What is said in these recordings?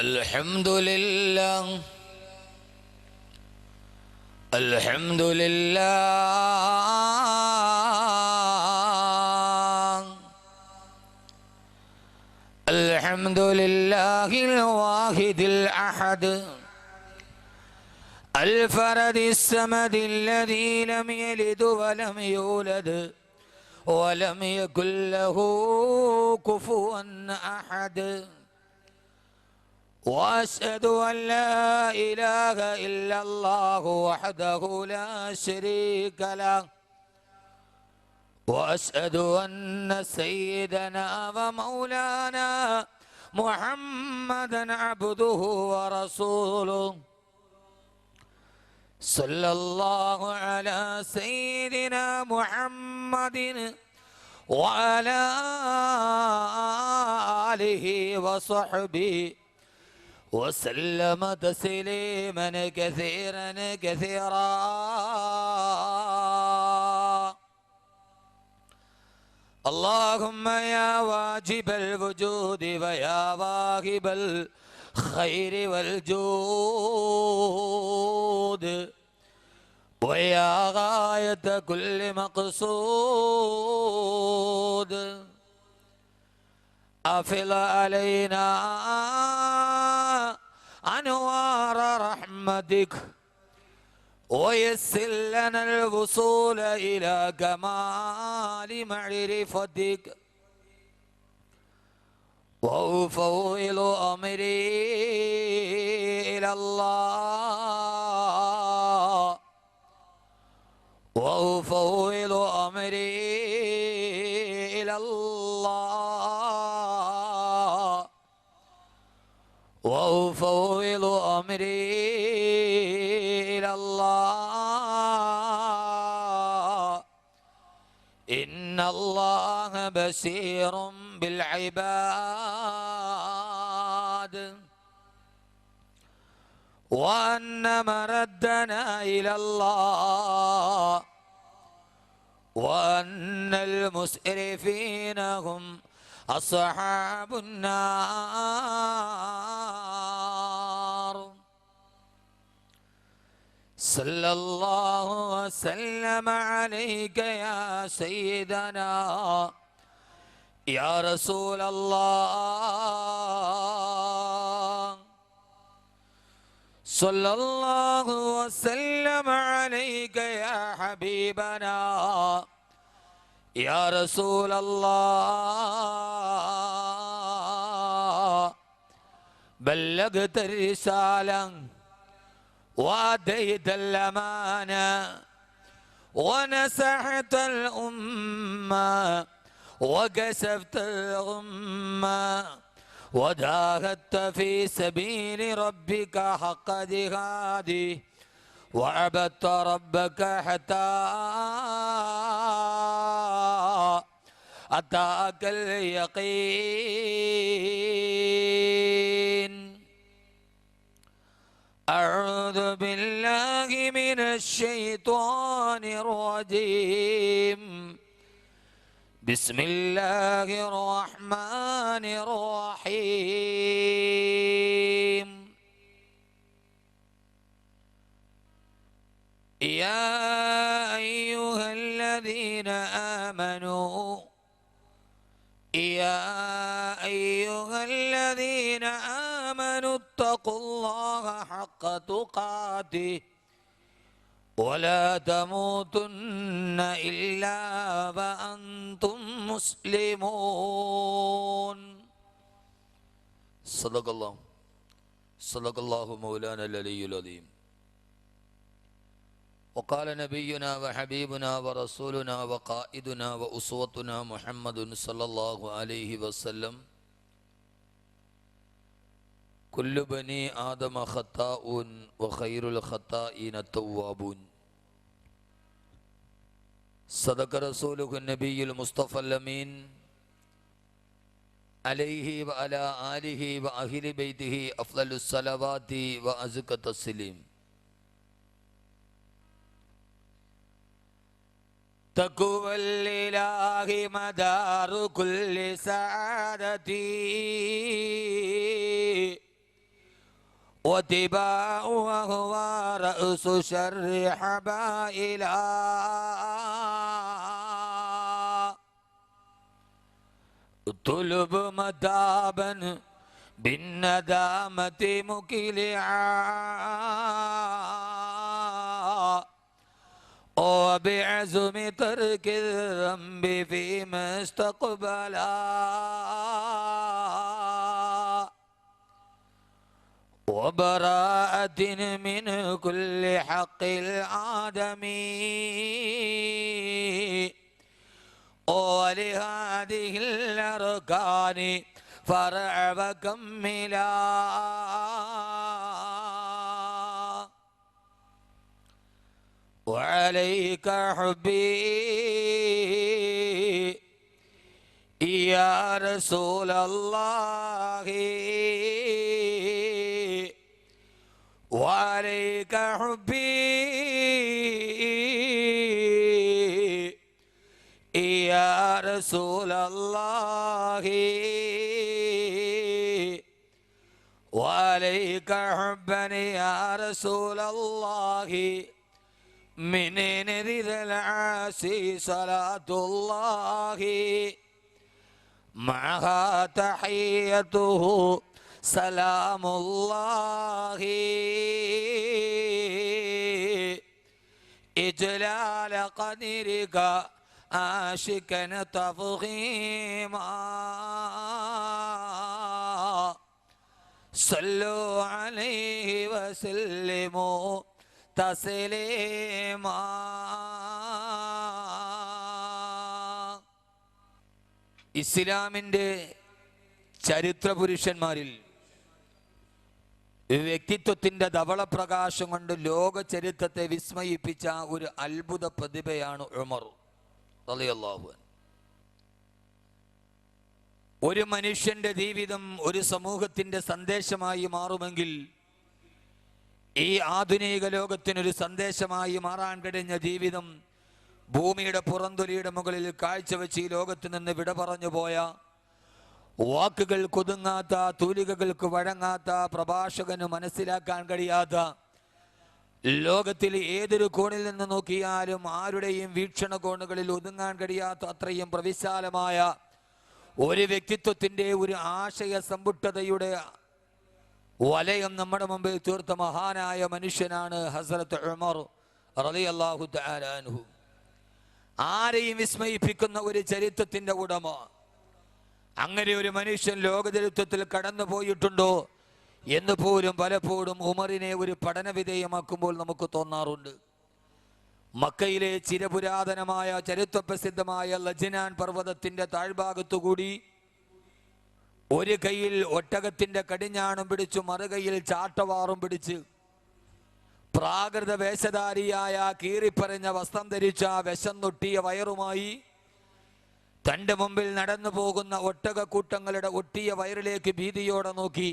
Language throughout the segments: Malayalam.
الحمد لله الحمد لله الحمد لله الواحد الأحد الفرد الصمد الذي لم يلد ولم يولد ولم يكن له كفوا أحد وأشهد أن لا إله إلا الله وحده لا شريك له وأشهد أن سيدنا ومولانا محمدا عبده ورسوله صلى الله على سيدنا محمد وعلى آله وصحبه وسلم تسليما كثيرا كثيرا. اللهم يا واجب الوجود ويا واهب الخير والجود ويا غاية كل مقصود أفض علينا أنوار رحمتك ويسر لنا الوصول إلى كمال معرفتك وأفوض أمري إلى الله وأفوض أمري إلى الله وأفوض أمري إلى الله إن الله بصير بالعباد وأن مردنا إلى الله وأن المسرفين هم أصحاب النار. صلى الله وسلم عليك يا سيدنا يا رسول الله صلى الله وسلم عليك يا حبيبنا يا رسول الله بلغت الرسالة وأديت الأمانة ونصحت الأمة وكشفت الغمة وجاهدت في سبيل ربك حق جهاده وعبدت ربك حتى أتاك اليقين. أعوذ بالله من الشيطان الرجيم. بسم الله الرحمن الرحيم. يا أيها الذين آمنوا يا أيها الذين آمنوا اتقوا الله حق تقاته ولا تموتن إلا وأنتم مسلمون. صدق الله مولانا العلي العظيم. وقال نبينا وحبيبنا ورسولنا وقائدنا وأسوتنا محمد صلى الله عليه وسلم كل بني آدم خطاء وخير الخطائين التوابون. صدق رسوله النبي المصطفى الأمين عليه وعلى آله وأهل بيته أفضل الصلوات وأزكى التسليم. تقوى الإله مدار كل سعادتي واتباع وهو رأس شر حبائلا طلب متابا بالندامة مكلعا وبعزم ترك الذنب فيما استقبلا وبراءة من كل حق الآدمي ولهذه الأركان فرع وكملا وعليك حبي يا رسول الله وعليك حبي يا رسول الله وعليك حبا يا رسول الله من نذر العاسي صلاة الله معها تحيته سلام الله إجلال قدرك عاشقا تفخيما صلوا عليه وسلموا تسليما. ഇസ്ലാമിൻ്റെ ചരിത്ര പുരുഷന്മാരിൽ വ്യക്തിത്വത്തിൻ്റെ ധവളപ്രകാശം കൊണ്ട് ലോക ചരിത്രത്തെ വിസ്മയിപ്പിച്ച ഒരു അത്ഭുത പ്രതിഭയാണ് ഉമർ റളിയല്ലാഹു അൻഹു. ഒരു മനുഷ്യന്റെ ജീവിതം ഒരു സമൂഹത്തിന്റെ സന്ദേശമായി മാറുമെങ്കിൽ ഈ ആധുനിക ലോകത്തിനൊരു സന്ദേശമായി മാറാൻ കഴിഞ്ഞ ജീവിതം ഭൂമിയുടെ പുറന്തൊലിയുടെ മുകളിൽ കാഴ്ചവെച്ച് ഈ ലോകത്ത് നിന്ന് വിട പറഞ്ഞു പോയ, വാക്കുകൾ കൊതുങ്ങാത്ത, തൂലികകൾക്ക് വഴങ്ങാത്ത, പ്രഭാഷകന് മനസ്സിലാക്കാൻ കഴിയാത്ത, ലോകത്തിൽ ഏതൊരു കോണിൽ നിന്ന് നോക്കിയാലും ആരുടെയും വീക്ഷണകോണുകളിൽ ഒതുങ്ങാൻ കഴിയാത്ത അത്രയും പ്രവിശാലമായ ഒരു വ്യക്തിത്വത്തിൻ്റെ ഒരു ആശയ സമ്പുഷ്ടതയുടെ വലയം നമ്മുടെ മുമ്പിൽ തീർത്ത മഹാനായ മനുഷ്യനാണ് ഹസ്രത്ത് ഉമർ റളിയല്ലാഹു തആല അൻഹു. ആരെയും വിസ്മയിപ്പിക്കുന്ന ഒരു ചരിത്രത്തിൻ്റെ ഉടമ. അങ്ങനെ ഒരു മനുഷ്യൻ ലോകചരിത്രത്തിൽ കടന്നു പോയിട്ടുണ്ടോ എന്ന് പോലും പലപ്പോഴും ഉമറിനെ ഒരു പഠന വിധേയമാക്കുമ്പോൾ നമുക്ക് തോന്നാറുണ്ട്. മക്കയിലെ ചിരപുരാതനമായ ചരിത്രപ്രസിദ്ധമായ ലജ്നാൻ പർവ്വതത്തിന്റെ താഴ്ഭാഗത്തുകൂടി ഒരു കൈയിൽ ഒട്ടകത്തിന്റെ കടിഞ്ഞാണും പിടിച്ചു മറുകൈയിൽ ചാട്ടവാറും പിടിച്ച് പ്രാകൃത വേഷധാരിയായ കീറിപ്പറഞ്ഞ വസ്ത്രം ധരിച്ച വിശന്നൊട്ടിയ വയറുമായി തൻ്റെ മുമ്പിൽ നടന്നു പോകുന്ന ഒട്ടകക്കൂട്ടങ്ങളുടെ ഒട്ടിയ വയറിലേക്ക് ഭീതിയോടെ നോക്കി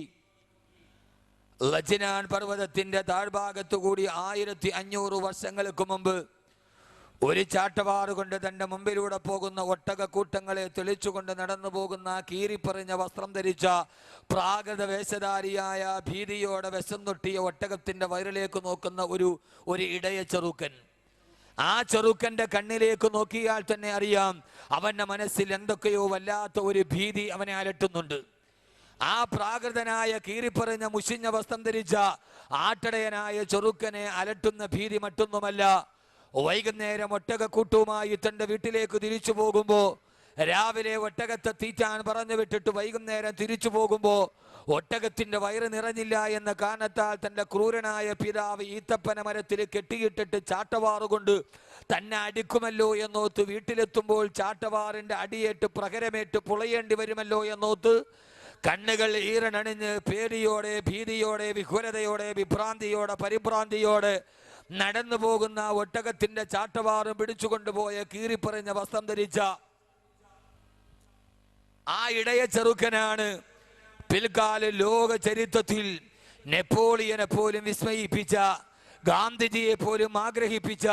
ലജ്നാൻ പർവ്വതത്തിന്റെ താഴ്ഭാഗത്തുകൂടി 1500 വർഷങ്ങൾക്ക് മുമ്പ് ഒരു ചാട്ടവാറ് കൊണ്ട് തൻ്റെ മുമ്പിലൂടെ പോകുന്ന ഒട്ടകക്കൂട്ടങ്ങളെ തെളിച്ചുകൊണ്ട് നടന്നു പോകുന്ന കീറിപ്പറഞ്ഞ വസ്ത്രം ധരിച്ച പ്രാകൃത വേഷധാരിയായ ഭീതിയോടെ വിശന്നൊട്ടിയ ഒട്ടകത്തിന്റെ വയറിലേക്ക് നോക്കുന്ന ഒരു ഇടയ ചെറുക്കൻ. ആ ചെറുക്കന്റെ കണ്ണിലേക്ക് നോക്കിയാൽ തന്നെ അറിയാം അവന്റെ മനസ്സിൽ എന്തൊക്കെയോ വല്ലാത്ത ഒരു ഭീതി അവനെ അലട്ടുന്നുണ്ട്. ആ പ്രാകൃതനായ കീറിപ്പറഞ്ഞ മുഷിഞ്ഞ വസ്ത്രം ധരിച്ച ആട്ടടയനായ ചെറുക്കനെ അലട്ടുന്ന ഭീതി മറ്റൊന്നുമല്ല. വൈകുന്നേരം ഒട്ടകക്കൂട്ടുമായി തന്റെ വീട്ടിലേക്ക് തിരിച്ചു പോകുമ്പോ, രാവിലെ ഒട്ടകത്തെ തീറ്റാൻ പറഞ്ഞു വിട്ടിട്ട് വൈകുന്നേരം തിരിച്ചു പോകുമ്പോ ഒട്ടകത്തിന്റെ വയറ് നിറഞ്ഞില്ല എന്ന കാരണത്താൽ തന്റെ ക്രൂരനായ പിതാവ് ഈത്തപ്പന മരത്തിൽ കെട്ടിയിട്ടിട്ട് ചാട്ടവാറുകൊണ്ട് തന്നെ അടിക്കുമല്ലോ എന്നോത്ത് വീട്ടിലെത്തുമ്പോൾ ചാട്ടവാറിന്റെ അടിയേറ്റ് പ്രഹരമേറ്റ് പുളയേണ്ടി വരുമല്ലോ എന്നോത്ത് കണ്ണുകൾ ഈറനണിഞ്ഞ് പേടിയോടെ, ഭീതിയോടെ, വിഹുലതയോടെ, വിഭ്രാന്തിയോടെ, പരിഭ്രാന്തിയോടെ നടന്നു പോകുന്ന ഒട്ടകത്തിന്റെ ചാട്ടവാറും പിടിച്ചുകൊണ്ടുപോയ കീറിപ്പറഞ്ഞ വസ്ത്രം ധരിച്ച ആ ഇടയ ചെറുക്കനാണ് പിൽക്കാല ലോക ചരിത്രത്തിൽ നെപ്പോളിയനെ പോലും വിസ്മയിപ്പിച്ച, ഗാന്ധിജിയെ പോലും ആഗ്രഹിപ്പിച്ച,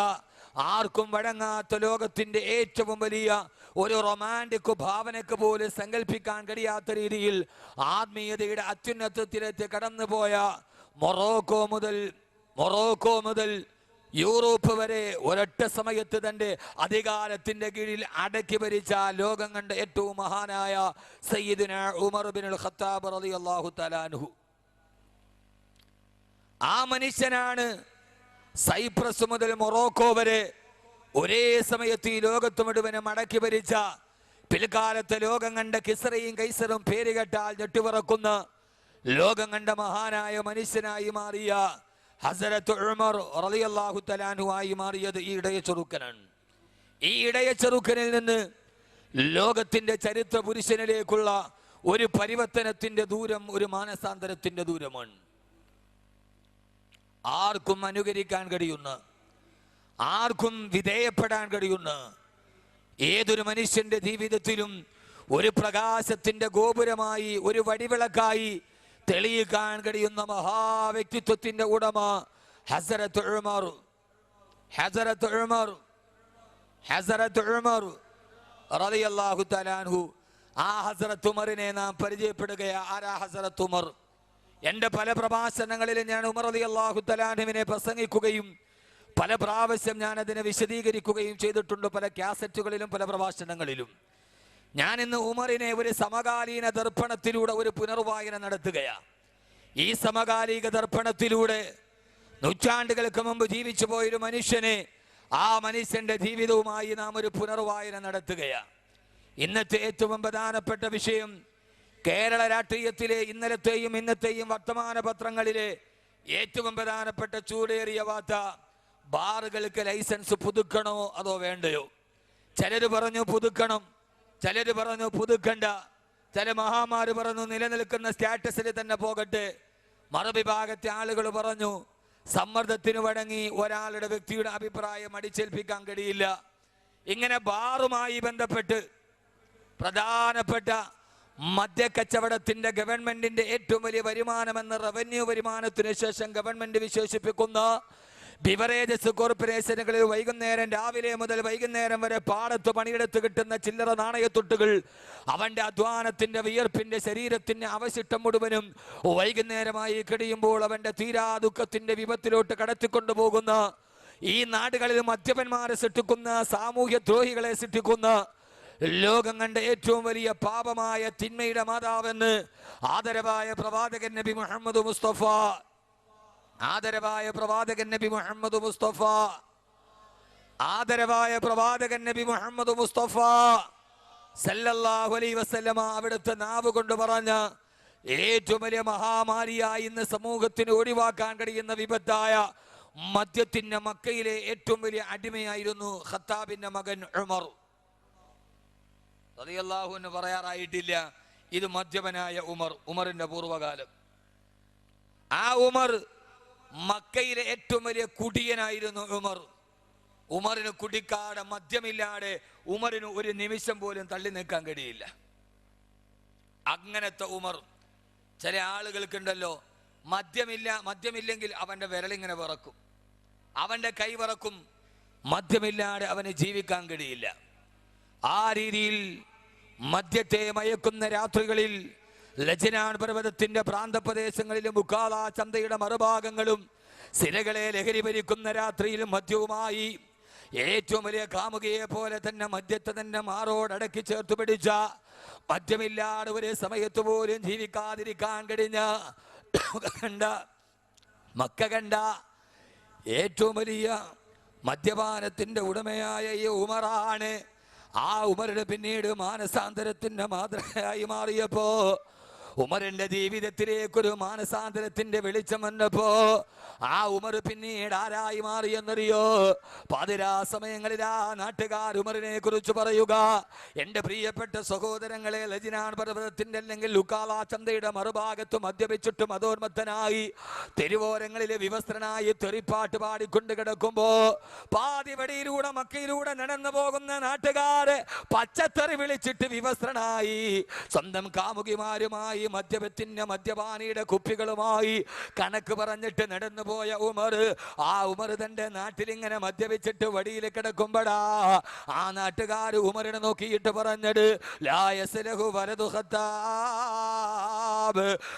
ആർക്കും വഴങ്ങാത്ത ലോകത്തിന്റെ ഏറ്റവും വലിയ ഒരു റൊമാൻറ്റിക് ഭാവനയ്ക്ക് പോലും സങ്കല്പിക്കാൻ കഴിയാത്ത രീതിയിൽ ആത്മീയതയുടെ അത്യുന്നതത്തിലേക്ക് കടന്നുപോയ മൊറോക്കോ മുതൽ യൂറോപ്പ് വരെ ഒരൊറ്റ സമയത്ത് തന്റെ അധികാരത്തിന്റെ കീഴിൽ അടക്കി ഭരിച്ച ലോകം കണ്ട ഏറ്റവും മഹാനായ സയ്യിദുനാ ഉമർ ഇബ്നുൽ ഖത്താബ് റളിയല്ലാഹു തആല അൻഹു. ആ മനുഷ്യനാണ് സൈപ്രസ് മുതൽ മൊറോക്കോ വരെ ഒരേ സമയത്ത് ഈ ലോകത്ത് മുഴുവനും അടക്കി ഭരിച്ച, പിൽക്കാലത്ത് ലോകം കണ്ട കിസ്റയും കൈസറും പേര് കേട്ടാൽ ഞെട്ടിവിറക്കുന്ന ലോകം കണ്ട മഹാനായ മനുഷ്യനായി മാറിയ ഹസ്രത്ത് ഉമർ റളിയല്ലാഹു തആല അൻഹു ആയി മാറിയത് ഈ ഇടയ ചെറുക്കനാണ്. ഈ ഇടയ ചെറുക്കനിൽ നിന്ന് ലോകത്തിന്റെ ചരിത്ര പുരുഷനിലേക്കുള്ള ഒരു പരിവർത്തനത്തിന്റെ ദൂരം, ഒരു മാനസാന്തരത്തിന്റെ ദൂരമാണ്. ആർക്കും അനുകരിക്കാൻ കഴിയുന്ന, ആർക്കും വിധേയപ്പെടാൻ കഴിയുന്ന, ഏതൊരു മനുഷ്യന്റെ ജീവിതത്തിലും ഒരു പ്രകാശത്തിന്റെ ഗോപുരമായി, ഒരു വടിവിളക്കായി തെളിയിക്കാൻ കഴിയുന്ന മഹാവ്യക്തിത്വത്തിന്റെ ഉടമ ഹസ്രത്ത് ഉമർ റളിയല്ലാഹു തആല അൻഹു. ആ ഹസ്രത്ത് ഉമറിനെ നാം പരിചയപ്പെടുകയാ. ആരാ ഹസ്രത്ത് ഉമർ? എൻ്റെ പല പ്രഭാഷണങ്ങളിലും ഞാൻ ഉമർ റളിയല്ലാഹു തആല അൻഹുവിനെ പ്രസംഗിക്കുകയും പല പ്രാവശ്യം ഞാൻ അതിനെ വിശദീകരിക്കുകയും ചെയ്തിട്ടുണ്ട്, പല കാസറ്റുകളിലും പല പ്രഭാഷണങ്ങളിലും. ഞാൻ ഇന്ന് ഉമറിനെ ഒരു സമകാലീന ദർപ്പണത്തിലൂടെ ഒരു പുനർവായന നടത്തുകയാണ്. ഈ സമകാലിക ദർപ്പണത്തിലൂടെ നൂറ്റാണ്ടുകൾക്ക് മുമ്പ് ജീവിച്ചു പോയൊരു മനുഷ്യനെ, ആ മനുഷ്യന്റെ ജീവിതവുമായി നാം ഒരു പുനർവായന നടത്തുകയാണ്. ഇന്നത്തെ ഏറ്റവും പ്രധാനപ്പെട്ട വിഷയം, കേരള രാഷ്ട്രീയത്തിലെ ഇന്നലത്തെയും ഇന്നത്തെയും വർത്തമാന പത്രങ്ങളിലെ ഏറ്റവും പ്രധാനപ്പെട്ട ചൂടേറിയ വാർത്ത, ബാറുകൾക്ക് ലൈസൻസ് പുതുക്കണോ അതോ വേണ്ടയോ? ചിലര് പറഞ്ഞു പുതുക്കണം, ചിലര് പറഞ്ഞു പുതുക്കണ്ട, ചില മഹാമാര് പറഞ്ഞു നിലനിൽക്കുന്ന സ്റ്റാറ്റസിൽ തന്നെ പോകട്ടെ. മറുവിഭാഗത്തെ ആളുകൾ പറഞ്ഞു സമ്മർദ്ദത്തിന് വഴങ്ങി ഒരാളുടെ വ്യക്തിയുടെ അഭിപ്രായം അടിച്ചേൽപ്പിക്കാൻ കഴിയില്ല. ഇങ്ങനെ ബാറുമായി ബന്ധപ്പെട്ട് പ്രധാനപ്പെട്ട മദ്യക്കച്ചവടത്തിന്റെ ഗവൺമെന്റിന്റെ ഏറ്റവും വലിയ വരുമാനമെന്ന റവന്യൂ വരുമാനത്തിന് ശേഷം ഗവൺമെന്റ് വിശേഷിപ്പിക്കുന്ന ബിവറേജസ് കോർപ്പറേഷനുകളിൽ വൈകുന്നേരം, രാവിലെ മുതൽ വൈകുന്നേരം വരെ പാടത്ത് പണിയെടുത്ത് കിട്ടുന്ന ചില്ലറ നാണയത്തൊട്ടുകൾ, അവന്റെ അധ്വാനത്തിന്റെ വിയർപ്പിന്റെ ശരീരത്തിന്റെ അവശിഷ്ടം മുഴുവനും വൈകുന്നേരമായി കഴിയുമ്പോൾ അവന്റെ തീരാ ദുഃഖത്തിന്റെ വിപത്തിലോട്ട് കടത്തിക്കൊണ്ടുപോകുന്ന, ഈ നാടുകളിൽ മദ്യപന്മാരെ സൃഷ്ടിക്കുന്ന, സാമൂഹ്യ ദ്രോഹികളെ സൃഷ്ടിക്കുന്ന, ലോകം കണ്ട ഏറ്റവും വലിയ പാപമായ തിന്മയുടെ മാതാവെന്ന് ആദരവായ പ്രവാചകൻ നബി മുഹമ്മദ് മുസ്തഫ സല്ലല്ലാഹു അലൈഹി വസല്ലമ അവിടുത്തെ നാവ് കൊണ്ട് പറഞ്ഞ ഏറ്റവും വലിയ മഹാമാരിയായി ഇന്ന് സമൂഹത്തിന് ഒഴിവാക്കാൻ കഴിയുന്ന വിപത്തായ മദ്യത്തിന്റെ മക്കയിലെ ഏറ്റവും വലിയ അടിമയായിരുന്നു ഖത്താബിന്റെ മകൻ ഉമർ റളിയല്ലാഹു അൻഹു. പറയാറായിട്ടില്ല, ഇത് മദ്യപനായ ഉമറിന്റെ പൂർവ്വകാലം. ആ ഉമർ മക്കയിലെ ഏറ്റവും വലിയ കുടിയനായിരുന്നു. ഉമറിന് കുടിക്കാതെ, മദ്യമില്ലാതെ ഉമറിന് ഒരു നിമിഷം പോലും തള്ളി നിൽക്കാൻ കഴിയില്ല. അങ്ങനത്തെ ഉമർ. ചില ആളുകൾക്കുണ്ടല്ലോ, മദ്യമില്ലെങ്കിൽ അവന്റെ വിരലിങ്ങനെ വിറക്കും, അവന്റെ കൈ വിറക്കും, മദ്യമില്ലാതെ അവന് ജീവിക്കാൻ കഴിയില്ല. ആ രീതിയിൽ മദ്യത്തെ മയക്കുന്ന രാത്രികളിൽ ലജ്നാൻ പർവ്വതത്തിന്റെ പ്രാന്തപ്രദേശങ്ങളിലും മുക്കാല ചന്തയുടെ മറുഭാഗങ്ങളും സിരകളെ ലഹരി ഭരിക്കുന്ന രാത്രിയിൽ മദ്യവുമായി ഏറ്റവും വലിയ കാമുകയെ പോലെ തന്നെ മദ്യത്തെ തന്നെ മാറോടടക്കി ചേർത്ത് പിടിച്ച, മദ്യമില്ലാതെ ഒരു സമയത്ത് പോലും ജീവിക്കാതിരിക്കാൻ കഴിഞ്ഞ മക്ക കണ്ട ഏറ്റവും വലിയ മദ്യപാനത്തിന്റെ ഉടമയായ ഈ ഉമറാണ്. ആ ഉമറിന് പിന്നീട് മാനസാന്തരത്തിന്റെ മാതൃകയായി മാറിയപ്പോ, ഉമറിന്റെ ജീവിതത്തിലേക്കൊരു മാനസാന്തരത്തിന്റെ വെളിച്ചം വന്നപ്പോ, ആ ഉമർ പിന്നീട് ആരായി മാറിയെന്നറിയോ? പാതിരാ സമയങ്ങളിൽ ആ നാട്ടുകാർ ഉമറിനെ കുറിച്ച് പറയുക, എന്റെ പ്രിയപ്പെട്ട സഹോദരങ്ങളെ, ലജ്നാൻ പർവ്വതത്തിന്റെ അല്ലെങ്കിൽ ലുക്കാല ചന്തയുടെ മറുഭാഗത്ത് മദ്യപിച്ചിട്ട് മതോന്മത്തനായി തെരുവോരങ്ങളിലെ വിവസ്ത്രനായി തെറിപ്പാട്ട് പാടിക്കൊണ്ട് കിടക്കുമ്പോ, പാതിവടിയിലൂടെ മക്കയിലൂടെ നടന്നു പോകുന്ന നാട്ടുകാര് പച്ചത്തെറി വിളിച്ചിട്ട് വിവസ്ത്രനായി സ്വന്തം കാമുകിമാരുമായി മദ്യപത്തിന്റെ മദ്യപാനിയുടെ കുപ്പികളുമായി കണക്ക് പറഞ്ഞിട്ട് നടന്നുപോയ ഉമർ, ആ ഉമർ തന്റെ നാട്ടിലിങ്ങനെ മദ്യപിച്ചിട്ട് വടിയിൽ കിടക്കുമ്പോഴാ ആ നാട്ടുകാർ ഉമറിനെ നോക്കിയിട്ട് പറഞ്ഞത് ലാ യസ്ലഹു വലദു ഖത്താബ്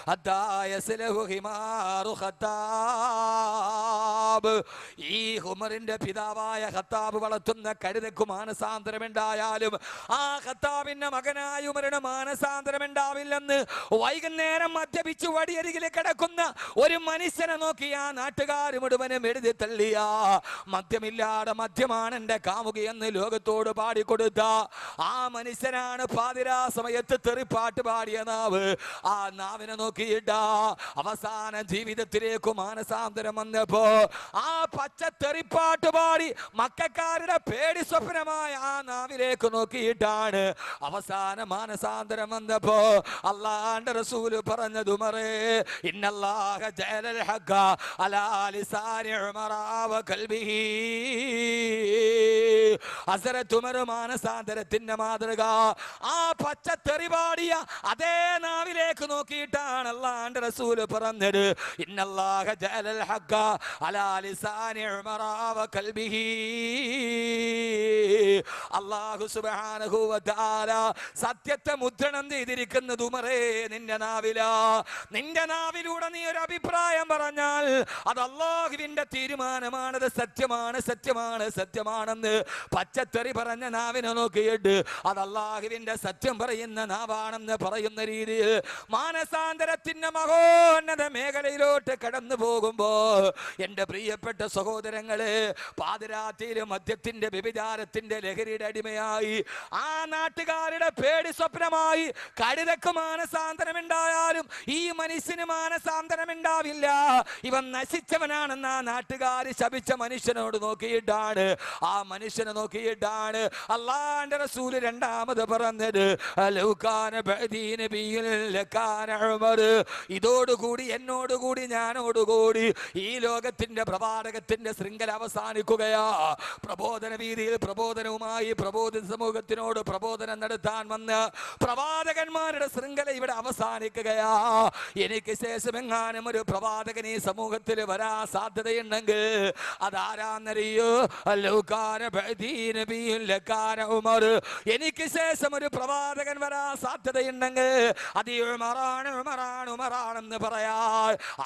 ഹത്താ യസ്ലഹു ഹിമാറു ഖത്താബ്. ഈ ഉമറിന്റെ പിതാവായ ഖത്താബ് വളർത്തുന്ന കഴുതക്ക് മാനസാന്തരമുണ്ടായാലും ആ ഖത്താബിന്റെ മകനായ ഉമറിന് മാനസാന്തരമുണ്ടാവില്ലെന്ന് വൈകുന്നേരം മദ്യപിച്ച് വടിയരികിൽ കിടക്കുന്ന ഒരു മനുഷ്യനെ നോക്കി ആ നാട്ടുകാർ മുഴുവനും എഴുതി തള്ളിയ മദ്യമില്ലാതെ മദ്യമാണ് എന്റെ കാമുകിയെന്ന് ലോകത്തോട് പാടിക്കൊടുത്ത ആ മനുഷ്യനാണ് പാതിരാ സമയത്ത് തെറിപ്പാട്ട് പാടിയ നാവ്. ആ നാവിനെ നോക്കിയിട്ട അവസാന ജീവിതത്തിലേക്ക് മാനസാന്തരം വന്നപ്പോ ആ പച്ച തെറിപ്പാട്ട് പാടി മക്കാരുടെ പേടി സ്വപ്നമായ ആ നാവിലേക്ക് നോക്കിയിട്ടാണ് അവസാന മാനസാന്തരം വന്നപ്പോ അല്ലാഹുവിന്റെ റസൂൽ പറഞ്ഞത് ഉമറേ ഇന്നല്ലാഹ ജഅലൽ ഹഖ അലാ ലിസാനി ഉമറ വ ഖൽബിഹി. ഹസ്രത്ത് ഉമർ മാനസാന്തരത്തിന്റെ മാതൃക ആ പച്ച തെറിപാടിയ അതേ നാവിലേക്ക് നോക്കിയിട്ടാണ് അല്ലാഹുവിന്റെ റസൂൽ പറഞ്ഞത് ഇന്നല്ലാഹ ജഅലൽ ഹഖ അലാ ലിസാനി ഉമറ വ ഖൽബിഹി. അല്ലാഹു സുബ്ഹാനഹു വ തആല സത്യത്തെ മുദ്രണം ചെയ്തിരിക്കുന്നത് ഉമറേ നിന്റെ നാവിലാ. നിന്റെ നാവിലൂടെ നീ ഒരു അഭിപ്രായം പറഞ്ഞാൽ അത് അല്ലാഹുവിന്റെ തീരുമാനമാണത്, സത്യമാണ് സത്യമാണ് സത്യമാണെന്ന് പച്ചത്തെറി പറഞ്ഞ നാവിനെ നോക്കിയിട്ട് അത് അല്ലാഹുവിന്റെ സത്യം പറയുന്ന നാവാണെന്ന് പറയുന്ന രീതിയിൽ മാനസാന്തരത്തിന്റെ മഹോന്നത മേഖലയിലോട്ട് കടന്നു പോകുമ്പോ എന്റെ പ്രിയപ്പെട്ട സഹോദരങ്ങളെ, പാതിരാത്രിയിൽ മദ്യത്തിന്റെ വ്യഭിചാരത്തിന്റെ ലഹരിയുടെ അടിമയായി ആ നാട്ടുകാരുടെ പേടി സ്വപ്നമായി കഴുതക്ക് മാനസാന്തരമുണ്ടായാലും ഈ മനുഷ്യന് മാനസാന്തരമുണ്ടാവില്ല, ഇവൻ നശിച്ചവനാണെന്ന് ആ നാട്ടുകാർ ശപിച്ച മനുഷ്യനോട് നോക്കിയിട്ടാണ് ആ മനുഷ്യനെ നോക്കിയിട്ടാണ് അല്ലാഹുവിന്റെ റസൂൽ രണ്ടാമത് പറഞ്ഞത് ലൗകാന ബഅദീ നബിയ്യുൻ ലകാന ഉമർ. ഇതോടുകൂടി എന്നോടുകൂടി ഞാനോടുകൂടി ഈ ലോകത്തിന്റെ പ്രവാചകത്തിന്റെ ശൃംഖല അവസാനിക്കുകയാ. പ്രബോധന വീതിയിൽ പ്രബോധനവുമായി പ്രബോധന സമൂഹത്തിനോട് പ്രബോധനം നടത്താൻ വന്ന പ്രവാചകന്മാരുടെ ശൃംഖല ഇവിടെ അവസാനിക്കുകയാ. എനിക്ക് ശേഷം എങ്ങാനും ഒരു പ്രവാചകൻ ഈ സമൂഹത്തിൽ വരാൻ സാധ്യതയുണ്ടെങ്കിൽ അതാരാന്നറിയോ? ലൗകാന ബഅദീ നബിയ്യുൻ ലകാന ഉമർ. എനിക്ക് ശേഷം ഒരു പ്രവാചകൻ വരാൻ സാധ്യതയുണ്ടെങ്കിൽ അത് ഉമറാണ് ഉമറാണ് ഉമറാണെന്ന് പറയാ.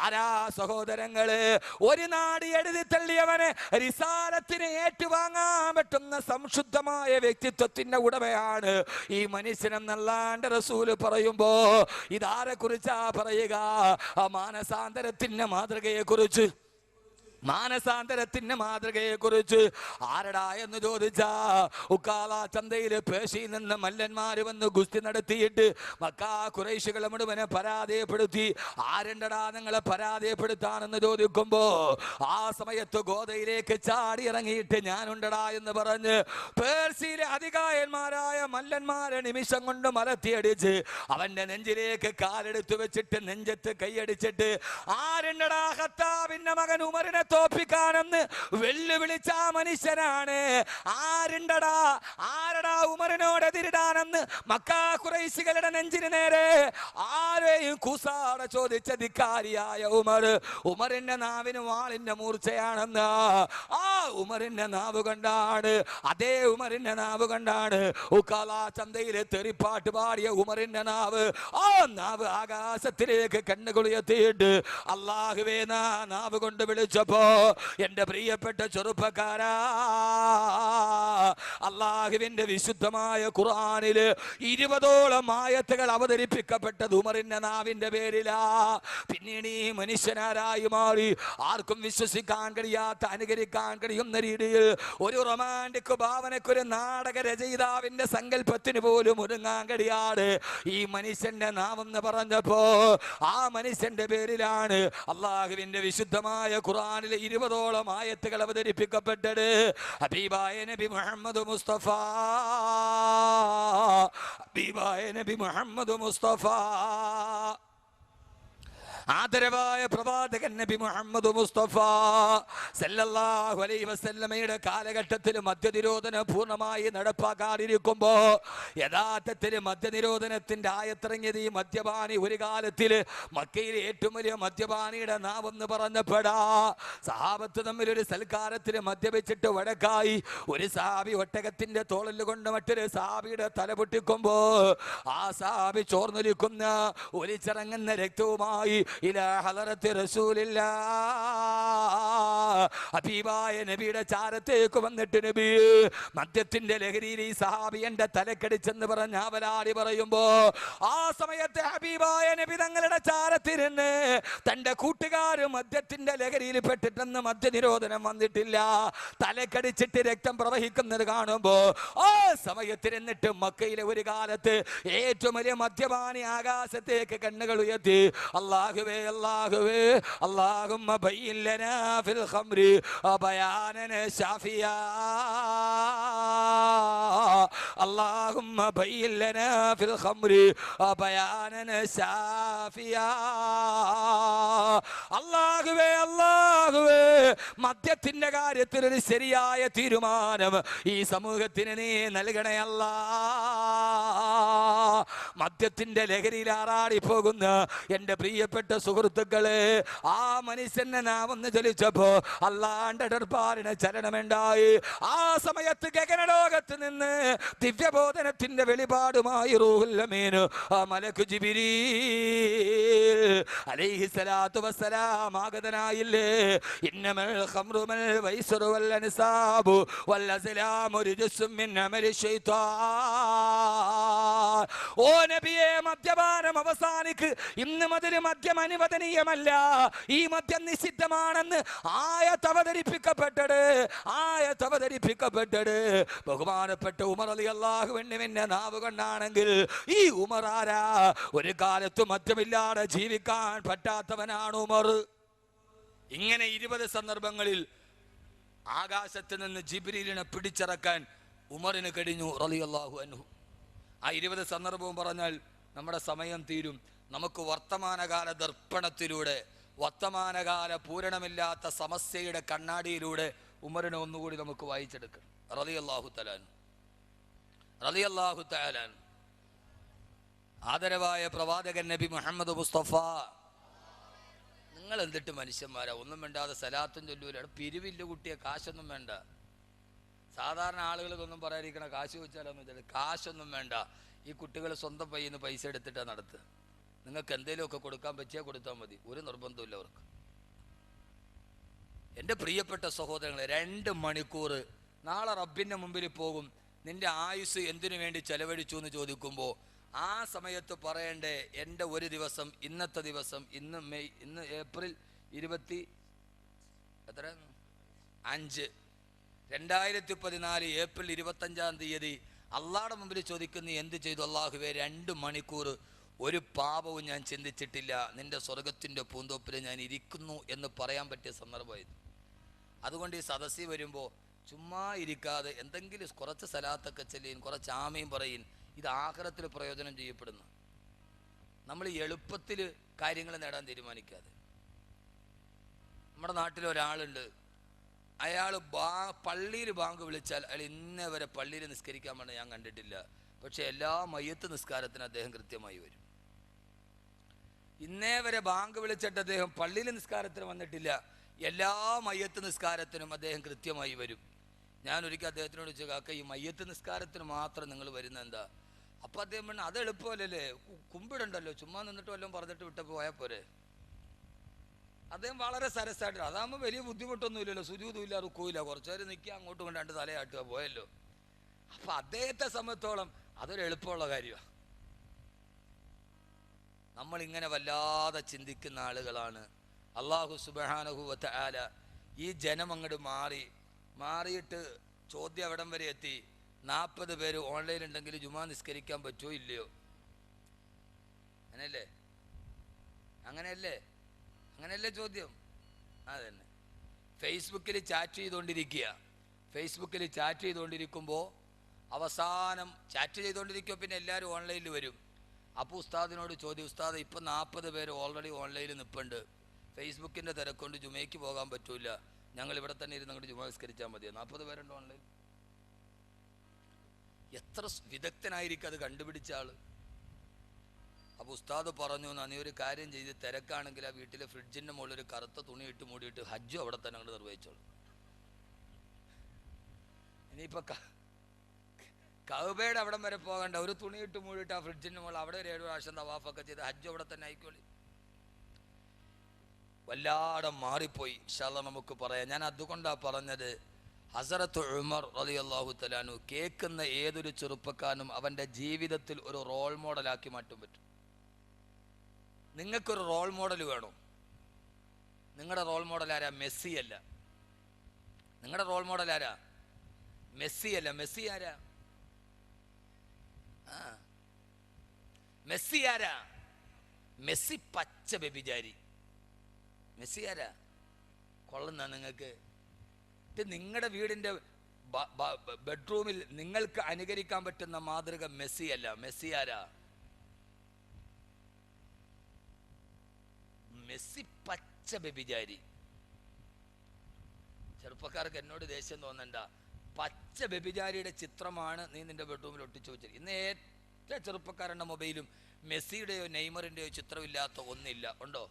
ആരാ സഹോദരങ്ങള്? ഒരു നാട് എഴുതി തള്ളിയവനെ റിസാലത്തിനെ ഏറ്റുവാങ്ങാൻ പറ്റുന്ന സംശുദ്ധമായ വ്യക്തിത്വത്തിന്റെ ഉടമയാണ് ഈ മനുഷ്യനെന്നല്ലാണ്ട് റസൂല് പറയുമ്പോ ഇതാരെ കുറിച്ചാ പറയുക? മാനസാന്തരത്തിന്റെ മാതൃകയെ കുറിച്ച്. മാനസാന്തരത്തിന്റെ മാതൃകയെ കുറിച്ച് ആരടാ എന്ന് ചോദിച്ചാ ഉക്കാല ചന്തയിൽ പേശിയിൽ നിന്ന് മല്ലന്മാര് വന്ന് ഗുസ്തി നടത്തിയിട്ട് മക്കാ ഖുറൈശികളെ മുഴുവനെ പരാജയപ്പെടുത്തി. ആരുണ്ടടാ നിങ്ങളെ പരാജയപ്പെടുത്താനെന്ന് ചോദിക്കുമ്പോ ആ സമയത്ത് ഗോതയിലേക്ക് ചാടി ഇറങ്ങിയിട്ട് ഞാനുണ്ടടാ എന്ന് പറഞ്ഞ് പേർസിയിലെ അധികായന്മാരായ മല്ലന്മാരെ നിമിഷം കൊണ്ട് മലത്തിയടിച്ച് അവന്റെ നെഞ്ചിലേക്ക് കാലെടുത്തു വെച്ചിട്ട് നെഞ്ചത്ത് കൈയടിച്ചിട്ട് ആരുണ്ടടാ ഖത്താബിന്റെ മകൻ ഉമറിനെ തോപ്പിക്കാനെന്ന് വെല്ലുവിളിച്ച മനുഷ്യനാണ്. ആരുണ്ടടാ ആരടാ ഉമറിനോട് എതിരിടാനെന്ന് മക്കാ ഖുറൈശികളുടെ നെഞ്ചിന് നേരെ ആരെയും കൂസാടെ ചോദിച്ച ധിക്കാരിയായ ഉമർ. ഉമറിന്റെ നാവിന് വാളിന്റെ മൂർച്ചയാണെന്ന് ആ ഉമറിന്റെ നാവ് കൊണ്ടാണ്, അതേ ഉമറിന്റെ നാവ് കൊണ്ടാണ് ഉക്കാല ചന്തയിലെ തെറിപ്പാട്ട് പാടിയ ഉമറിന്റെ നാവ്. ആ നാവ് ആകാശത്തിലേക്ക് കണ്ണുകുളിയെത്തിയിട്ട് അല്ലാഹുവേ നാവ് കൊണ്ട് വിളിച്ചപ്പോ എന്റെ പ്രിയപ്പെട്ട ചെറുപ്പക്കാരാ, അല്ലാഹുവിന്റെ വിശുദ്ധമായ ഖുർആനില് 20ഓളം ആയത്തുകൾ അവതരിപ്പിക്കപ്പെട്ടത് ഉമറിന്റെ നാവിന്റെ പേരിലാ. പിന്നീട് ഈ മനുഷ്യനാരായി മാറി ആർക്കും വിശ്വസിക്കാൻ കഴിയാത്ത, അനുകരിക്കാൻ കഴിയുന്ന രീതിയിൽ ഒരു റൊമാൻറ്റിക് ഭാവനക്കൊരു നാടക രചയിതാവിന്റെ സങ്കല്പത്തിന് പോലും ഒരുങ്ങാൻ കഴിയാതെ ഈ മനുഷ്യന്റെ നാവെന്ന് പറഞ്ഞപ്പോ ആ മനുഷ്യന്റെ പേരിലാണ് അല്ലാഹുവിന്റെ വിശുദ്ധമായ ഖുർആനിലെ 20ഓളം ആയത്തുകൾ അവതരിപ്പിക്കപ്പെട്ടത്. ഹബീബായ നബി മുഹമ്മദ് മുസ്തഫ, ഹബീബായ നബി മുഹമ്മദ് മുസ്തഫ ആദരവായ പ്രവാചകൻ നബി മുഹമ്മദ് മുസ്തഫ സല്ലല്ലാഹു അലൈഹി വസല്ലമയുടെ കാലഘട്ടത്തിൽ മദ്യനിരോധനം പൂർണ്ണമായി നടപ്പാക്കാതിരിക്കുമ്പോ യഥാർത്ഥത്തിൽ മദ്യനിരോധനത്തിന്റെ ആയത്തിറങ്ങിയത് ഈ മദ്യപാനി ഒരു കാലത്തിൽ മക്കയിലെ ഏറ്റവും വലിയ മദ്യപാനിയുടെ നാവെന്ന് പറഞ്ഞപ്പെടാ. സഹാബത്ത് തമ്മിൽ ഒരു സൽക്കാരത്തിൽ മദ്യപിച്ചിട്ട് വഴക്കായി. ഒരു സഹാബി ഒട്ടകത്തിന്റെ തോളിൽ കൊണ്ട് മറ്റൊരു സഹാബിയുടെ തല പൊട്ടിക്കുമ്പോ ആ സഹാബി ചോർന്നൊലിക്കുന്ന ഒലിച്ചിറങ്ങുന്ന രക്തവുമായി ഇലാ ഹളറത്തി റസൂലില്ലാ, ഹബീബായ നബിയുടെ ചാരത്തേക്ക് വന്നിട്ട് നബി മദ്യത്തിന്റെ ലഹരിയിൽ ഈ സഹാബി എന്റെ തലക്കടിച്ചെന്ന് പറഞ്ഞ അവലാടി പറയുമ്പോ ആ സമയത്ത് ഹബീബായ നബി തങ്ങളുടെ ചാരത്തിരുന്ന് തന്റെ കൂട്ടുകാര് മദ്യത്തിന്റെ ലഹരിയിൽ പെട്ടിട്ടെന്ന് മദ്യനിരോധനം വന്നിട്ടില്ല, തലക്കടിച്ചിട്ട് രക്തം പ്രവഹിക്കുന്നത് കാണുമ്പോ ആ സമയത്തിരുന്നിട്ട് മക്കയിലെ ഒരു കാലത്ത് ഏറ്റവും വലിയ മദ്യപാനി ആകാശത്തേക്ക് കണ്ണുകൾ ഉയർത്തി അല്ലാഹുവേ അല്ലാഹുവേ അല്ലാഹുമ്മ ബയ്യിൻ ലനാ ഫിൽ ഖംരി ബയാനൻ ശാഫിയാ, അല്ലാഹുമ്മ ബയ്യിൻ ലനാ ഫിൽ ഖംരി ബയാനൻ ശാഫിയാ. അല്ലാഹുവേ അല്ലാഹുവേ മദ്യത്തിന്റെ കാര്യത്തിൽ ഒരു ശരിയായ തീരുമാനം ഈ സമൂഹത്തിന് നീ നൽകണേ അല്ലാ. മദ്യത്തിന്റെ ലഹരിയിൽ ആറാടി പോകുന്ന എന്റെ പ്രിയപ്പെട്ട സുഹൃത്തുക്കളെ, ആ മനുഷ്യനെ നാം ഒന്ന് ചലിച്ചപ്പോ അല്ലാണ്ട് ദർബാറിന് ചലനമുണ്ടായി. ആ സമയത്ത് ഗഗനലോകത്ത് നിന്ന് ദിവ്യബോധനത്തിന്റെ വെളിപാടുമായി റൂഹുൽ അമീൻ മലക്ക് ജിബ്രീൽ അലൈഹിസ്സലാത്തു വസ്സലാം ആഗതനായില്ലേ. ഇന്നമൽ ഖംറു വൽ വൈസ്റു വൽ അൻസാബു വൽ അസ്ലാമു റിജ്സും മിൻ അമലി ശൈത്താൻ. ഓ നബിയെ, മദ്യപാനം അവസാനിക്ക്. ഇന്ന് മുതൽ മദ്യം അനുവദനീയമല്ല, ഈ മദ്യം നിഷിദ്ധമാണെന്ന് ആയത്ത് അവതരിപ്പിക്കപ്പെട്ടത് ബഹുമാനപ്പെട്ട ഉമർ റളിയല്ലാഹു അൻഹുവിന്റെ നാവ് കൊണ്ടാണെങ്കിൽ ഈ ഉമർ ആരാ? ഒരു കാലത്ത് മദ്യമില്ലാതെ ജീവിക്കാൻ പറ്റാത്തവനാണ് ഉമർ. ഇങ്ങനെ 20 സന്ദർഭങ്ങളിൽ ആകാശത്ത് നിന്ന് ജിബ്രീലിനെ പിടിച്ചിറക്കാൻ ഉമറിന് കഴിഞ്ഞു റളിയല്ലാഹു അൻഹു. ആ 20 സന്ദർഭവും പറഞ്ഞാൽ നമ്മുടെ സമയം തീരും. നമുക്ക് വർത്തമാനകാല ദർപ്പണത്തിലൂടെ, വർത്തമാനകാല പൂരണമില്ലാത്ത സമസ്യയുടെ കണ്ണാടിയിലൂടെ ഉമറിനെ ഒന്നുകൂടി നമുക്ക് വായിച്ചെടുക്കണം. റളിയല്ലാഹു തആല ആദരവായ പ്രവാചകൻ നബി മുഹമ്മദ് മുസ്തഫ. നിങ്ങൾ എന്തിട്ട് മനുഷ്യന്മാരാ, ഒന്നും വേണ്ടാതെ സലാത്തും ചൊല്ലൂല, പിരിവില്ല കുട്ടിയെ, കാശൊന്നും വേണ്ട. സാധാരണ ആളുകൾക്കൊന്നും പറയാതിരിക്കണ, കാശ് ചോദിച്ചാലൊന്നും വെച്ചാൽ കാശൊന്നും വേണ്ട. ഈ കുട്ടികൾ സ്വന്തം പയ്യിൽ നിന്ന് പൈസ എടുത്തിട്ടാണ് നടത്തുക. നിങ്ങൾക്ക് എന്തെങ്കിലുമൊക്കെ കൊടുക്കാൻ പറ്റിയാൽ കൊടുത്താൽ മതി, ഒരു നിർബന്ധമില്ല അവർക്ക്. എൻ്റെ പ്രിയപ്പെട്ട സഹോദരങ്ങളെ, 2 മണിക്കൂർ നാളെ റബ്ബിൻ്റെ മുമ്പിൽ പോകും. നിന്റെ ആയുസ് എന്തിനു വേണ്ടി ചെലവഴിച്ചു എന്ന് ചോദിക്കുമ്പോൾ ആ സമയത്ത് പറയണ്ടേ, എൻ്റെ ഒരു ദിവസം, ഇന്നത്തെ ദിവസം, ഇന്ന് ഏപ്രിൽ 25 2014 ഏപ്രിൽ 25-ാം തീയതി അള്ളാഹുടെ മുമ്പിൽ ചോദിക്കുന്ന എന്ത് ചെയ്തു? അള്ളാഹുവേ, 2 മണിക്കൂർ ഒരു പാപവും ഞാൻ ചിന്തിച്ചിട്ടില്ല, നിന്റെ സ്വർഗത്തിൻ്റെ പൂന്തോപ്പിൽ ഞാൻ ഇരിക്കുന്നു എന്ന് പറയാൻ പറ്റിയ സന്ദർഭമായിരുന്നു. അതുകൊണ്ട് ഈ സദസ്സിൽ വരുമ്പോൾ ചുമ്മാ ഇരിക്കാതെ എന്തെങ്കിലും കുറച്ച് സലാത്തൊക്കെ ചെല്ലിയും കുറച്ച് ആമയും പറയും. ഇത് ആഖിറത്തിൽ പ്രയോജനം ചെയ്യപ്പെടുന്നു. നമ്മൾ എളുപ്പത്തിൽ കാര്യങ്ങൾ നേടാൻ തീരുമാനിക്കാതെ. നമ്മുടെ നാട്ടിൽ ഒരാളുണ്ട്, അയാൾ പള്ളിയിൽ ബാങ്ക് വിളിച്ചാൽ അയാൾ ഇന്നേ വരെ പള്ളിയിൽ നിസ്കരിക്കാൻ വേണ്ടി ഞാൻ കണ്ടിട്ടില്ല. പക്ഷെ എല്ലാ മയ്യത്ത് നിസ്കാരത്തിന് അദ്ദേഹം കൃത്യമായി വരും. ഇന്നേ വരെ ബാങ്ക് വിളിച്ചിട്ട് അദ്ദേഹം പള്ളിയിൽ നിസ്കാരത്തിന് വന്നിട്ടില്ല. എല്ലാ മയ്യത്ത് നിസ്കാരത്തിനും അദ്ദേഹം കൃത്യമായി വരും. ഞാൻ ഒരിക്കൽ അദ്ദേഹത്തിനോട് ചോദിച്ചു, കാക്ക, ഈ മയ്യത്ത് നിസ്കാരത്തിന് മാത്രം നിങ്ങൾ വരുന്ന എന്താ? അപ്പം അദ്ദേഹം പറഞ്ഞു, അത് എളുപ്പമല്ലല്ലേ, കുമ്പിടണ്ടല്ലോ, ചുമ്മാ നിന്നിട്ട് വല്ലതും പറഞ്ഞിട്ട് വിട്ടപ്പോൾ പോയാൽ പോരെ. അദ്ദേഹം വളരെ സരസായിട്ട്, അതാകുമ്പോൾ വലിയ ബുദ്ധിമുട്ടൊന്നും ഇല്ലല്ലോ, സുജൂദും ഇല്ല, റുക്കുമില്ല, കുറച്ചു നേരം നിൽക്കുക, അങ്ങോട്ടും കൊണ്ട് 2 തലയാട്ടുക, പോയല്ലോ. അപ്പം അദ്ദേഹത്തെ സംബന്ധിച്ചോളം അതൊരു എളുപ്പമുള്ള കാര്യമാണ്. നമ്മളിങ്ങനെ വല്ലാതെ ചിന്തിക്കുന്ന ആളുകളാണ്. അല്ലാഹു സുബ്ഹാനഹു വ തആല ഈ ജനം അങ്ങോട്ട് മാറിയിട്ട് ചോദ്യം എവിടം വരെ എത്തി? 40 പേര് ഓൺലൈൻ ഉണ്ടെങ്കിൽ ജുമാ നിസ്കരിക്കാൻ പറ്റുമോ ഇല്ലയോ? അങ്ങനെയല്ലേ ചോദ്യം? അതന്നെ. ഫേസ്ബുക്കിൽ ചാറ്റ് ചെയ്തുകൊണ്ടിരിക്കുമ്പോൾ അവസാനം ചാറ്റ് ചെയ്തുകൊണ്ടിരിക്കുമ്പോൾ പിന്നെ എല്ലാവരും ഓൺലൈനിൽ വരും. അപ്പോൾ ഉസ്താദിനോട് ചോദ്യം, ഉസ്താദ് ഇപ്പം 40 പേര് ഓൾറെഡി ഓൺലൈനിൽ നിൽപ്പുണ്ട്, ഫേസ്ബുക്കിൻ്റെ തിരക്കൊണ്ട് ജുമയ്ക്ക് പോകാൻ പറ്റൂല, ഞങ്ങൾ ഇവിടെ തന്നെ ഇരുന്ന് അങ്ങോട്ട് ജുമ നിസ്കരിച്ചാൽ മതിയോ? 40 പേരുണ്ട് ഓൺലൈൻ. എത്ര വിദഗ്ധനായിരിക്കും അത് കണ്ടുപിടിച്ച ആള്. അപ്പോൾ ഉസ്താദ് പറഞ്ഞു, നീ ഒരു കാര്യം ചെയ്ത്, തിരക്കാണെങ്കിൽ ആ വീട്ടിലെ ഫ്രിഡ്ജിൻ്റെ മുകളിൽ ഒരു കറുത്ത തുണി ഇട്ട് മൂടിയിട്ട് ഹജ്ജും അവിടെ തന്നെ അങ്ങോട്ട് നിർവഹിച്ചോളൂ. ഇനിയിപ്പോൾ കഅബയുടെ അവിടം വരെ പോകണ്ട, ഒരു തുണി ഇട്ട് മൂടിയിട്ട് ആ ഫ്രിഡ്ജിൻ്റെ മുകളിൽ അവിടെ ഒരു 7 പ്രാവശ്യം തവാഫൊക്കെ ചെയ്ത് ഹജ്ജും അവിടെ തന്നെ ആയിക്കോളി. വല്ലാതെ മാറിപ്പോയി. ഇൻഷാ അല്ലാഹ് നമുക്ക് പറയാം. ഞാൻ അതുകൊണ്ടാണ് പറഞ്ഞത്, ഹസരത്ത് ഉമർ റളിയല്ലാഹു തആല അൻഹു കേൾക്കുന്ന ഏതൊരു ചെറുപ്പക്കാരനും അവൻ്റെ ജീവിതത്തിൽ ഒരു റോൾ മോഡലാക്കി മാറ്റാൻ പറ്റും. നിങ്ങൾക്കൊരു റോൾ മോഡൽ വേണോ? നിങ്ങളുടെ റോൾ മോഡൽ ആരാ? മെസ്സി അല്ല. നിങ്ങളുടെ റോൾ മോഡൽ ആരാ? മെസ്സി അല്ല. മെസ്സി ആരാ? മെസ്സി ആരാ? മെസ്സി പച്ച വ്യഭിചാരി. മെസ്സി ആരാ? കൊള്ളുന്ന നിങ്ങൾക്ക് നിങ്ങളുടെ വീടിൻ്റെ ബെഡ്റൂമിൽ നിങ്ങൾക്ക് അനുകരിക്കാൻ പറ്റുന്ന മാതൃക മെസ്സി അല്ല. മെസ്സി ആരാ? മെസ്സി പച്ച വ്യഭിചാരി. ചെറുപ്പക്കാർക്ക് എന്നോട് ദേഷ്യം തോന്നണ്ട. പച്ച വ്യഭിചാരിയുടെ ചിത്രമാണ് നീ നിന്റെ ബെഡ്റൂമിൽ ഒട്ടിച്ചു വെച്ചത്. ഇന്ന് ഏറ്റവും ചെറുപ്പക്കാരുടെ മൊബൈലും മെസ്സിയുടെയോ നെയ്മറിൻ്റെയോ ചിത്രമില്ലാത്ത ഒന്നില്ല. ഉണ്ടോ?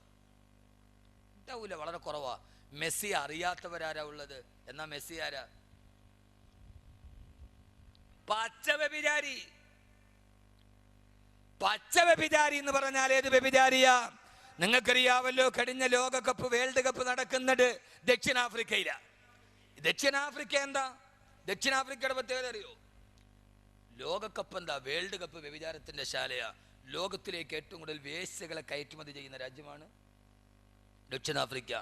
ഉണ്ടാവൂല, വളരെ കുറവാ. മെസ്സി അറിയാത്തവരാരാ ഉള്ളത്? എന്നാ മെസ്സി ആരാ? പച്ച വ്യഭിചാരി. പച്ച വ്യഭിചാരി എന്ന് പറഞ്ഞാൽ ഏത് വ്യഭിചാരിയാ? നിങ്ങൾക്കറിയാവല്ലോ, കഴിഞ്ഞ ലോകകപ്പ് വേൾഡ് കപ്പ് നടക്കുന്നത് ദക്ഷിണാഫ്രിക്കയിലാ. ദക്ഷിണാഫ്രിക്ക എന്താ? ദക്ഷിണാഫ്രിക്കയുടെ പ്രത്യേകത അറിയോ? ലോകകപ്പ് എന്താ? വേൾഡ് കപ്പ് വ്യഭിചാരത്തിന്റെ ശാലയാ. ലോകത്തിലേക്ക് ഏറ്റവും കൂടുതൽ വേശ്യകളെ കയറ്റുമതി ചെയ്യുന്ന രാജ്യമാണ് ദക്ഷിണാഫ്രിക്ക.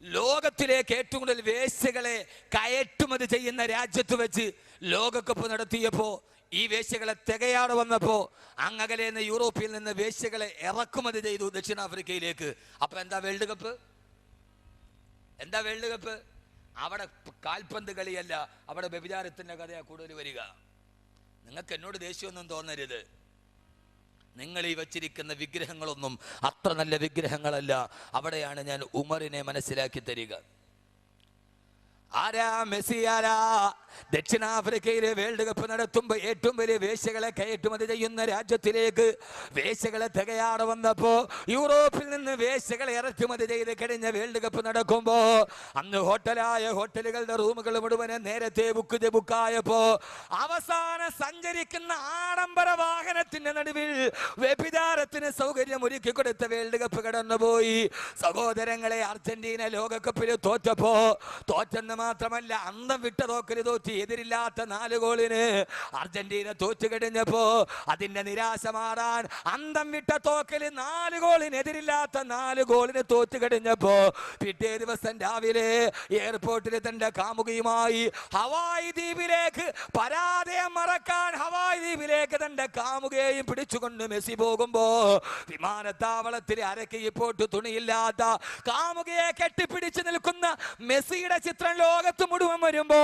ലോകത്തിലേക്ക് ഏറ്റവും കൂടുതൽ വേശ്യകളെ കയറ്റുമതി ചെയ്യുന്ന രാജ്യത്ത് വെച്ച് ലോകകപ്പ് നടത്തിയപ്പോൾ ഈ വേശ്യകളെ തികയാതെ വന്നപ്പോൾ അങ്ങകലെ നിന്ന് യൂറോപ്പിൽ നിന്ന് വേശ്യകളെ ഇറക്കുമതി ചെയ്തു ദക്ഷിണാഫ്രിക്കയിലേക്ക്. അപ്പൊ എന്താ വേൾഡ് കപ്പ്? എന്താ വേൾഡ് കപ്പ്? അവിടെ കാൽപന്ത് കളിയല്ല, അവിടെ വ്യഭിചാരത്തിന്റെ കഥയാ കൂടുതൽ വരിക. നിങ്ങൾക്ക് എന്നോട് ദേഷ്യമൊന്നും തോന്നരുത്. നിങ്ങൾ ഈ വച്ചിരിക്കുന്ന വിഗ്രഹങ്ങളൊന്നും അത്ര നല്ല വിഗ്രഹങ്ങളല്ല. അവിടെയാണ് ഞാൻ ഉമറിനെ മനസ്സിലാക്കി തരിക. ആരാ? മെസ്സി ആരാ? ദക്ഷിണാഫ്രിക്കയിലെ വേൾഡ് കപ്പ് നടത്തുമ്പോൾ ഏറ്റവും വലിയ വേശ്യകളെ കയറ്റുമതി ചെയ്യുന്ന രാജ്യത്തിലേക്ക് വേശ്യകളെ തികയാതെ വന്നപ്പോ യൂറോപ്പിൽ നിന്ന് വേശ്യകളെ ഇറക്കുമതി ചെയ്ത് കഴിഞ്ഞ വേൾഡ് കപ്പ് നടക്കുമ്പോ അന്ന് ഹോട്ടലുകളുടെ റൂമുകൾ മുഴുവനും നേരത്തെ ബുക്കായപ്പോ അവസാനം സഞ്ചരിക്കുന്ന ആഡംബര വാഹനത്തിന്റെ നടുവിൽ വ്യഭിചാരത്തിന് സൗകര്യം ഒരുക്കി കൊടുത്ത വേൾഡ് കപ്പ് കടന്നുപോയി. സഹോദരങ്ങളെ, അർജന്റീന ലോകകപ്പിൽ തോറ്റെന്ന് മാത്രമല്ല, അന്തം വിട്ട തോക്കല് തോറ്റി, എതിരില്ലാത്ത 4 ഗോളിന് അർജന്റീന തോറ്റു കഴിഞ്ഞപ്പോ അതിന്റെ നിരാശ മാറാൻ അന്തം വിട്ട തോക്കല് 4 ഗോളിന് എതിരില്ലാത്ത 4 ഗോളിന് തോറ്റു കഴിഞ്ഞപ്പോ പിറ്റേ ദിവസം രാവിലെ എയർപോർട്ടിൽ തന്റെ കാമുകിയുമായി ഹവായ് ദ്വീപിലേക്ക്, പരാജയം മറക്കാൻ ഹവായ് ദ്വീപിലേക്ക് തന്റെ കാമുകയെയും പിടിച്ചുകൊണ്ട് മെസ്സി പോകുമ്പോ വിമാനത്താവളത്തിൽ അരക്കീപ്പോട്ട് തുണിയില്ലാത്ത കാമുകയെ കെട്ടിപ്പിടിച്ചു നിൽക്കുന്ന മെസ്സിയുടെ ചിത്രം ലോകത്ത് മുഴുവൻ വരുമ്പോ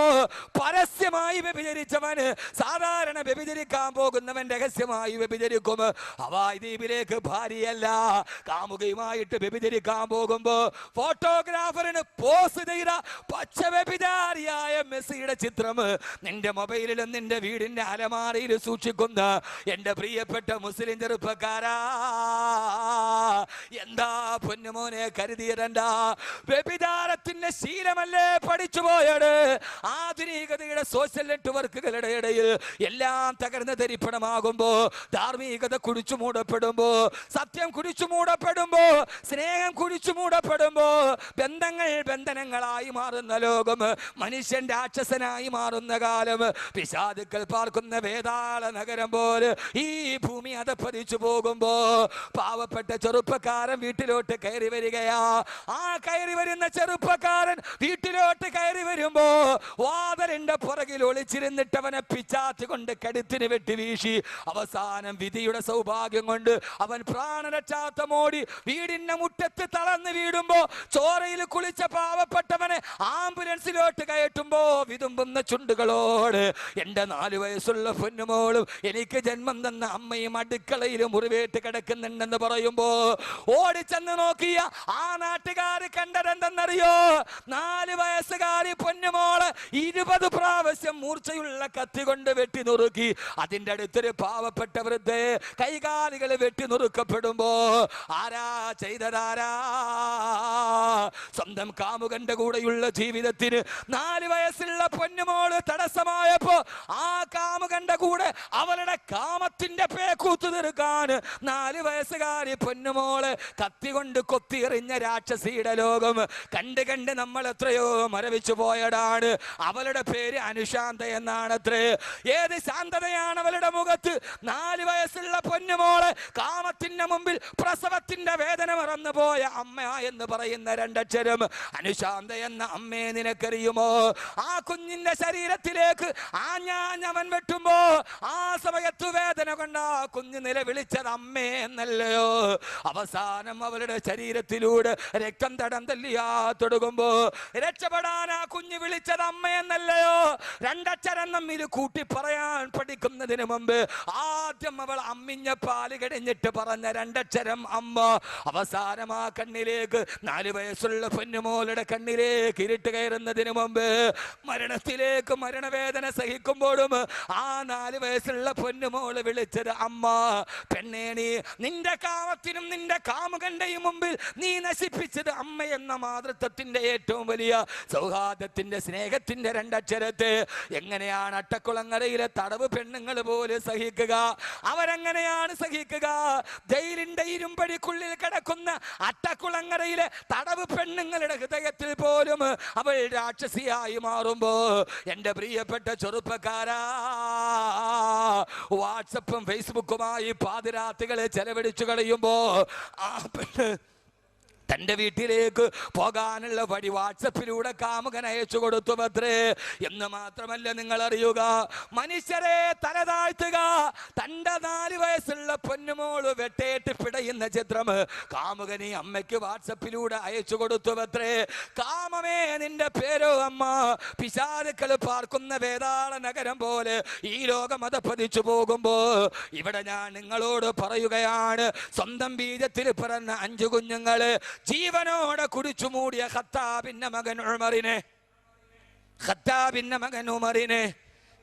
പരസ്യമായി വ്യഭിചരിച്ചവന് സാധാരണ വ്യഭിചരിക്കാൻ പോകുന്നവൻ രഹസ്യമായി വ്യഭിചരിക്കും. ഹവായ് ദ്വീപിലേക്ക് ഭാര്യയല്ല കാമുകയുമായിട്ട് വ്യഭിചരിക്കാൻ പോകുമ്പോ ഫോട്ടോഗ്രാഫറിന് പോസ്റ്റ് ചെയ്ത പച്ച വ്യഭിചാരിയായ മെസ്സിയുടെ ചിത്രം നിന്റെ മൊബൈലിലും നിന്റെ വീടിന്റെ അലമാരയിൽ സൂക്ഷിക്കുന്ന എന്റെ പ്രിയപ്പെട്ട മുസ്ലിം ചെറുപ്പക്കാരാ, എന്താ പൊന്നുമോനെ കരുതിയതെന്താ? വ്യഭിചാരത്തിന്റെ ശീലമല്ലേ പഠിച്ചു പോയത്? ആധുനികതയുടെ സോഷ്യൽ നെറ്റ്വർക്കുകളുടെ ഇടയിൽ എല്ലാം തകർന്ന് തരിപ്പണമാകുമ്പോ, ധാർമ്മികത കുടിച്ചു മൂടപ്പെടുമ്പോ, സത്യം കുടിച്ചു മൂടപ്പെടുമ്പോ, സ്നേഹം കുടിച്ചു മൂടപ്പെടുമ്പോ, ബന്ധങ്ങൾ ബന്ധനങ്ങളായി മാറുന്ന ലോകം, മനുഷ്യൻ രാക്ഷസനായി മാറുന്ന കാലം, പിശാചുക്കൾ പാർക്കുന്ന വേതാള നഗരം പോലെ ഈ ഭൂമി അധപ്പതിച്ചു പോകുമ്പോ പാവപ്പെട്ട ചെറുപ്പക്കാരൻ വീട്ടിലോട്ട് കയറി വരികയാ. ആ കയറി വരുന്ന ചെറുപ്പക്കാരൻ വീട്ടിലോട്ട് കയറി വരുമ്പോ വാതിലിന്റെ പുറകിൽ ഒളിച്ചിരുന്നിട്ട് അവനെ പിച്ചാത്തി കൊണ്ട് കഴുത്തിന് വെട്ടി വീശി അവസാനം വിധിയുടെ സൗഭാഗ്യം കൊണ്ട് അവൻ പ്രാണരക്ഷാത്തമോടി വീടിന്റെ മുറ്റത്ത് തളർന്ന് വീടുമ്പോ ചോരയിൽ കുളിച്ച പാവപ്പെട്ടവനെ ആംബുലൻസിലോട്ട് കയറ്റുമ്പോ വിതുമ്പുന്ന ചുണ്ടുകളോട് എന്റെ 4 വയസ്സുള്ള പൊന്നുമോളും എനിക്ക് ജന്മം തന്ന അമ്മയും അടുക്കളയിൽ മുറിവേറ്റ് കിടക്കുന്നുണ്ടെന്ന് പറയുമ്പോ ഓടിച്ചെന്ന് നോക്കിയ ആ നാട്ടുകാർ കണ്ടതെന്തെന്നറിയോ? 4 വയസ്സുകാരി പൊന്നുമോള് 20 പ്രാവശ്യം മൂർച്ചയുള്ള കത്തി കൊണ്ട് വെട്ടി നുറുക്കി. അതിന്റെ അടുത്തൊരു പാവപ്പെട്ട വൃദ്ധയെ കൈകാലുകൾ വെട്ടി നുറുക്കപ്പെടുമ്പോ ആരാ ചെയ്തതാരാ? സ്വന്തം കാമുകന്റെ കൂടെയുള്ള ജീവിതത്തിന് 4 വയസ്സുള്ള പൊന്നുമോള് തടസ്സമായപ്പോ ആ കാമുകന്റെ കൂടെ അവളുടെ കാമത്തിന്റെ പേക്കൂത്ത് തീർക്കാൻ 4 വയസ്സുകാരി പൊന്നുമോള് കത്തി കൊണ്ട് കൊത്തിയെറിഞ്ഞ രാക്ഷസിയുടെ ലോകം കണ്ട് കണ്ട് നമ്മൾ എത്രയോ മരവിച്ചു പോയതാണ്. അവളുടെ പേര് അനുശാന്ത എന്നാണത്രേ. ഏത് ശാന്തതയാണ് അവളുടെ മുഖത്ത്! 4 വയസ്സുള്ള പൊന്നുമോള് കാമത്തിന്റെ മുമ്പിൽ പ്രസവത്തിന്റെ വേദന മറന്നു പോയ അമ്മ എന്ന് പറയുന്ന 2 അക്ഷരം അനുശാന്ത എന്ന അമ്മയെ നിനക്കറിയുമോ? ആ കുഞ്ഞിന്റെ ശരീരത്തിലേക്ക് ആഞ്ഞാഞ്ഞവൻ വെട്ടുമ്പോ ആ സമയത്ത് വേദന കൊണ്ട് ആ കുഞ്ഞ് നിലവിളിച്ചത് അമ്മേ എന്നല്ലയോ? അവസാനം അവളുടെ ശരീരത്തിലൂടെ രക്തം തടം തല്ലിയാ തൊടുകുമ്പോ രക്ഷപ്പെടാൻ ആ കുഞ്ഞ് വിളിച്ചത് അമ്മ എന്നല്ലയോ? 2 അക്ഷരം തമ്മിൽ കൂട്ടി പറയാൻ പഠിക്കുന്നതിന് മുമ്പ് ആദ്യം അവൾ അമ്മിഞ്ഞ പാല് കടിഞ്ഞിട്ട് പറഞ്ഞ 2 അക്ഷരം അമ്മ. അവസാനം ആ കണ്ണിലേക്ക് 4 വയസ്സുള്ള പൊന്നുമോളുടെ കണ്ണിലേക്ക് ഇരുട്ട് കയറുന്നതിന് മുമ്പ് മരണത്തിലേക്ക് മരണവേദന സഹിക്കുമ്പോഴും ആ 4 വയസ്സുള്ള പൊന്നുമോള് വിളിച്ചത് അമ്മ. പെണ്ണേ, നീ നിന്റെ കാമത്തിനും നിന്റെ കാമുകന്റെയും മുമ്പിൽ നീ നശിപ്പിച്ചത് അമ്മ എന്ന മാതൃത്വത്തിന്റെ ഏറ്റവും വലിയ സൗഹാർദ്ദത്തിന്റെ സ്നേഹത്തിന്റെ 2 അക്ഷരത്തെ എങ്ങനെയാണ് അട്ടക്കുളങ്ങരയിലെ തടവ് പെണ്ണുങ്ങൾ പോലും സഹിക്കുക? അവരെങ്ങനെയാണ് സഹിക്കുക? ജയിലിന്റെ ഇരുമ്പടിക്കുള്ളിൽ കിടക്കുന്ന അട്ടക്കുളങ്ങരയിലെ തടവ് പെണ്ണുങ്ങളുടെ ഹൃദയത്തിൽ പോലും അവൾ രാക്ഷസിയായി മാറുമ്പോ എന്റെ പ്രിയപ്പെട്ട ചെറുപ്പക്കാരാ, വാട്സപ്പും ഫേസ്ബുക്കുമായി പാതിരാത്രികളെ ചെലവഴിച്ചു കളയുമ്പോ ആ പെണ്ണ് തന്റെ വീട്ടിലേക്ക് പോകാനുള്ള വഴി വാട്സപ്പിലൂടെ കാമുകൻ അയച്ചു കൊടുത്തു അത്രേ. എന്ന് മാത്രമല്ല, നിങ്ങൾ അറിയുക, മനുഷ്യരെ തലതാഴ്ത്തുക. തന്റെ 4 വയസ്സുള്ള പൊന്നുമോള് വെട്ടേറ്റ് പിടയുന്ന ചിത്രം കാമുകനി അമ്മയ്ക്ക് വാട്സപ്പിലൂടെ അയച്ചു കൊടുത്തു അത്രേ. കാമമേ, നിന്റെ പേരോ അമ്മ. പിശാചുക്കൾ പാർക്കുന്ന വേതാള നഗരം പോലെ ഈ ലോകം അതപ്പതിച്ചു പോകുമ്പോ ഇവിടെ ഞാൻ നിങ്ങളോട് പറയുകയാണ്, സ്വന്തം ബീജത്തിൽ പിറന്ന 5 കുഞ്ഞുങ്ങള് ജീവനോടെ കുടിച്ചു മൂടിയ ഖത്താബിന്റെ മകൻ ഉമറിനെ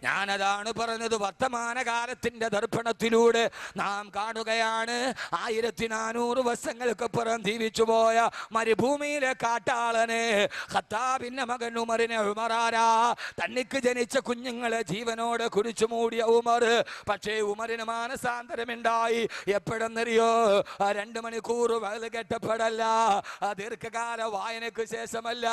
ഞാനതാണ് പറഞ്ഞത്. വർത്തമാനകാലത്തിന്റെ ദർപ്പണത്തിലൂടെ നാം കാണുകയാണ് 1400 വർഷങ്ങൾക്കപ്പുറം ജീവിച്ചു പോയ മരുഭൂമിയിലെ കാട്ടാളനെ ഖത്താബിന്റെ മകൻ ഉമറിനെ. ഉമറാരാ? തന്നിക്ക് ജനിച്ച കുഞ്ഞുങ്ങളെ ജീവനോടെ കുടിച്ചു മൂടിയ ഉമർ. പക്ഷേ ഉമറിന് മാനസാന്തരമുണ്ടായി. എപ്പോഴെന്നറിയോ? 2 മണിക്കൂർ വയത് കെട്ടപ്പെടല്ല, ദീർഘകാല വായനയ്ക്ക് ശേഷമല്ല.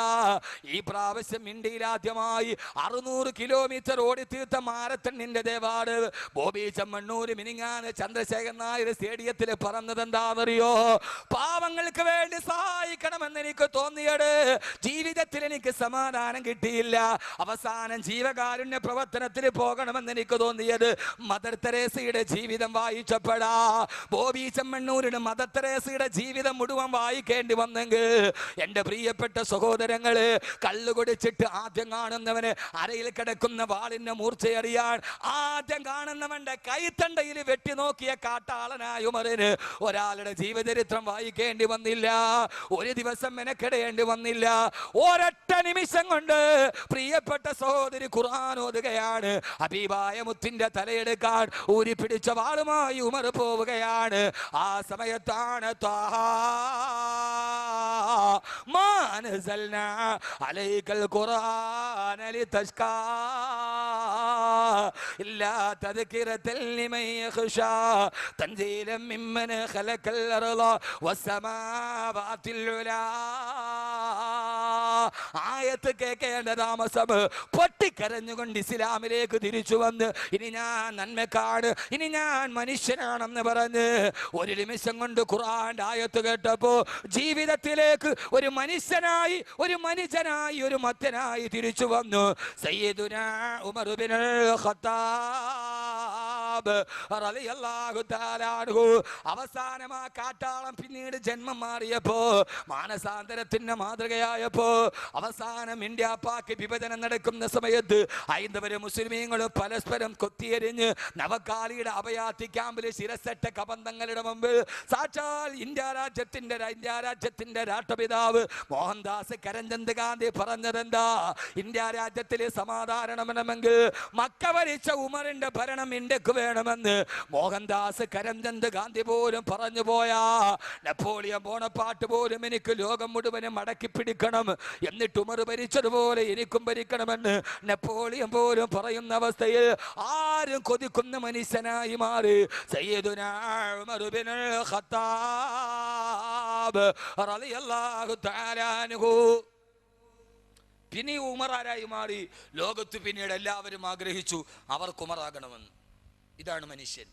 ഈ പ്രാവശ്യം ഇന്ത്യയിലാദ്യമായി 600 കിലോമീറ്റർ ഓടി തീർത്ത മാരത്തണിന്റെ ദേവാട് ബോബി ചെമ്മണ്ണൂർ മിനിങ്ങാന് ചന്ദ്രശേഖരൻ നായർ സ്റ്റേഡിയത്തിൽ പറഞ്ഞത് എന്താണെന്നറിയോ? പാവങ്ങൾക്ക് വേണ്ടി സഹായിക്കണമെന്ന് എനിക്ക് തോന്നിയത് ജീവിതത്തിൽ എനിക്ക് സമാധാനം കിട്ടിയില്ല. അവസാനം ജീവകാരുണ്യ പ്രവർത്തനത്തിൽ പോകണമെന്ന് എനിക്ക് തോന്നിയത് മദർ തെരേസയുടെ ജീവിതം വായിച്ചപ്പോഴാ. ബോബി ചെമ്മണ്ണൂരിന് മദർ തെരേസയുടെ ജീവിതം മുഴുവൻ വായിക്കേണ്ടി വന്നെങ്കിൽ എന്റെ പ്രിയപ്പെട്ട സഹോദരങ്ങള്, കള്ളു കുടിച്ചിട്ട് ആദ്യം കാണുന്നവന് അരയിൽ കിടക്കുന്ന വാളിന്റെ മൂർച്ചയറിയാൻ ആദ്യം കാണുന്നവന്റെ കൈത്തണ്ടയിൽ വെട്ടി നോക്കിയ കാട്ടാളനായ ഉമറിന് ഒരാളുടെ ജീവചരിത്രം വായിക്കേണ്ടി വന്നില്ല, ഒരു ദിവസം മെനക്കെടേണ്ടി വന്നില്ല. ഒരൊറ്റ നിമിഷം കൊണ്ട് പ്രിയപ്പെട്ട സഹോദരി ഖുർആൻ ഓതുകയാണ്. ഹബീബായ മുത്തിന്റെ തലയെടുക്കാൻ ഊരി പിടിച്ച വാളുമായി ഉമർ പോവുകയാണ്. ആ സമയത്താണ് മാ അൻസൽനാ അലൈക്കൽ ഖുർആന ലിതശ്കാ ഇല്ലാ തദ്കിറതൻ ലിമൻ യഖ്ശാ തൻസീലൻ മിമ്മൻ ഖലഖൽ അർള വസ്സമാവാതിൽ ഉലാ. ആയത്ത് കേൾക്കേണ്ട താമസം പൊട്ടിക്കരഞ്ഞുകൊണ്ട് ഇസ്ലാമിലേക്ക് തിരിച്ചു വന്ന് ഇനി ഞാൻ നന്മക്കാണ്, ഇനി ഞാൻ മനുഷ്യനാണെന്ന് പറഞ്ഞ് ഒരു നിമിഷം കൊണ്ട് ഖുർആന്റെ ആയത്ത് കേട്ടപ്പോ ജീവിതത്തിലേക്ക് ഒരു മനുഷ്യനായി, ഒരു മനുഷ്യനായി, ഒരു മത്തനായി തിരിച്ചു വന്നു. സയ്യിദുനാ ഉമർ ഇബ്നുൽ ഖത്താബ് റളിയല്ലാഹു തആല അൻഹു അവസാനം ആ കാട്ടാളം പിന്നീട് ജന്മം മാറിയപ്പോ, മാനസാന്തരത്തിന്റെ മാതൃകയായപ്പോ, അവസാനം ഇന്ത്യ പാക് വിഭജനം നടക്കുന്ന സമയത്ത് ഹൈന്ദവരും മുസ്ലിമീങ്ങളും പരസ്പരം കൊത്തിയെരിഞ്ഞ് നവകാലിയുടെ അഭയാർത്ഥി ക്യാമ്പിൽ ശിരസെട്ട കബന്ധങ്ങളുടെ മുമ്പ് സാക്ഷാൽ ഇന്ത്യ രാജ്യത്തിന്റെ രാഷ്ട്രപിതാവ് മോഹൻദാസ് കരംചന്ദ് ഗാന്ധി പറഞ്ഞതെന്താ? ഇന്ത്യ രാജ്യത്തിലെ സമാധാനമെങ്കിൽ മക്ക ഭരിച്ച ഉമറിന്റെ ഭരണം ഇന്ത്യക്ക് വേണമെന്ന് മോഹൻദാസ് കരംചന്ദ് ഗാന്ധി പോലും പറഞ്ഞു പോയാ, നെപ്പോളിയൻ ബോണപ്പാർട്ട് പോലും എനിക്ക് ലോകം മുഴുവനും മടക്കി പിടിക്കണം, എന്നിട്ട് ഉമർ ഭരിച്ചതുപോലെ എനിക്കും ഭരിക്കണമെന്ന് നെപ്പോളിയൻ പോലും പറയുന്ന അവസ്ഥയിൽ ആരും കൊതിക്കുന്ന മനുഷ്യനായി മാറി സയ്യിദുനാ ഉമർ ഇബ്നുൽ ഖത്താബ് റളിയല്ലാഹു തആല അൻഹു. പിന്നെ ഉമർ ആരായി മാറി? ലോകത്ത് പിന്നീട് എല്ലാവരും ആഗ്രഹിച്ചു അവർക്ക് ഉമറാകണമെന്ന്. ഇതാണ് മനുഷ്യൻ.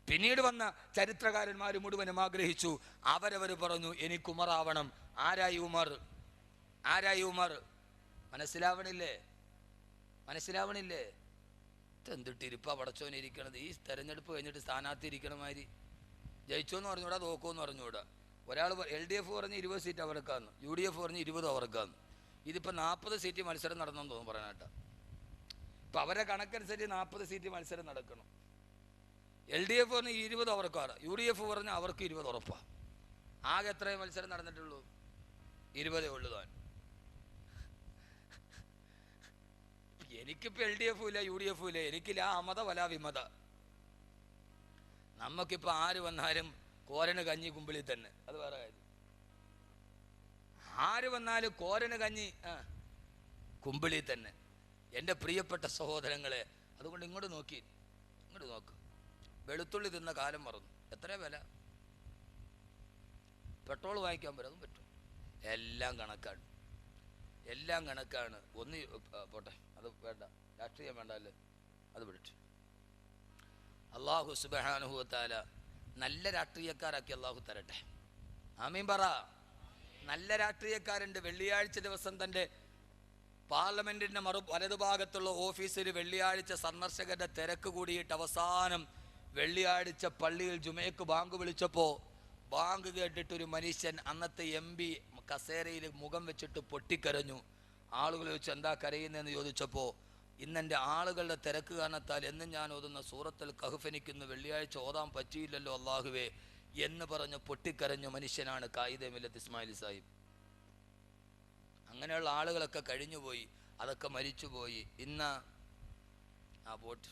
പിന്നീട് വന്ന ചരിത്രകാരന്മാർ മുഴുവനും ആഗ്രഹിച്ചു, അവരവർ പറഞ്ഞു എനിക്ക് ഉമറാവണം. ആരായി ഉമർ? ആരായി ഉമർ? മനസ്സിലാവണില്ലേ? എന്തിട്ട് ഇരിപ്പ പടച്ചോനെ ഇരിക്കണത്? ഈ തെരഞ്ഞെടുപ്പ് കഴിഞ്ഞിട്ട് സ്ഥാനാർത്ഥി ഇരിക്കണമാതിരി ജയിച്ചോന്ന് പറഞ്ഞുകൂടാ, തോക്കുമെന്ന് പറഞ്ഞുകൂടാ. ഒരാൾ LDF പറഞ്ഞ് 20 സീറ്റ് അവർക്കാന്ന്, UDF പറഞ്ഞ് 20 അവർക്കാന്ന്. ഇതിപ്പോൾ 40 സീറ്റ് മത്സരം നടന്നെന്ന് തോന്നുന്നു പറയാനായിട്ടാ. ഇപ്പം അവരെ കണക്കനുസരിച്ച് 40 സീറ്റ് മത്സരം നടക്കണം. LDF പറഞ്ഞ് 20 അവർക്കാണ്, UDF പറഞ്ഞ് അവർക്ക് 20 ഉറപ്പാണ്. ആകെ എത്ര മത്സരം നടന്നിട്ടുള്ളൂ? 20 ഉള്ളു താൻ. എനിക്കിപ്പോൾ LDF ഇല്ല, UDF ഇല്ല, എനിക്കില്ല അമത വല വിമത. നമുക്കിപ്പോൾ ആര് വന്നാലും കോരന് കഞ്ഞി കുമ്പിളി തന്നെ, അത് വേറെ കാര്യം. ആര് വന്നാലും കോരന് കഞ്ഞി കുമ്പിളി തന്നെ. എൻ്റെ പ്രിയപ്പെട്ട സഹോദരങ്ങളെ, അതുകൊണ്ട് ഇങ്ങോട്ട് നോക്ക്. വെളുത്തുള്ളി തിന്ന കാലം മറന്നു. എത്ര വില? പെട്രോൾ വാങ്ങിക്കാൻ പറ്റും, അതും പറ്റും. എല്ലാം കണക്കാണ്. ഒന്ന് പോട്ടെ, അത് വേണ്ട, രാഷ്ട്രീയം വേണ്ടല്ലേ, അത് വിളിച്ചു. അള്ളാഹു സുബ്ഹാനഹു വ തആല നല്ല രാഷ്ട്രീയക്കാരാക്കി അള്ളാഹു തരട്ടെ. ആമീൻ പറ. നല്ല രാഷ്ട്രീയക്കാരുണ്ട്. വെള്ളിയാഴ്ച ദിവസം തൻ്റെ പാർലമെന്റിന്റെ വലതുഭാഗത്തുള്ള ഓഫീസിൽ വെള്ളിയാഴ്ച സന്ദർശകരുടെ തിരക്ക് കൂടിയിട്ട് അവസാനം വെള്ളിയാഴ്ച പള്ളിയിൽ ജുമയ്ക്ക് ബാങ്ക് വിളിച്ചപ്പോൾ ബാങ്ക് കേട്ടിട്ടൊരു മനുഷ്യൻ അന്നത്തെ MP കസേരയിൽ മുഖം വെച്ചിട്ട് പൊട്ടിക്കരഞ്ഞു. ആളുകൾ ചോദിച്ചു എന്താ കരയുന്നതെന്ന് ചോദിച്ചപ്പോൾ, ഇന്നെൻ്റെ ആളുകളുടെ തിരക്ക് കാരണത്താൽ എന്നും ഞാൻ ഓതുന്ന സൂറത്തുൽ കഹ്ഫ് എനിക്കിന്ന് വെള്ളിയാഴ്ച ഓതാൻ പറ്റിയില്ലല്ലോ അള്ളാഹുവേ എന്ന് പറഞ്ഞ് പൊട്ടിക്കരഞ്ഞ മനുഷ്യനാണ് ഖായിദെ മില്ലത്ത് ഇസ്മായിലി സാഹിബ്. അങ്ങനെയുള്ള ആളുകളൊക്കെ കഴിഞ്ഞുപോയി, അതൊക്കെ മരിച്ചുപോയി. ഇന്ന് ആ പോട്ട്.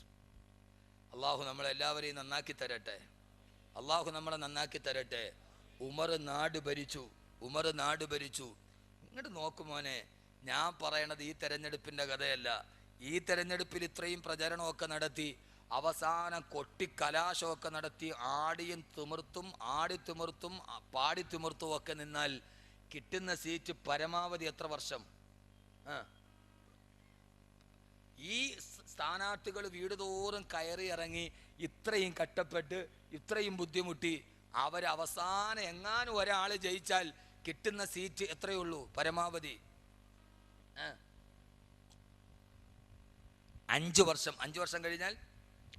അള്ളാഹു നമ്മളെല്ലാവരെയും നന്നാക്കി തരട്ടെ. നമ്മളെ നന്നാക്കി തരട്ടെ. ഉമർ നാട് ഭരിച്ചു. ഇങ്ങോട്ട് നോക്കുമോനെ, ഞാൻ പറയണത് ഈ തെരഞ്ഞെടുപ്പിൻ്റെ കഥയല്ല. ഈ തെരഞ്ഞെടുപ്പിൽ ഇത്രയും പ്രചരണമൊക്കെ നടത്തി, അവസാനം കൊട്ടിക്കലാശമൊക്കെ നടത്തി, ആടിത്തിമിർത്തും പാടിത്തിമിർത്തും ഒക്കെ നിന്നാൽ കിട്ടുന്ന സീറ്റ് പരമാവധി എത്ര വർഷം? ഈ സ്ഥാനാർത്ഥികൾ വീട് തോറും കയറി ഇറങ്ങി ഇത്രയും കഷ്ടപ്പെട്ട് ഇത്രയും ബുദ്ധിമുട്ടി അവരവസാനം എങ്ങാനും ഒരാൾ ജയിച്ചാൽ കിട്ടുന്ന സീറ്റ് എത്രയുള്ളൂ പരമാവധി? 5 വർഷം. 5 വർഷം കഴിഞ്ഞാൽ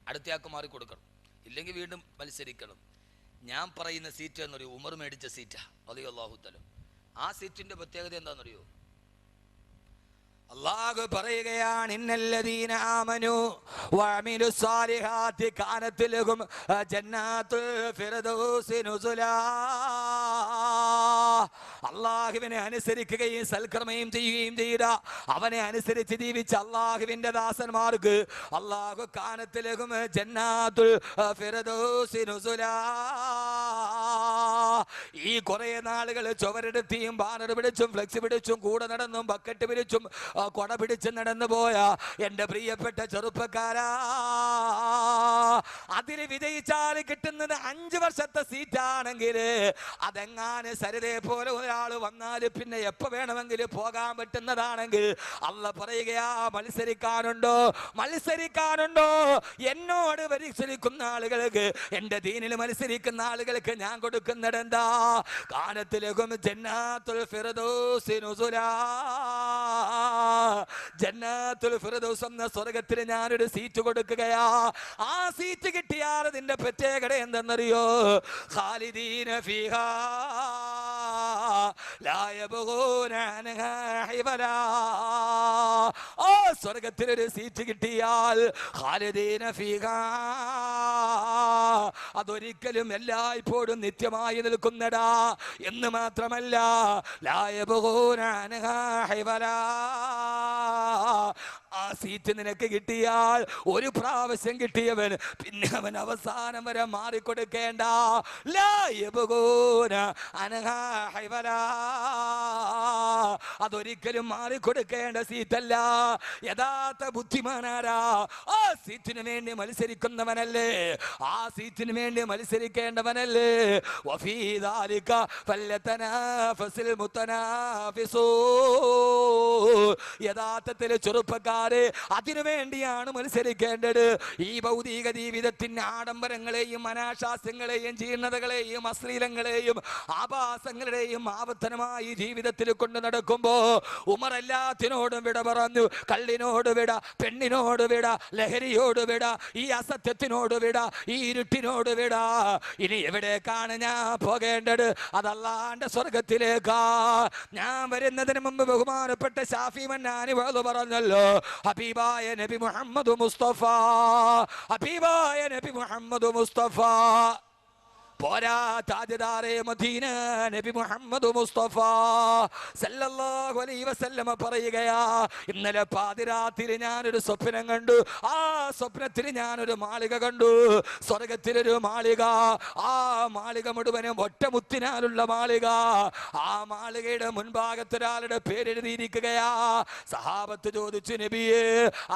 അടുത്തയാൾക്ക് മാറി കൊടുക്കണം, ഇല്ലെങ്കിൽ വീണ്ടും മത്സരിക്കണം. ഞാൻ പറയുന്ന സീറ്റ് എന്നറിയോ? ഉമർ മേടിച്ച സീറ്റാ റളിയല്ലാഹു തആല. ആ സീറ്റിന്റെ പ്രത്യേകത എന്താണെന്നറിയോ? അല്ലാഹു പറയുകയാണ്, ഇന്നല്ലദീന ആമനു വഅമിലു സ്വാലിഹാത്തി കാനത് ലഹും ജന്നാത്തുൽ ഫിർദൗസി നുസുലാ. അള്ളാഹുവിനെ അനുസരിക്കുകയും സൽക്കർമ്മയും ചെയ്യുകയും ചെയ്ത, അവനെ അനുസരിച്ച് ജീവിച്ച അള്ളാഹുവിന്റെ ദാസന്മാർക്ക് അള്ളാഹു കാനത് ലഹും ജന്നാത്തുൽ ഫിർദൗസി നുസുലാ, ഈ കുറെ നാളുകൾ ചുവരെടുത്തിയും ബാനർ പിടിച്ചും ഫ്ലെക്സ് പിടിച്ചും കൂടെ നടന്നും ബക്കറ്റ് പിടിച്ചും കൊട പിടിച്ചും നടന്നു പോയ എൻ്റെ പ്രിയപ്പെട്ട ചെറുപ്പക്കാരാ, അതിൽ വിജയിച്ചാൽ കിട്ടുന്നത് 5 വർഷത്തെ സീറ്റാണെങ്കിൽ അതെങ്ങാനും സരിതയെ പോലെ ഒരാൾ വന്നാൽ പിന്നെ എപ്പോ വേണമെങ്കിലും പോകാൻ പറ്റുന്നതാണെങ്കിൽ അല്ല പറയുകയാ, മത്സരിക്കാനുണ്ടോ? എന്നോട് മത്സരിക്കുന്ന ആളുകൾക്ക്, എൻ്റെ ദീനിൽ മത്സരിക്കുന്ന ആളുകൾക്ക് ഞാൻ കൊടുക്കുന്നത് എന്താ? കാനത്തിലേക്കും ജന്നാത്തുൽ ഫിർദൗസ് നുസുലാ, ജന്നാത്തുൽ ഫിർദൗസ് എന്ന സ്വർഗ്ഗത്തിൽ ഞാനൊരു സീറ്റ് കൊടുക്കുകയാ. ആ സീറ്റ് കിട്ടിയാൽ അതിന്റെ പ്രത്യേകത എന്തെന്നറിയോ? ഖാലിദീന ഫീഹാ ലാ യബ്ഗൂന അൻഹാ ഹിവലാ. ഓ, സ്വർഗ്ഗത്തിലൊരു സീറ്റ് കിട്ടിയാൽ ഖാലിദീന ഫീഹാ, അതൊരിക്കലും എല്ലായ്പ്പോഴും നിത്യമായി നിൽക്കുന്നടാ. എന്ന് മാത്രമല്ല, ലാ യബ്ഗൂന അൻഹാ ഹിവലാ, ആ സീറ്റ് നിനക്ക് കിട്ടിയാൽ ഒരു പ്രാവശ്യം കിട്ടിയവൻ പിന്നെ അവൻ അവസാനം വരെ മാറിക്കൊടുക്കേണ്ട. ലാ യബ്ഗൂന അൻഹാ ഹിവലാ, അതൊരിക്കലും മാറിക്കൊടുക്കേണ്ട സീറ്റല്ല. യഥാർത്ഥ ബുദ്ധിമാനാരാ? ആ സീറ്റിന് വേണ്ടി മത്സരിക്കുന്നവനല്ലേ, ആ സീറ്റിന് വേണ്ടി മത്സരിക്കേണ്ടവനല്ലേ. വഫീ ദാലിക ഫല്യതനാഫസിൽ മുതനാഫിസൂ, യഥാർത്ഥത്തിൽ ചെറുപ്പക്കാരെ അതിനു വേണ്ടിയാണ് മത്സരിക്കേണ്ടത്. ഈ ഭൗതിക ജീവിതത്തിന്റെ ആഡംബരങ്ങളെയും അനാശാസ്യങ്ങളെയും ജീർണതകളെയും അശ്ലീലങ്ങളെയും ആഭാസങ്ങളുടെയും ആവർത്തനമായി ജീവിതത്തിൽ കൊണ്ട് നടക്കുമ്പോ ഉമർ എല്ലാത്തിനോടും വിട പറഞ്ഞു. കള്ളിനോട് വിട, പെണ്ണിനോട് വിട, ലഹരിയോട് വിട, ഈ അസത്യത്തിനോട് വിട, ഈ ഇരുട്ടിനോട് വിട. ഇനി എവിടേക്കാണ് ഞാൻ പോകേണ്ടത്? അതല്ലാണ്ട് സ്വർഗത്തിലേക്കാ. ഞാൻ വരുന്നതിന് മുമ്പ് ബഹുമാനപ്പെട്ട ഷാഫി മന്നാനി പറഞ്ഞല്ലോ, ഹബീബായ നബി മുഹമ്മദ് മുസ്തഫ, ഹബീബായ നബി മുഹമ്മദ് മുസ്തഫ പോരാ, താജദാറെ മദീന നബി മുഹമ്മദ് മുസ്തഫ സല്ലല്ലാഹു അലൈഹി വസല്ലമ പറയുകയാ, ഇന്നലെ പാതിരാത്രി ഞാനൊരു സ്വപ്നം കണ്ടു. ആ സ്വപ്നത്തിൽ ഞാനൊരു മാളിക കണ്ടു, സ്വർഗത്തിലൊരു മാളിക. ആ മാളിക മുഴുവനും ഒറ്റമുത്തിനാലുള്ള മാളിക. ആ മാളികയുടെ മുൻഭാഗത്തൊരാളുടെ പേരെഴുതിയിരിക്കുകയാ. സഹാബത്ത് ചോദിച്ചു, നബിയേ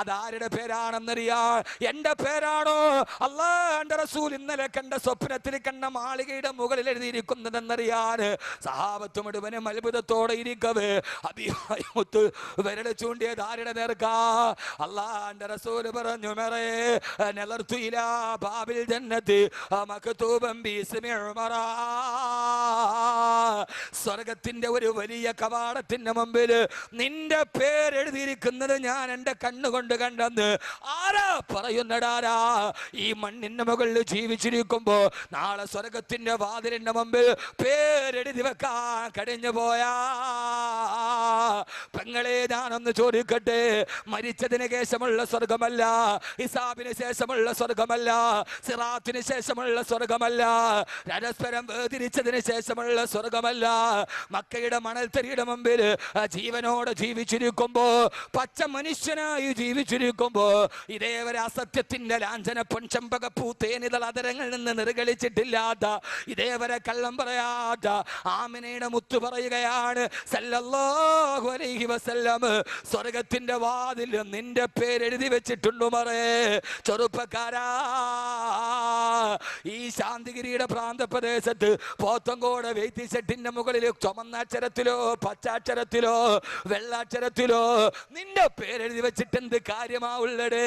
അതാരുടെ പേരാണെന്നറിയാ? എന്റെ പേരാണോ? അല്ലാഹുവിന്റെ റസൂൽ ഇന്നലെ കണ്ട സ്വപ്നത്തിൽ കണ്ട മാളികയുടെ മുകളിൽ എഴുതിയിരിക്കുന്നതെന്നറിയാൻ സഹാബത്ത് മുഴുവനും അത്ഭുതത്തോടെ ഇരിക്കവേ അഭിമാനമുത്ത് വിരൽ ചൂണ്ടിയ ധാരണ നേർക്കാ. അല്ലാഹുവിന്റെ റസൂൽ പറഞ്ഞു, മറേ നളർത്തു ഇലാ ബാബിൽ ജന്നത്തി മക്തൂബൻ ബിസ്മി ഉമറ, സ്വർഗത്തിന്റെ ഒരു വലിയ കവാടത്തിന്റെ മുമ്പിൽ നിന്റെ പേരെഴുതിയിരിക്കുന്നത് ഞാൻ എന്റെ കണ്ണുകൊണ്ട് കണ്ടെന്ന് ആരാ പറയുന്നടാരാ? ഈ മണ്ണിന്റെ മുകളിൽ ജീവിച്ചിരിക്കുമ്പോ നാളെ സ്വർഗത്തിന്റെ വാതിലിന്റെ മുമ്പിൽ പേരെഴുതി വെക്കാൻ കഴിഞ്ഞു പോയാ പെങ്ങളെ, ഞാനൊന്ന് ചോദിക്കട്ടെ, മരിച്ചതിന് ശേഷമുള്ള സ്വർഗമല്ല, ഹിസാബിന് ശേഷമുള്ള സ്വർഗമല്ല, സിറാത്തിന് ശേഷമുള്ള സ്വർഗമല്ല, പരസ്പരം വേർതിരിച്ചതിന് ശേഷമുള്ള സ്വർഗമല്ല, മക്കയുടെ മണൽത്തരിയുടെ മുമ്പിൽ ജീവനോടെ ജീവിച്ചിരിക്കുമ്പോ, പച്ച മനുഷ്യനായി ജീവിച്ചിരിക്കുമ്പോ, ഇതേവരെ അസത്യത്തിന്റെ ലാഞ്ചന പൊൻചമ്പകപ്പൂ തേനിതൾ അതരങ്ങളിൽ നിന്ന് നിർഗളിച്ചിട്ടില്ലാത്ത, ഇതേവരെ കള്ളം പറയാത്ത ആമിനയുടെ മുത്തു പറയുകയാണ് സല്ലല്ലാഹു അലൈഹി വസല്ലം, സ്വർഗത്തിന്റെ വാതിൽ നിന്റെ പേരെഴുതി വെച്ചിട്ടുണ്ട് മറേ. ചെറുപ്പക്കാരാ, ഈ ശാന്തിഗിരിയുടെ പ്രാന്തപ്രദേശത്ത് പോത്തങ്കോട് വെയ്ത്തിശെട്ടിന്റെ മുകളിൽ ചുമന്നാക്ഷരത്തിലോ പച്ചാക്ഷരത്തിലോ വെള്ളാക്ഷരത്തിലോ നിന്റെ പേരെഴുതി വെച്ചിട്ട് എന്ത് കാര്യമാവുള്ളത്?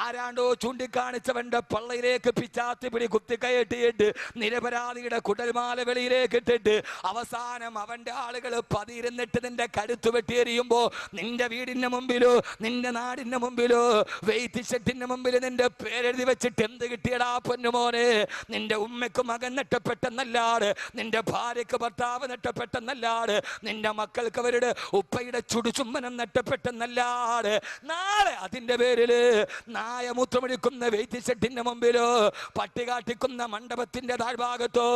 ആരാണ്ടോ ചൂണ്ടിക്കാണിച്ചവന്റെ പള്ളയിലേക്ക് പിച്ചാത്തി പിടി കുത്തിക്കയറ്റിയിട്ട് നിരപരാധിയുടെ കുടൽമാല വെളിയിലേക്ക് ഇട്ടിട്ട് അവസാനം അവന്റെ ആളുകൾ പതിയിരുന്നിട്ട് നിന്റെ കഴുത്ത് വെട്ടിയെറിയുമ്പോ നിന്റെ വീടിന്റെ മുമ്പിലോ നിന്റെ നാടിന്റെ മുമ്പിലോ വെയ്ത്തിശെട്ടിന്റെ മുമ്പിൽ നിന്റെ പേരെഴുതി വെച്ചിട്ട് എന്ത് കിട്ടിയടാ പൊന്നുമോനെ? നിന്റെ ഉമ്മയ്ക്ക് മകൻ നഷ്ടപ്പെട്ടെന്നല്ലാട്, നിന്റെ ഭാര്യക്ക് ഭർത്താവ് നഷ്ടപ്പെട്ടെന്നല്ലാട്, നിന്റെ മക്കൾക്ക് അവരുടെ ഉപ്പയുടെ ചുടുചുമ്മനം നഷ്ടപ്പെട്ടെന്നല്ലാട്, നാളെ അതിന്റെ പേരില് നായമൂത്രമൊഴിക്കുന്ന വെയ്ത്തിശെട്ടിന്റെ മുമ്പിലോ പട്ടി കാട്ടിക്കുന്ന മണ്ഡപത്തിന്റെ താഴ്ഭാഗത്തോ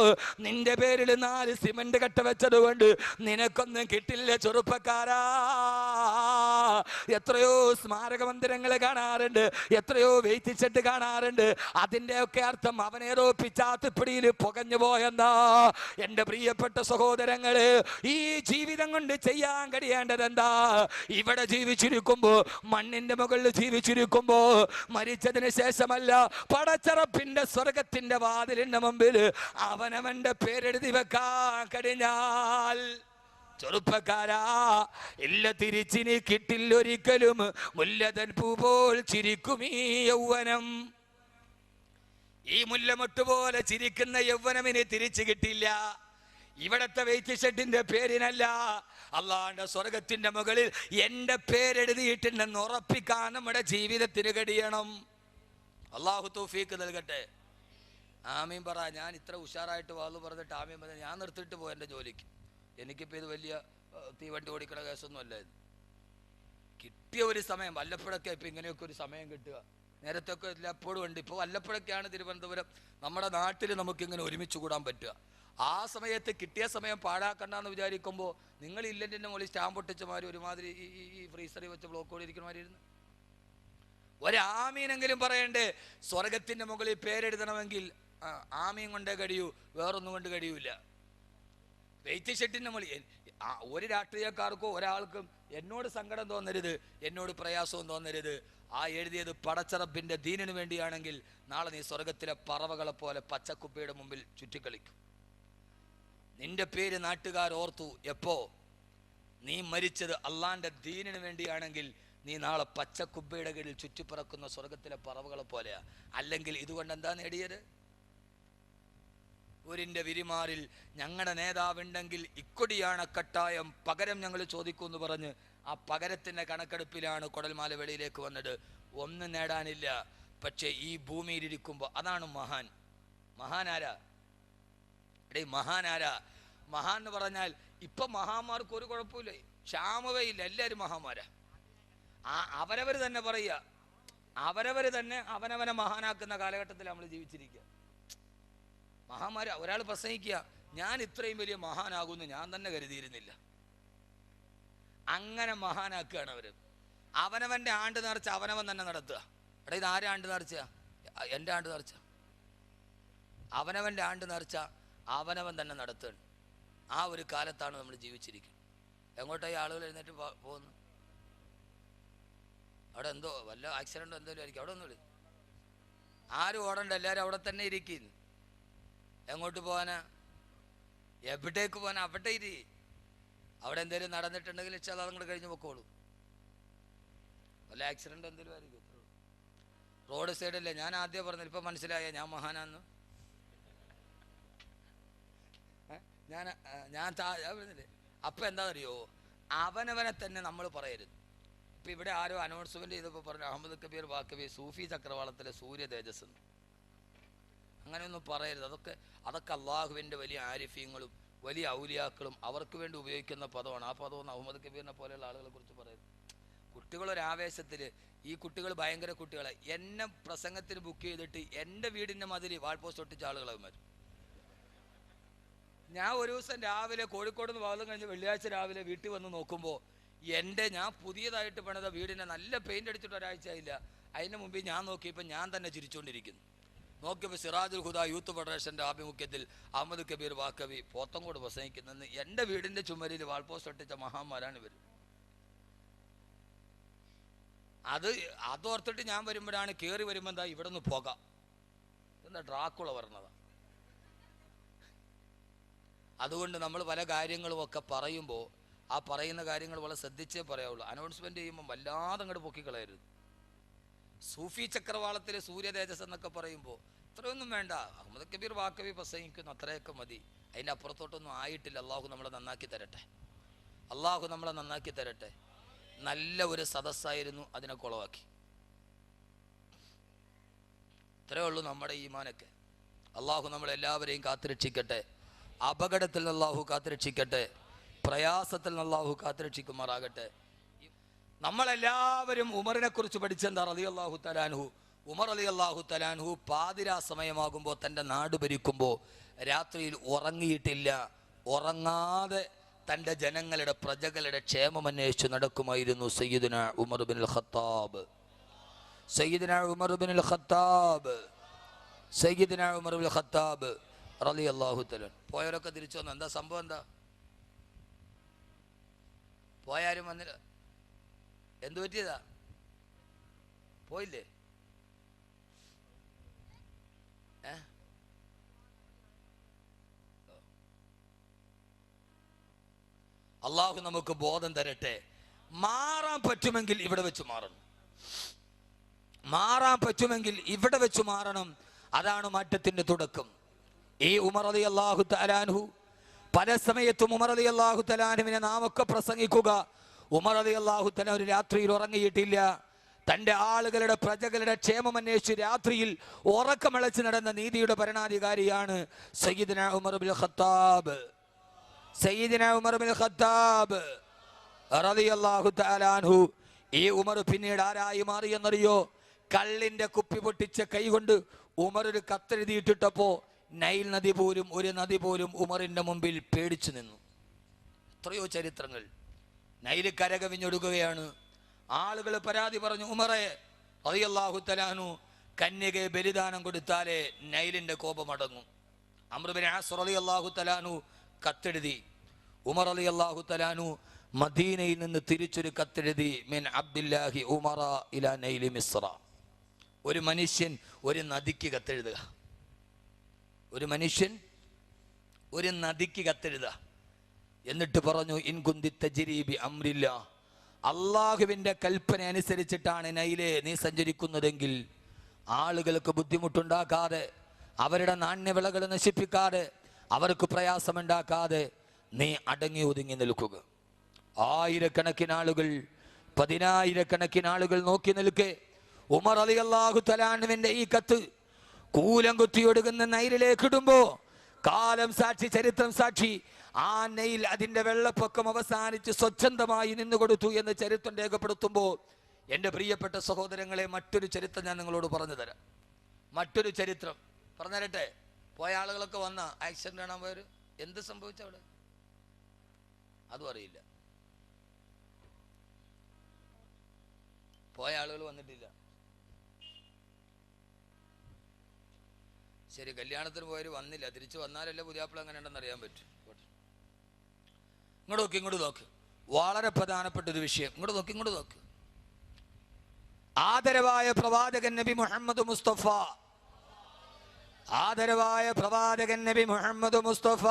നിന്റെ പേരിൽ 4 സിമന്റ് കട്ട വെച്ചതുകൊണ്ട് നിനക്കൊന്നും കിട്ടില്ല ചെറുപ്പക്കാരാ. എത്രയോ സ്മാരക മന്ദിരങ്ങൾ കാണാറുണ്ട്, എത്രയോ വെയിറ്റിച്ചെട്ട് കാണാറുണ്ട്. അതിൻ്റെയൊക്കെ അർത്ഥം അവനേതോ പിച്ചാത്തിപ്പിടിയിൽ പുകഞ്ഞു പോയെന്നാ. എൻ്റെ പ്രിയപ്പെട്ട സഹോദരങ്ങള്, ഈ ജീവിതം കൊണ്ട് ചെയ്യാൻ കഴിയേണ്ടത് എന്താ? ഇവിടെ ജീവിച്ചിരിക്കുമ്പോ, മണ്ണിന്റെ മുകളിൽ ജീവിച്ചിരിക്കുമ്പോ, മരിച്ചതിന് ശേഷമല്ല, പടച്ചറപ്പിന്റെ സ്വർഗത്തിന്റെ വാതിലിന്റെ മുമ്പിൽ അവനവന്റെ പേരെഴുതി വെക്കാൻ കഴിഞ്ഞാൽ, ചെറുപ്പക്കാരാ, ഇല്ല തിരിച്ചിനി കിട്ടില്ലൊരിക്കലും, മുല്ലതൻ പൂ പോൽ ചിരിക്കും ഈ യൗവനം. ഈ മുല്ലമൊട്ട് പോലെ ചിരിക്കുന്ന യൗവനമിന് തിരിച്ചു കിട്ടില്ല. ഇവിടത്തെ വെയിറ്റ് ഷെഡിന്റെ പേരിനല്ല, അള്ളാന്റെ സ്വർഗത്തിന്റെ മുകളിൽ എൻ്റെ പേരെഴുതിയിട്ടുണ്ടെന്ന് ഉറപ്പിക്കാൻ നമ്മുടെ ജീവിതത്തിന് കഴിയണം. അള്ളാഹു തൗഫീക്ക് നൽകട്ടെ. ആമീൻ പറ. ഞാൻ ഇത്ര ഉഷാറായിട്ട് വാള് പറഞ്ഞിട്ട് ആമീൻ പറഞ്ഞ ഞാൻ നിർത്തിയിട്ട് പോയി എൻ്റെ ജോലിക്ക്. എനിക്കിപ്പോൾ ഇത് വലിയ തീവണ്ടി ഓടിക്കണ കേസൊന്നും അല്ല. ഇത് കിട്ടിയ ഒരു സമയം, വല്ലപ്പോഴൊക്കെ ഇപ്പം ഇങ്ങനെയൊക്കെ ഒരു സമയം കിട്ടുക. നേരത്തെ ഒക്കെ എപ്പോഴും ഉണ്ട്. ഇപ്പോൾ വല്ലപ്പോഴൊക്കെയാണ് തിരുവനന്തപുരം, നമ്മുടെ നാട്ടിൽ നമുക്കിങ്ങനെ ഒരുമിച്ച് കൂടാൻ പറ്റുക. ആ സമയത്ത് കിട്ടിയ സമയം പാഴാക്കണ്ടെന്ന് വിചാരിക്കുമ്പോൾ നിങ്ങൾ ഇല്ലൻ്റെ മുകളിൽ സ്റ്റാമ്പ് ഒട്ടിച്ചമാര് ഒരുമാതിരി ഈ ഫ്രീസറിൽ വെച്ച് ബ്ലോക്കോട് ഇരിക്കണമായിരുന്നു. ഒരാമീനെങ്കിലും പറയണ്ടേ? സ്വർഗത്തിൻ്റെ മുകളിൽ പേരെഴുതണമെങ്കിൽ ആമീൻ കൊണ്ടേ കഴിയൂ, വേറൊന്നും കൊണ്ട് കഴിയൂല. വെയിറ്റ് ഷെഡിൻ്റെ മുകളിൽ ഒരു രാഷ്ട്രീയക്കാർക്കോ ഒരാൾക്കും എന്നോട് സങ്കടം തോന്നരുത്, എന്നോട് പ്രയാസവും തോന്നരുത്. ആ എഴുതിയത് പടച്ചറപ്പിൻ്റെ ദീനിനു വേണ്ടിയാണെങ്കിൽ നാളെ നീ സ്വർഗത്തിലെ പറവകളെ പോലെ പച്ചക്കുപ്പയുടെ മുമ്പിൽ ചുറ്റിക്കളിക്കും. നിന്റെ പേര് നാട്ടുകാർ ഓർത്തു എപ്പോ? നീ മരിച്ചത് അള്ളാന്റെ ദീനിനു വേണ്ടിയാണെങ്കിൽ നീ നാളെ പച്ചക്കുപ്പയുടെ കീഴിൽ ചുറ്റിപ്പറക്കുന്ന സ്വർഗത്തിലെ പറവകളെ പോലെയാ. അല്ലെങ്കിൽ ഇതുകൊണ്ട് എന്താ നേടിയത്? ഊരിൻ്റെ വിരിമാറിൽ ഞങ്ങളുടെ നേതാവുണ്ടെങ്കിൽ ഇക്കൊടിയാണ് കട്ടായം, പകരം ഞങ്ങൾ ചോദിക്കുമെന്ന് പറഞ്ഞ് ആ പകരത്തിൻ്റെ കണക്കെടുപ്പിലാണ് കുടൽമാല വെളിയിലേക്ക് വന്നത്. ഒന്നും നേടാനില്ല. പക്ഷേ ഈ ഭൂമിയിലിരിക്കുമ്പോൾ അതാണ് മഹാൻ. മഹാനാരാ? മഹാനാരാ? മഹാൻ എന്ന് പറഞ്ഞാൽ ഇപ്പം മഹാന്മാർക്ക് ഒരു കുഴപ്പമില്ല, ക്ഷാമവേ ഇല്ല, എല്ലാവരും മഹാന്മാരാ. അവരവർ തന്നെ പറയുക, അവരവർ തന്നെ അവനവനെ മഹാനാക്കുന്ന കാലഘട്ടത്തിൽ നമ്മൾ ജീവിച്ചിരിക്കുക. മഹാന്മാർ ഒരാൾ പ്രസംഗിക്കുക, ഞാൻ ഇത്രയും വലിയ മഹാനാകുമെന്ന് ഞാൻ തന്നെ കരുതിയിരുന്നില്ല. അങ്ങനെ മഹാനാക്കുകയാണ് അവർ. അവനവൻ്റെ ആണ്ട് നേർച്ച അവനവൻ തന്നെ നടത്തുക. എടാ, ഇത് ആരെ ആണ്ട് നേർച്ച? എൻ്റെ ആണ്ട് നേർച്ച. അവനവൻ്റെ ആണ്ട് നേർച്ച അവനവൻ തന്നെ നടത്തുകയാണ്. ആ ഒരു കാലത്താണ് നമ്മൾ ജീവിച്ചിരിക്കുന്നത്. എങ്ങോട്ടായി ആളുകൾ എഴുന്നേറ്റ് പോകുന്നു? അവിടെ എന്തോ വല്ല ആക്സിഡൻറ്റോ എന്തെങ്കിലും ആയിരിക്കും. അവിടെ ഒന്നുമില്ല, ആരും ഓടണ്ട, എല്ലാവരും അവിടെ തന്നെ ഇരിക്കുന്നു. എങ്ങോട്ട് പോകാനാ? എവിടേക്ക് പോകാനാ? അവിടെ ഇരി. അവിടെ എന്തെങ്കിലും നടന്നിട്ടുണ്ടെങ്കിൽ വെച്ചാൽ അതങ്ങോട്ട് കഴിഞ്ഞ് പൊക്കോളൂ. വല്ല ആക്സിഡൻറ്റ് എന്തെങ്കിലും ആയിരിക്കും. റോഡ് സൈഡല്ലേ. ഞാൻ ആദ്യം പറഞ്ഞില്ല, ഇപ്പം മനസ്സിലായ ഞാൻ മഹാനാന്ന്. ഞാൻ പറഞ്ഞില്ലേ? അപ്പം എന്താണെന്നറിയോ, അവനവനെ തന്നെ നമ്മൾ പറയരുത്. ഇപ്പം ഇവിടെ ആരോ അനൗൺസ്മെൻറ്റ് ചെയ്തപ്പോൾ പറഞ്ഞു, അഹമ്മദ് കബീർ വാക്കബി സൂഫി ചക്രവാളത്തിലെ സൂര്യ തേജസ് എന്ന്. അങ്ങനെയൊന്നും പറയരുത്. അതൊക്കെ അള്ളാഹുവിൻ്റെ വലിയ ആരിഫ്യങ്ങളും വലിയ ഔലിയാക്കളും അവർക്ക് വേണ്ടി ഉപയോഗിക്കുന്ന പദമാണ്. ആ പദമൊന്നും അഹമ്മദ് കബീറിനെ പോലെയുള്ള ആളുകളെ കുറിച്ച് പറയരുത്. കുട്ടികളൊരാവേശത്തിൽ, ഈ കുട്ടികൾ ഭയങ്കര കുട്ടികളെ, എന്നെ പ്രസംഗത്തിന് ബുക്ക് ചെയ്തിട്ട് എൻ്റെ വീടിൻ്റെ മതിൽ വാൾ പോസ്റ്റ് ഒട്ടിച്ച ആളുകളാകുമാർ. ഞാൻ ഒരു ദിവസം രാവിലെ കോഴിക്കോട് നിന്ന് വാദം കഴിഞ്ഞ് വെള്ളിയാഴ്ച രാവിലെ വീട്ടിൽ വന്ന് നോക്കുമ്പോൾ ഞാൻ പുതിയതായിട്ട് പണിത വീടിനെ നല്ല പെയിൻ്റ് അടിച്ചിട്ട് ഒരാഴ്ച ആയില്ല. അതിന് മുമ്പ് ഞാൻ നോക്കിയപ്പോൾ ഞാൻ തന്നെ ചിരിച്ചുകൊണ്ടിരിക്കുന്നു. നോക്കിയപ്പോൾ സിറാജുൽ ഹുദ യൂത്ത് ഫെഡറേഷൻ്റെ ആഭിമുഖ്യത്തിൽ അഹമ്മദ് കബീർ വാക്കവി പോത്തങ്കോട് പ്രസംഗിക്കുന്നെന്ന് എൻ്റെ വീടിൻ്റെ ചുമരിൽ വാൾ പോസ്റ്റ് ഒട്ടിച്ച മഹാന്മാരാണ് ഇവർ. അതോർത്തിട്ട് ഞാൻ വരുമ്പോഴാണ്, കയറി വരുമ്പോൾ എന്താ ഇവിടെ നിന്ന് പോകാം, എന്താ ഡ്രാക്കുള പറഞ്ഞതാ. അതുകൊണ്ട് നമ്മൾ പല കാര്യങ്ങളും ഒക്കെ പറയുമ്പോൾ ആ പറയുന്ന കാര്യങ്ങൾ വളരെ ശ്രദ്ധിച്ചേ പറയാവുള്ളൂ. അനൗൺസ്മെൻറ്റ് ചെയ്യുമ്പോൾ വല്ലാതെ അങ്ങോട്ട് പൊക്കിക്കളയരുത്. സൂഫി ചക്രവാളത്തിലെ സൂര്യ തേജസ് എന്നൊക്കെ പറയുമ്പോൾ ഇത്രയൊന്നും വേണ്ട. അഹമ്മദ് കബീർ വാക്കവി പ്രസംഗിക്കുന്നു, അത്രയൊക്കെ മതി. അതിൻ്റെ അപ്പുറത്തോട്ടൊന്നും ആയിട്ടില്ല. അള്ളാഹു നമ്മളെ നന്നാക്കി തരട്ടെ. അള്ളാഹു നമ്മളെ നന്നാക്കി തരട്ടെ. നല്ല ഒരു സദസ്സായിരുന്നു, അതിനെ കുളവാക്കി. ഇത്രയേ ഉള്ളൂ നമ്മുടെ ഈമാനൊക്കെ. അള്ളാഹു നമ്മളെല്ലാവരെയും കാത്തുരക്ഷിക്കട്ടെ. അപകടത്തിൽ നിന്ന് അള്ളാഹു കാത്തുരക്ഷിക്കട്ടെ. പ്രയാസത്തിൽ നിന്ന് അള്ളാഹു കാത്തുരക്ഷിക്കുമാറാകട്ടെ. നമ്മളെല്ലാവരും ഉമറിനെ കുറിച്ച് പഠിച്ചെന്താ? റളിയല്ലാഹു തആലാൻഹു. ഉമർ റളിയല്ലാഹു തആലാൻഹു പാതിരാ സമയമാകുമ്പോൾ തൻ്റെ നാട് ഭരിക്കുമ്പോൾ രാത്രിയിൽ ഉറങ്ങിയിട്ടില്ല. ഉറങ്ങാതെ തൻ്റെ ജനങ്ങളുടെ പ്രജകളുടെ ക്ഷേമം അന്വേഷിച്ച് നടക്കുമായിരുന്നു സയ്യിദുന ഉമർ ബിനുൽ ഖത്താബ്. സയ്യിദുന ഉമർ ബിനുൽ ഖത്താബ് സയ്യിദുന ഉമർ ബിനുൽ ഖത്താബ് റളിയല്ലാഹു തആല. പോയവരൊക്കെ തിരിച്ചു വന്നു. എന്താ സംഭവം? എന്താ പോയാരും വന്നില്ല? എന്തു പറ്റിയതാ? പോയില്ലേ? അള്ളാഹു നമുക്ക് ബോധം തരട്ടെ. മാറാൻ പറ്റുമെങ്കിൽ ഇവിടെ വെച്ച് മാറണം. മാറാൻ പറ്റുമെങ്കിൽ ഇവിടെ വെച്ച് മാറണം. അതാണ് മാറ്റത്തിന്റെ തുടക്കം. ഈ ഉമർ റളിയല്ലാഹു തആല അൻഹു പല സമയത്തും ഉമർ റളിയല്ലാഹു തആല അൻഹുവിനെ നാമൊക്കെ പ്രസംഗിക്കുക. ഉമർ റളിയല്ലാഹു തആല ഒരു രാത്രിയിൽ ഉറങ്ങിയിട്ടില്ല. തൻ്റെ ആളുകളുടെ പ്രജകളുടെ ക്ഷേമം അന്വേഷിച്ച് രാത്രിയിൽ ഉറക്കമിളച്ച് നടന്ന നീതിയുടെ ഭരണാധികാരിയാണ് സയ്യിദുന ഉമർ ബിനുൽ ഖത്താബ്. സയ്യിദുന ഉമർ ബിനുൽ ഖത്താബ് റളിയല്ലാഹു തആല അൻഹു. ഈ ഉമർ പിന്നീട് ആരായി മാറിയെന്നറിയോ? കള്ളിന്റെ കുപ്പി പൊട്ടിച്ച കൈകൊണ്ട് ഉമർ ഒരു കത്തെഴുതിയിട്ടിട്ടപ്പോ നൈൽ നദി പോലും, ഒരു നദി പോലും ഉമറിന്റെ മുമ്പിൽ പേടിച്ചു നിന്നു. എത്രയോ ചരിത്രങ്ങൾ. നൈല് കരകവിഞ്ഞൊടുക്കുകയാണ്. ആളുകൾ പരാതി പറഞ്ഞു, ഉമറെ റളിയല്ലാഹു തആല അൻഹു കന്യകയെ ബലിദാനം കൊടുത്താലേ നൈലിന്റെ കോപമടങ്ങും. അംർ ഇബ്നു ആസ് റളിയല്ലാഹു തആല അൻഹു കത്തെഴുതി. ഉമർ റളിയല്ലാഹു തആല അൻഹു മദീനയിൽ നിന്ന് തിരിച്ചൊരു കത്തെഴുതി. മിൻ അബ്ദില്ലാഹി ഉമറ ഇലാ നൈലി മിസ്ര. ഒരു മനുഷ്യൻ ഒരു നദിക്ക് കത്തെഴുതുക. ഒരു മനുഷ്യൻ ഒരു നദിക്ക് കത്തെഴുതുക. എന്നിട്ട് പറഞ്ഞു, ഇൻ കുന്തി തജ്രി ബി അംരില്ലാ, അള്ളാഹുവിൻ്റെ കൽപ്പന അനുസരിച്ചിട്ടാണ് നൈലെ നീ സഞ്ചരിക്കുന്നതെങ്കിൽ ആളുകൾക്ക് ബുദ്ധിമുട്ടുണ്ടാക്കാതെ, അവരുടെ നാണ്യവിളകൾ നശിപ്പിക്കാതെ, അവർക്ക് പ്രയാസമുണ്ടാക്കാതെ നീ അടങ്ങി ഒതുങ്ങി നിൽക്കുക. ആയിരക്കണക്കിന് ആളുകൾ, പതിനായിരക്കണക്കിന് ആളുകൾ നോക്കി നിൽക്കെ ഉമർ റളിയല്ലാഹു തആല അൻഹുവിന്റെ ഈ കത്ത് കൂലം കുത്തിയൊടുകുന്ന നൈലിലേക്ക് ഇടുമ്പോ കാലം സാക്ഷി, ചരിത്രം സാക്ഷി, ആ നൈൽ അതിന്റെ വെള്ളപ്പൊക്കം അവസാനിച്ച് സ്വച്ഛന്തമായി നിന്നുകൊടുത്തു എന്ന് ചരിത്രം രേഖപ്പെടുത്തുമ്പോൾ, എൻ്റെ പ്രിയപ്പെട്ട സഹോദരങ്ങളെ, മറ്റൊരു ചരിത്രം ഞാൻ നിങ്ങളോട് പറഞ്ഞു തരാം. മറ്റൊരു ചരിത്രം പറഞ്ഞു തരട്ടെ. പോയ ആളുകളൊക്കെ വന്ന ആക്സിഡന്റ് കാണാൻ പോയൊരു എന്ത് സംഭവിച്ചവിടെ അതും അറിയില്ല. പോയ ആളുകൾ വന്നിട്ടില്ല. ശരി, കല്യാണത്തിന് പോയവർ വന്നില്ല. തിരിച്ചു വന്നാലല്ലേ പുതിയാപ്പിള എങ്ങനെ ഉണ്ടെന്ന് അറിയാൻ പറ്റും. ഇങ്ങോട്ട് നോക്ക്. വളരെ പ്രധാനപ്പെട്ട ഒരു വിഷയം. ഇങ്ങോട്ട് നോക്ക്. ആദരവായ പ്രവാചകൻ നബി മുഹമ്മദ് മുസ്തഫ, ആദരവായ പ്രവാചകൻ നബി മുഹമ്മദ് മുസ്തഫ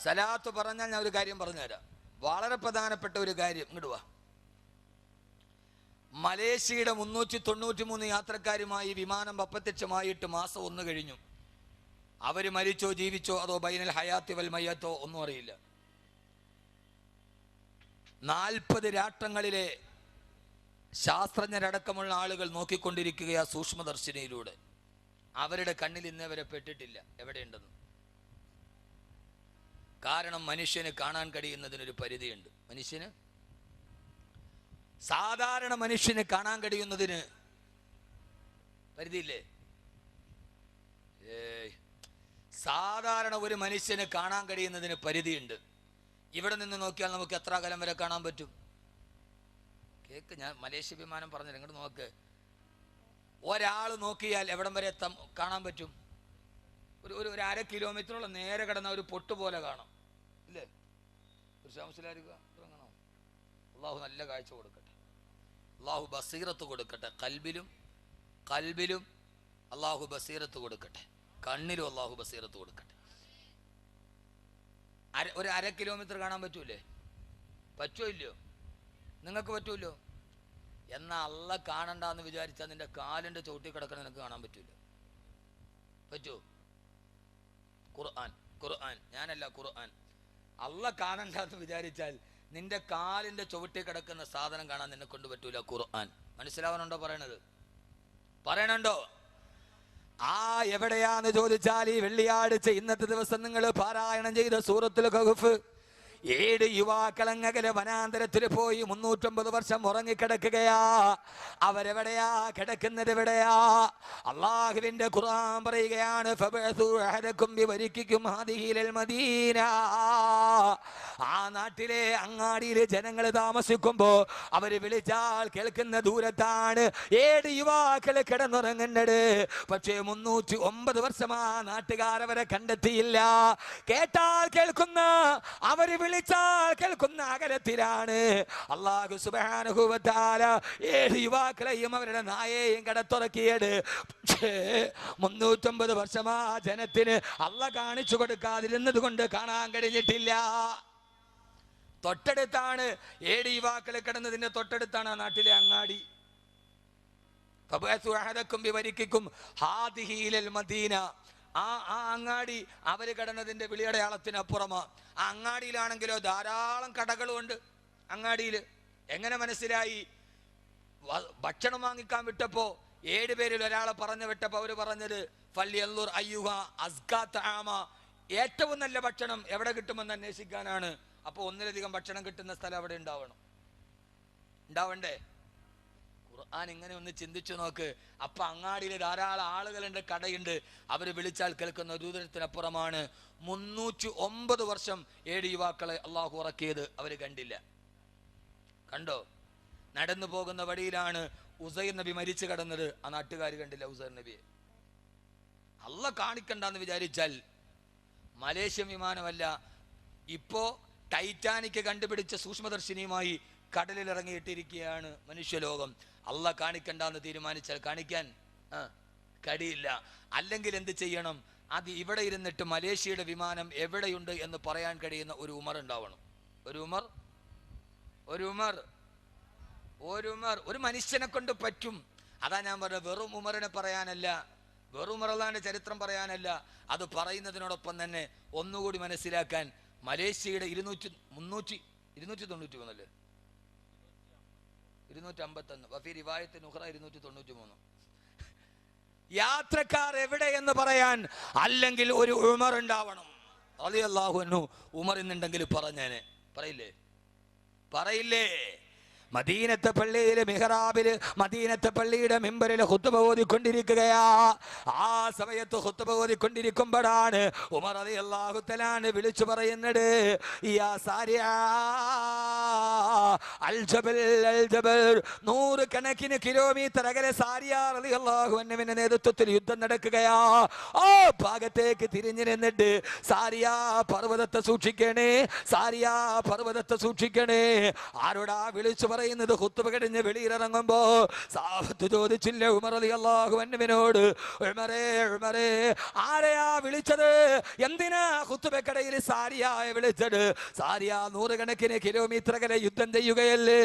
സലാത്ത് പറഞ്ഞാൽ ഞാൻ ഒരു കാര്യം പറഞ്ഞുതരാം. വളരെ പ്രധാനപ്പെട്ട ഒരു കാര്യം. ഇങ്ങോട്ട് വാ. മലേഷ്യയുടെ 393 യാത്രക്കാരുമായി വിമാനം അപ്രത്യക്ഷമായിട്ട് മാസം 1 കഴിഞ്ഞു. അവര് മരിച്ചോ ജീവിച്ചോ അതോ ബൈനൽ ഹയാത്തി വൽ മയ്യത്തോ ഒന്നും അറിയില്ല. 40 രാഷ്ട്രങ്ങളിലെ ശാസ്ത്രജ്ഞരടക്കമുള്ള ആളുകൾ നോക്കിക്കൊണ്ടിരിക്കുകയാ സൂക്ഷ്മദർശിനിയിലൂടെ. അവരുടെ കണ്ണിൽ ഇന്നേവരെ പെട്ടിട്ടില്ല എവിടെയുണ്ടെന്ന്. കാരണം മനുഷ്യന് കാണാൻ കഴിയുന്നതിനൊരു പരിധിയുണ്ട്. സാധാരണ മനുഷ്യന് കാണാൻ കഴിയുന്നതിന് പരിധിയില്ലേ? സാധാരണ ഒരു മനുഷ്യന് കാണാൻ കഴിയുന്നതിന് പരിധിയുണ്ട്. ഇവിടെ നിന്ന് നോക്കിയാൽ നമുക്ക് എത്ര അകലം വരെ കാണാൻ പറ്റും? കേക്ക്, ഞാൻ മലേഷ്യ വിമാനം പറഞ്ഞില്ല. ഇങ്ങോട്ട് നോക്ക്. ഒരാൾ നോക്കിയാൽ എവിടം വരെ കാണാൻ പറ്റും? ഒരു 1/2 കിലോമീറ്ററോളം നേരെ കിടന്ന ഒരു പൊട്ട് പോലെ കാണാം, ഇല്ലേ? ഒരു ശാംസിലായിരിക്കുക. അള്ളാഹു നല്ല കാഴ്ച കൊടുക്കട്ടെ. അള്ളാഹു ബസീറത്ത് കൊടുക്കട്ടെ. കൽബിലും അള്ളാഹു ബസീറത്ത് കൊടുക്കട്ടെ. കണ്ണിലും അള്ളാഹു ബസീറത്ത് കൊടുക്കട്ടെ. ഒരു 1/2 കിലോമീറ്റർ കാണാൻ പറ്റൂലേ? പറ്റുമോ ഇല്ലയോ? നിങ്ങൾക്ക് പറ്റൂല്ലോ. എന്നാൽ അള്ള കാണണ്ടെന്ന് വിചാരിച്ചാൽ നിന്റെ കാലിൻ്റെ ചവിട്ടി കിടക്കണം നിനക്ക് കാണാൻ പറ്റൂല. പറ്റുമോ? ഖുർആൻ ഞാനല്ല, ഖുർആൻ. അള്ള കാണണ്ടെന്ന് വിചാരിച്ചാൽ നിന്റെ കാലിൻ്റെ ചുവട്ടി കിടക്കുന്ന സാധനം കാണാൻ നിന്നെ കൊണ്ട് പറ്റൂല. ഖുർആൻ മനസ്സിലാവാനുണ്ടോ പറയണുണ്ടോ? എവിടെയാന്ന് ചോദിച്ചാൽ ഈ വെള്ളിയാഴ്ച ഇന്നത്തെ ദിവസം നിങ്ങൾ പാരായണം ചെയ്ത സൂറത്തുൽ കഹ്ഫ് 7 യുവാക്കളങ്ങകലെ വനാന്തരത്തിൽ പോയി 350 വർഷം ഉറങ്ങിക്കിടക്കുകയാ. അവരെവിടെയാ കിടക്കുന്നത്? എവിടെയാ? അള്ളാഹുവിന്റെ ഖുർആൻ പറയുകയാണ്, ഫബഅസൂ അഹദക്കും ബിവരിക്കും ഹാദിഹിൽ മദീന. ആ നാട്ടിലെ അങ്ങാടിയിലെ ജനങ്ങൾ താമസിക്കുമ്പോ അവര് വിളിച്ചാൽ കേൾക്കുന്ന ദൂരത്താണ് 7 യുവാക്കൾ കിടന്നുറങ്ങുന്നത്. പക്ഷേ 309 വർഷം ആ നാട്ടുകാരവരെ കണ്ടെത്തിയില്ല. കേട്ടാൽ കേൾക്കുന്ന, അവര് വിളിച്ചാൽ കേൾക്കുന്ന അകലത്തിലാണ്. അല്ലാഹു സുബ്ഹാനഹു വ തആല 7 യുവാക്കളെയും അവരുടെ നായെയും കടത്തുറക്കിയത്. പക്ഷേ 309 വർഷം ആ ജനത്തിന് അള്ളാഹ് കാണിച്ചു കൊടുക്കാതിരുന്നത് കൊണ്ട് കാണാൻ കഴിഞ്ഞിട്ടില്ല. തൊട്ടടുത്താണ് 7 യുവാക്കൾ കിടന്നതിന്റെ തൊട്ടടുത്താണ് ആ നാട്ടിലെ അങ്ങാടി. ആ അങ്ങാടി അവര് കിടന്നതിന്റെ വിളിയടയാളത്തിനപ്പുറമാ. ആ അങ്ങാടിയിലാണെങ്കിലോ ധാരാളം കടകളുണ്ട്. അങ്ങാടിയിൽ എങ്ങനെ മനസ്സിലായി? ഭക്ഷണം വാങ്ങിക്കാൻ വിട്ടപ്പോ 7 പേരിൽ ഒരാളെ പറഞ്ഞു വിട്ടപ്പോ അവര് പറഞ്ഞത് ഫല്യൻളുർ അയ്യുഹ അസ്കാ തആമ, ഏറ്റവും നല്ല ഭക്ഷണം എവിടെ കിട്ടുമെന്ന് അന്വേഷിക്കാനാണ്. അപ്പൊ ഒന്നിലധികം ഭക്ഷണം കിട്ടുന്ന സ്ഥലം അവിടെ ഉണ്ടാവണ്ടേ? ഖുർആൻ ഇങ്ങനെ ഒന്ന് ചിന്തിച്ചു നോക്ക്. അപ്പൊ അങ്ങാടിയിൽ ധാരാളം ആളുകളുണ്ട്, കടയുണ്ട്. അവര് വിളിച്ചാൽ കേൾക്കുന്ന ദൂരത്തിനപ്പുറമാണ്. 309 വർഷം 7 യുവാക്കളെ അള്ളാഹു ഉറക്കിയത് അവര് കണ്ടില്ല. കണ്ടോ? നടന്നു പോകുന്ന വഴിയിലാണ് ഉസൈർ നബി മരിച്ചു കിടന്നത്. ആ നാട്ടുകാർ കണ്ടില്ല ഉസൈർ നബിയെ. അള്ളാഹ് കാണിക്കണ്ടെന്ന് വിചാരിച്ചാൽ മലേഷ്യൻ വിമാനമല്ല, ഇപ്പോ ടൈറ്റാനിക് കണ്ടുപിടിച്ച സൂക്ഷ്മദർശിനിയുമായി കടലിൽ ഇറങ്ങിയിട്ടിരിക്കുകയാണ് മനുഷ്യലോകം. അള്ളാഹ് കാണിക്കണ്ടെന്ന് തീരുമാനിച്ചാൽ കാണിക്കാൻ കഴിയില്ല. അല്ലെങ്കിൽ എന്ത് ചെയ്യണം? അത് ഇവിടെ ഇരുന്നിട്ട് മലേഷ്യയുടെ വിമാനം എവിടെയുണ്ട് എന്ന് പറയാൻ കഴിയുന്ന ഒരു ഉമർ ഉണ്ടാവണം. ഒരു മനുഷ്യനെ കൊണ്ട് പറ്റും. അതാ ഞാൻ പറഞ്ഞത്, വെറും ഉമറിനെ പറയാനല്ല, വെറും ഉമറുള്ളാന്റെ ചരിത്രം പറയാനല്ല, അത് പറയുന്നതിനോടൊപ്പം തന്നെ ഒന്നുകൂടി മനസ്സിലാക്കാൻ മലേഷ്യയുടെ 293 യാത്രക്കാർ എവിടെ എന്ന് പറയാൻ അല്ലെങ്കിൽ ഒരു ഉമർ ഉണ്ടാവണം. റളിയല്ലാഹു അൻഹു ഉമർ എന്നുണ്ടെങ്കിൽ പറഞ്ഞേനെ. പറയില്ലേ? മദീനത്തെ പള്ളിയിലെ മിഹ്റാബില്, മദീനത്തെ പള്ളിയുടെ മിമ്പറിൽ ഖുത്ബ ഓതിക്കൊണ്ടിരിക്കുകയാ. ആ സമയത്ത് ഖുത്ബ ഓതിക്കൊണ്ടിരിക്കുമ്പോഴാണ് ഉമർ റളിയല്ലാഹു തആല വിളിച്ചു പറയുന്നത്, യാ സാരിയ അൽ ജബൽ അൽ ജബൽ. 100 കണക്കിന് കിലോമീറ്റർ അകലെ സാരിയ റളിയല്ലാഹു അൻഹുവിന്റെ നേതൃത്വത്തിൽ യുദ്ധം നടക്കുകയാ. ആ ഭാഗത്തേക്ക് തിരിഞ്ഞു നിന്നിട്ട്, സാരിയ പർവ്വതത്തെ സൂക്ഷിക്കണേ, സാരിയ പർവ്വതത്തെ സൂക്ഷിക്കണേ. ആരോടാ വിളിച്ചു പറയുന്നത്? ഖുത്ബ കഴിഞ്ഞ് വെളിയിലിറങ്ങുമ്പോ സാഹത്ത് ചോദിച്ചില്ല ഉമർ റളിയല്ലാഹു അൻഹുവിനോട്, ഉമറേ ആരെയാ വിളിച്ചത്? എന്തിനാ ഖുത്ബക്കടയിൽ സാരിയയെ വിളിച്ചത്? സാരിയ 100 കണക്കിന് കിലോമീറ്റർ അകലെ യുദ്ധം ചെയ്യുകയല്ലേ.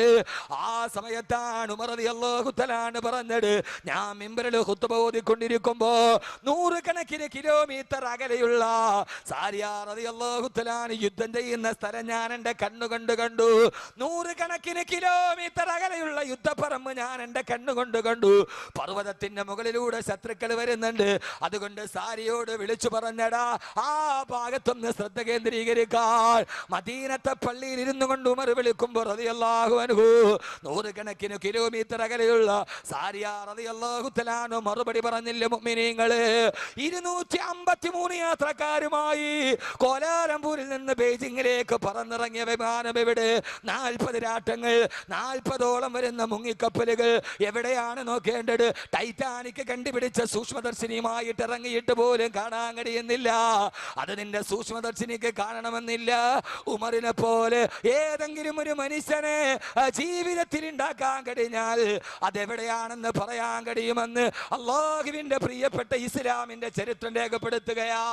ആ സമയത്താണ് ഉമർ റളിയല്ലാഹു തആല പറഞ്ഞത്, ഞാൻ മിമ്പറിൽ ഖുത്ബ ഓതിക്കൊണ്ടിരിക്കുമ്പോ 100 കണക്കിന് കിലോമീറ്റർ അകലെയുള്ള സാരിയ റളിയല്ലാഹു തആല യുദ്ധം ചെയ്യുന്ന സ്ഥലം ഞാൻ എൻ്റെ കണ്ണുകൊണ്ട് കണ്ടു. 100 കണക്കിന് കിലോമീറ്റർ അകലെയുള്ള യുദ്ധപ്പറമ്പ് ഞാൻ എൻ്റെ കണ്ണുകൊണ്ട് കണ്ടു. പർവ്വതത്തിന്റെ മുകളിലൂടെ ശത്രുക്കൾ വരുന്നുണ്ട്. അതുകൊണ്ട് സാരിയോട് വിളിച്ചു പറഞ്ഞടാ, ആ ഭാഗത്തൊന്ന് ശ്രദ്ധ കേന്ദ്രീകരിക്കാൻ. മദീനത്തെ പള്ളിയിൽ ഇരുന്നു കൊണ്ട് ഉമർ വിളിക്കുമ്പോൾ റളിയല്ലാഹു അൻഹു 100 കണക്കിന് കിലോമീറ്റർ അകലെയുള്ള സാരിയ റളിയല്ലാഹു തആല മറുപടി പറഞ്ഞില്ല. മുഅ്മിനീങ്ങളെ, 253 യാത്രക്കാരുമായി കോലാലംപൂരിൽ നിന്ന് ബെയ്ജിങ്ങിലേക്ക് പറന്നിറങ്ങിയ വിമാനം എവിടെ? 40 രാട്ടങ്ങൾ, 40ഓളം വരുന്ന മുങ്ങിക്കപ്പലുകൾ. എവിടെയാണ് നോക്കേണ്ടത്? ടൈറ്റാനിക് കണ്ടുപിടിച്ച സൂക്ഷ്മദർശിനിയുമായിട്ട് ഇറങ്ങിയിട്ട് പോലും കാണാൻ കഴിയുന്നില്ല. അത് നിന്റെ സൂക്ഷ്മദർശിനിക്ക് കാണണമെന്നില്ല. ഉമറിനെ പോലെ ഏതെങ്കിലും ഒരു മനുഷ്യനെ ജീവിതത്തിൽ ഉണ്ടാക്കാൻ കഴിഞ്ഞാൽ അതെവിടെയാണെന്ന് പറയാൻ കഴിയുമെന്ന് അല്ലാഹുവിന്റെ പ്രിയപ്പെട്ട ഇസ്ലാമിന്റെ ചരിത്രം രേഖപ്പെടുത്തുകയാ.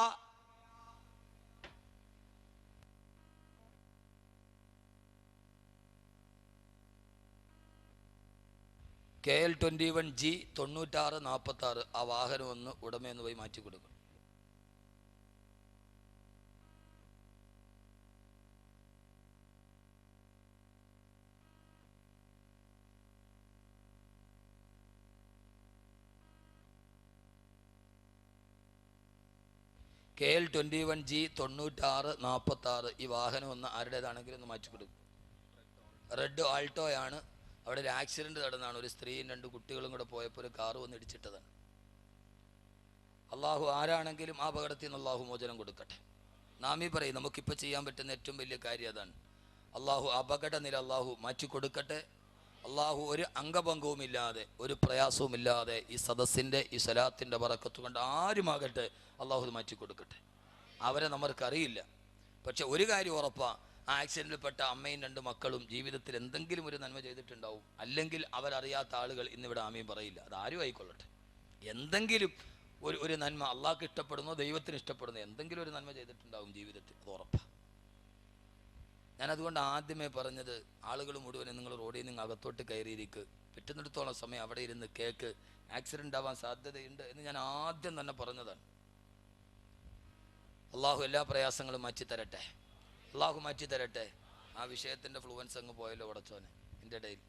KL-21G 9646 ആ വാഹനം ഒന്ന് ഉടമയെന്ന് പോയി മാറ്റി കൊടുക്കണം. KL-21G 9646 ഈ വാഹനം ഒന്ന് ആരുടേതാണെങ്കിലും ഒന്ന് മാറ്റിക്കൊടുക്കും. റെഡ് ആൾട്ടോയാണ്. അവിടെ ഒരു ആക്സിഡന്റ് നടന്നാണ്. ഒരു സ്ത്രീയും 2 കുട്ടികളും കൂടെ പോയപ്പോൾ ഒരു കാറ് വന്ന് ഇടിച്ചിട്ടതാണ്. അള്ളാഹു ആരാണെങ്കിലും ആ അപകടത്തിൽ നിന്ന് അള്ളാഹു മോചനം കൊടുക്കട്ടെ. നാമീ പറയും നമുക്കിപ്പോൾ ചെയ്യാൻ പറ്റുന്ന ഏറ്റവും വലിയ കാര്യം അതാണ്. അള്ളാഹു അപകട നില അള്ളാഹു മാറ്റിക്കൊടുക്കട്ടെ. അള്ളാഹു ഒരു അംഗഭംഗവുമില്ലാതെ ഒരു പ്രയാസവുമില്ലാതെ ഈ സദസ്സിൻ്റെ ഈ സ്വലാത്തിൻ്റെ ബറക്കത്ത് കൊണ്ട് ആരുമാകട്ടെ അള്ളാഹു ഇത് മാറ്റിക്കൊടുക്കട്ടെ. അവരെ നമ്മൾക്കറിയില്ല. പക്ഷെ ഒരു കാര്യം ഉറപ്പാണ്, ആ ആക്സിഡൻറ്റിൽപ്പെട്ട അമ്മയും 2 മക്കളും ജീവിതത്തിൽ എന്തെങ്കിലും ഒരു നന്മ ചെയ്തിട്ടുണ്ടാവും. അല്ലെങ്കിൽ അവരറിയാത്ത ആളുകൾ ഇന്നിവിടെ ആമീൻ പറയില്ല. അതാരും ആയിക്കൊള്ളട്ടെ. എന്തെങ്കിലും ഒരു നന്മ അള്ളാഹ്ക്ക് ഇഷ്ടപ്പെടുന്നോ ദൈവത്തിന് ഇഷ്ടപ്പെടുന്നോ എന്തെങ്കിലും ഒരു നന്മ ചെയ്തിട്ടുണ്ടാവും ജീവിതത്തിൽ, അത് ഉറപ്പാണ്. ഞാനതുകൊണ്ട് ആദ്യമേ പറഞ്ഞത്, ആളുകൾ മുഴുവനും നിങ്ങൾ റോഡിൽ നിന്ന് അകത്തോട്ട് കയറിയിരിക്ക്, പറ്റുന്നിടത്തോളം സമയം അവിടെ ഇരുന്ന് കേക്ക്. ആക്സിഡൻ്റ് ആവാൻ സാധ്യതയുണ്ട് എന്ന് ഞാൻ ആദ്യം തന്നെ പറഞ്ഞതാണ്. അള്ളാഹു എല്ലാ പ്രയാസങ്ങളും മാറ്റി തരട്ടെ. അള്ളാഹു മാറ്റി തരട്ടെ. ആ വിഷയത്തിൻ്റെ ഫ്ലുവൻസ് അങ്ങ് പോയല്ലോ ഉടച്ചോനെ എൻ്റെ ഇടയിൽ.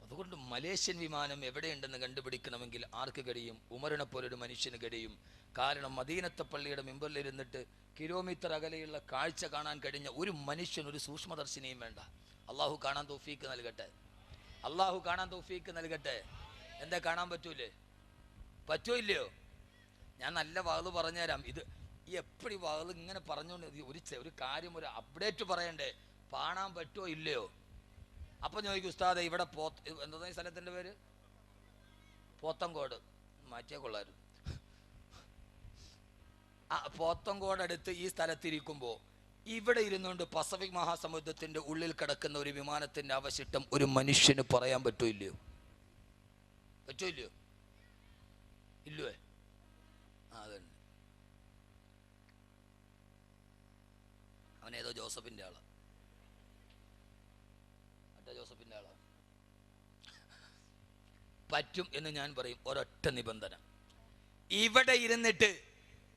അതുകൊണ്ട് മലേഷ്യൻ വിമാനം എവിടെയുണ്ടെന്ന് കണ്ടുപിടിക്കണമെങ്കിൽ ആർക്ക് കഴിയും? ഉമറിനെ പോലൊരു മനുഷ്യന് കഴിയും. കാരണം മദീനത്തെ പള്ളിയുടെ മിമ്പറിലിരുന്നിട്ട് കിലോമീറ്റർ അകലെയുള്ള കാഴ്ച കാണാൻ കഴിഞ്ഞ ഒരു മനുഷ്യൻ, ഒരു സൂക്ഷ്മദർശിനിയും വേണ്ട. അള്ളാഹു കാണാൻ തൗഫീക്ക് നൽകട്ടെ. അള്ളാഹു കാണാൻ തൗഫീക്ക് നൽകട്ടെ. എന്താ കാണാൻ പറ്റൂലേ? പറ്റോ ഇല്ലയോ? ഞാൻ നല്ല വാത് പറഞ്ഞുതരാം. ഇത് എപ്പടി വാത് ഇങ്ങനെ പറഞ്ഞുകൊണ്ട് ഒരു കാര്യം ഒരു അപ്ഡേറ്റ് പറയണ്ടേ? കാണാൻ പറ്റുമോ ഇല്ലയോ? അപ്പം ചോദിക്കും, ഉസ്താദെ ഇവിടെ എന്താ ഈ സ്ഥലത്തിൻ്റെ പേര്? പോത്തങ്കോട്. മാറ്റിയാൽ കൊള്ളായിരുന്നു. പോത്തങ്കോട് അടുത്ത് ഈ സ്ഥലത്തിരിക്കുമ്പോൾ ഇവിടെ ഇരുന്നുകൊണ്ട് പസഫിക് മഹാസമുദ്രത്തിൻ്റെ ഉള്ളിൽ കിടക്കുന്ന ഒരു വിമാനത്തിൻ്റെ അവശിഷ്ടം ഒരു മനുഷ്യന് പറയാൻ പറ്റോ ഇല്ലയോ? പറ്റോ ഇല്ലയോ? ഇല്ലേ? അതുണ്ട്. അവനേതോ ജോസഫിൻ്റെ ആളാണ്. ജോസഫിൻ്റെ ആളാണ്. പറ്റും എന്ന് ഞാൻ പറയും. ഒരൊറ്റ നിബന്ധന, ഇവിടെ ഇരുന്നിട്ട്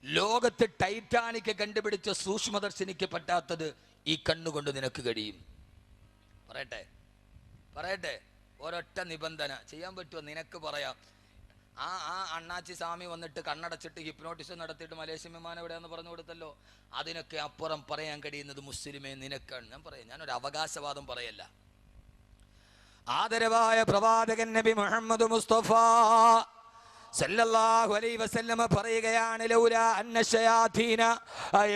ലോകത്ത് ടൈറ്റാനിക് കണ്ടുപിടിച്ച സൂക്ഷ്മദർശിനിക്ക് പറ്റാത്തത് ഈ കണ്ണുകൊണ്ട് നിനക്ക് കഴിയും. പറയട്ടെ ഒരൊറ്റ നിബന്ധന. ചെയ്യാൻ പറ്റുമോ? നിനക്ക് പറയാം. ആ അണ്ണാച്ചി സ്വാമി വന്നിട്ട് കണ്ണടച്ചിട്ട് ഹിപ്നോട്ടിസം നടത്തിയിട്ട് മലേഷ്യൻ വിമാനം എവിടെയാന്ന് പറഞ്ഞു കൊടുത്തല്ലോ. അതിനൊക്കെ അപ്പുറം പറയാൻ കഴിയുന്നത് മുസ്ലിമേ നിനക്കാണ്. ഞാൻ പറയാം, ഞാനൊരു അവകാശവാദം പറയല്ല. ആദരവായ പ്രവാചകൻ നബി മുഹമ്മദ് മുസ്തഫ സല്ലല്ലാഹു അലൈഹി വസല്ലമ പറയുകയാണ്, ലൗലാ അന്ന ശയാതീന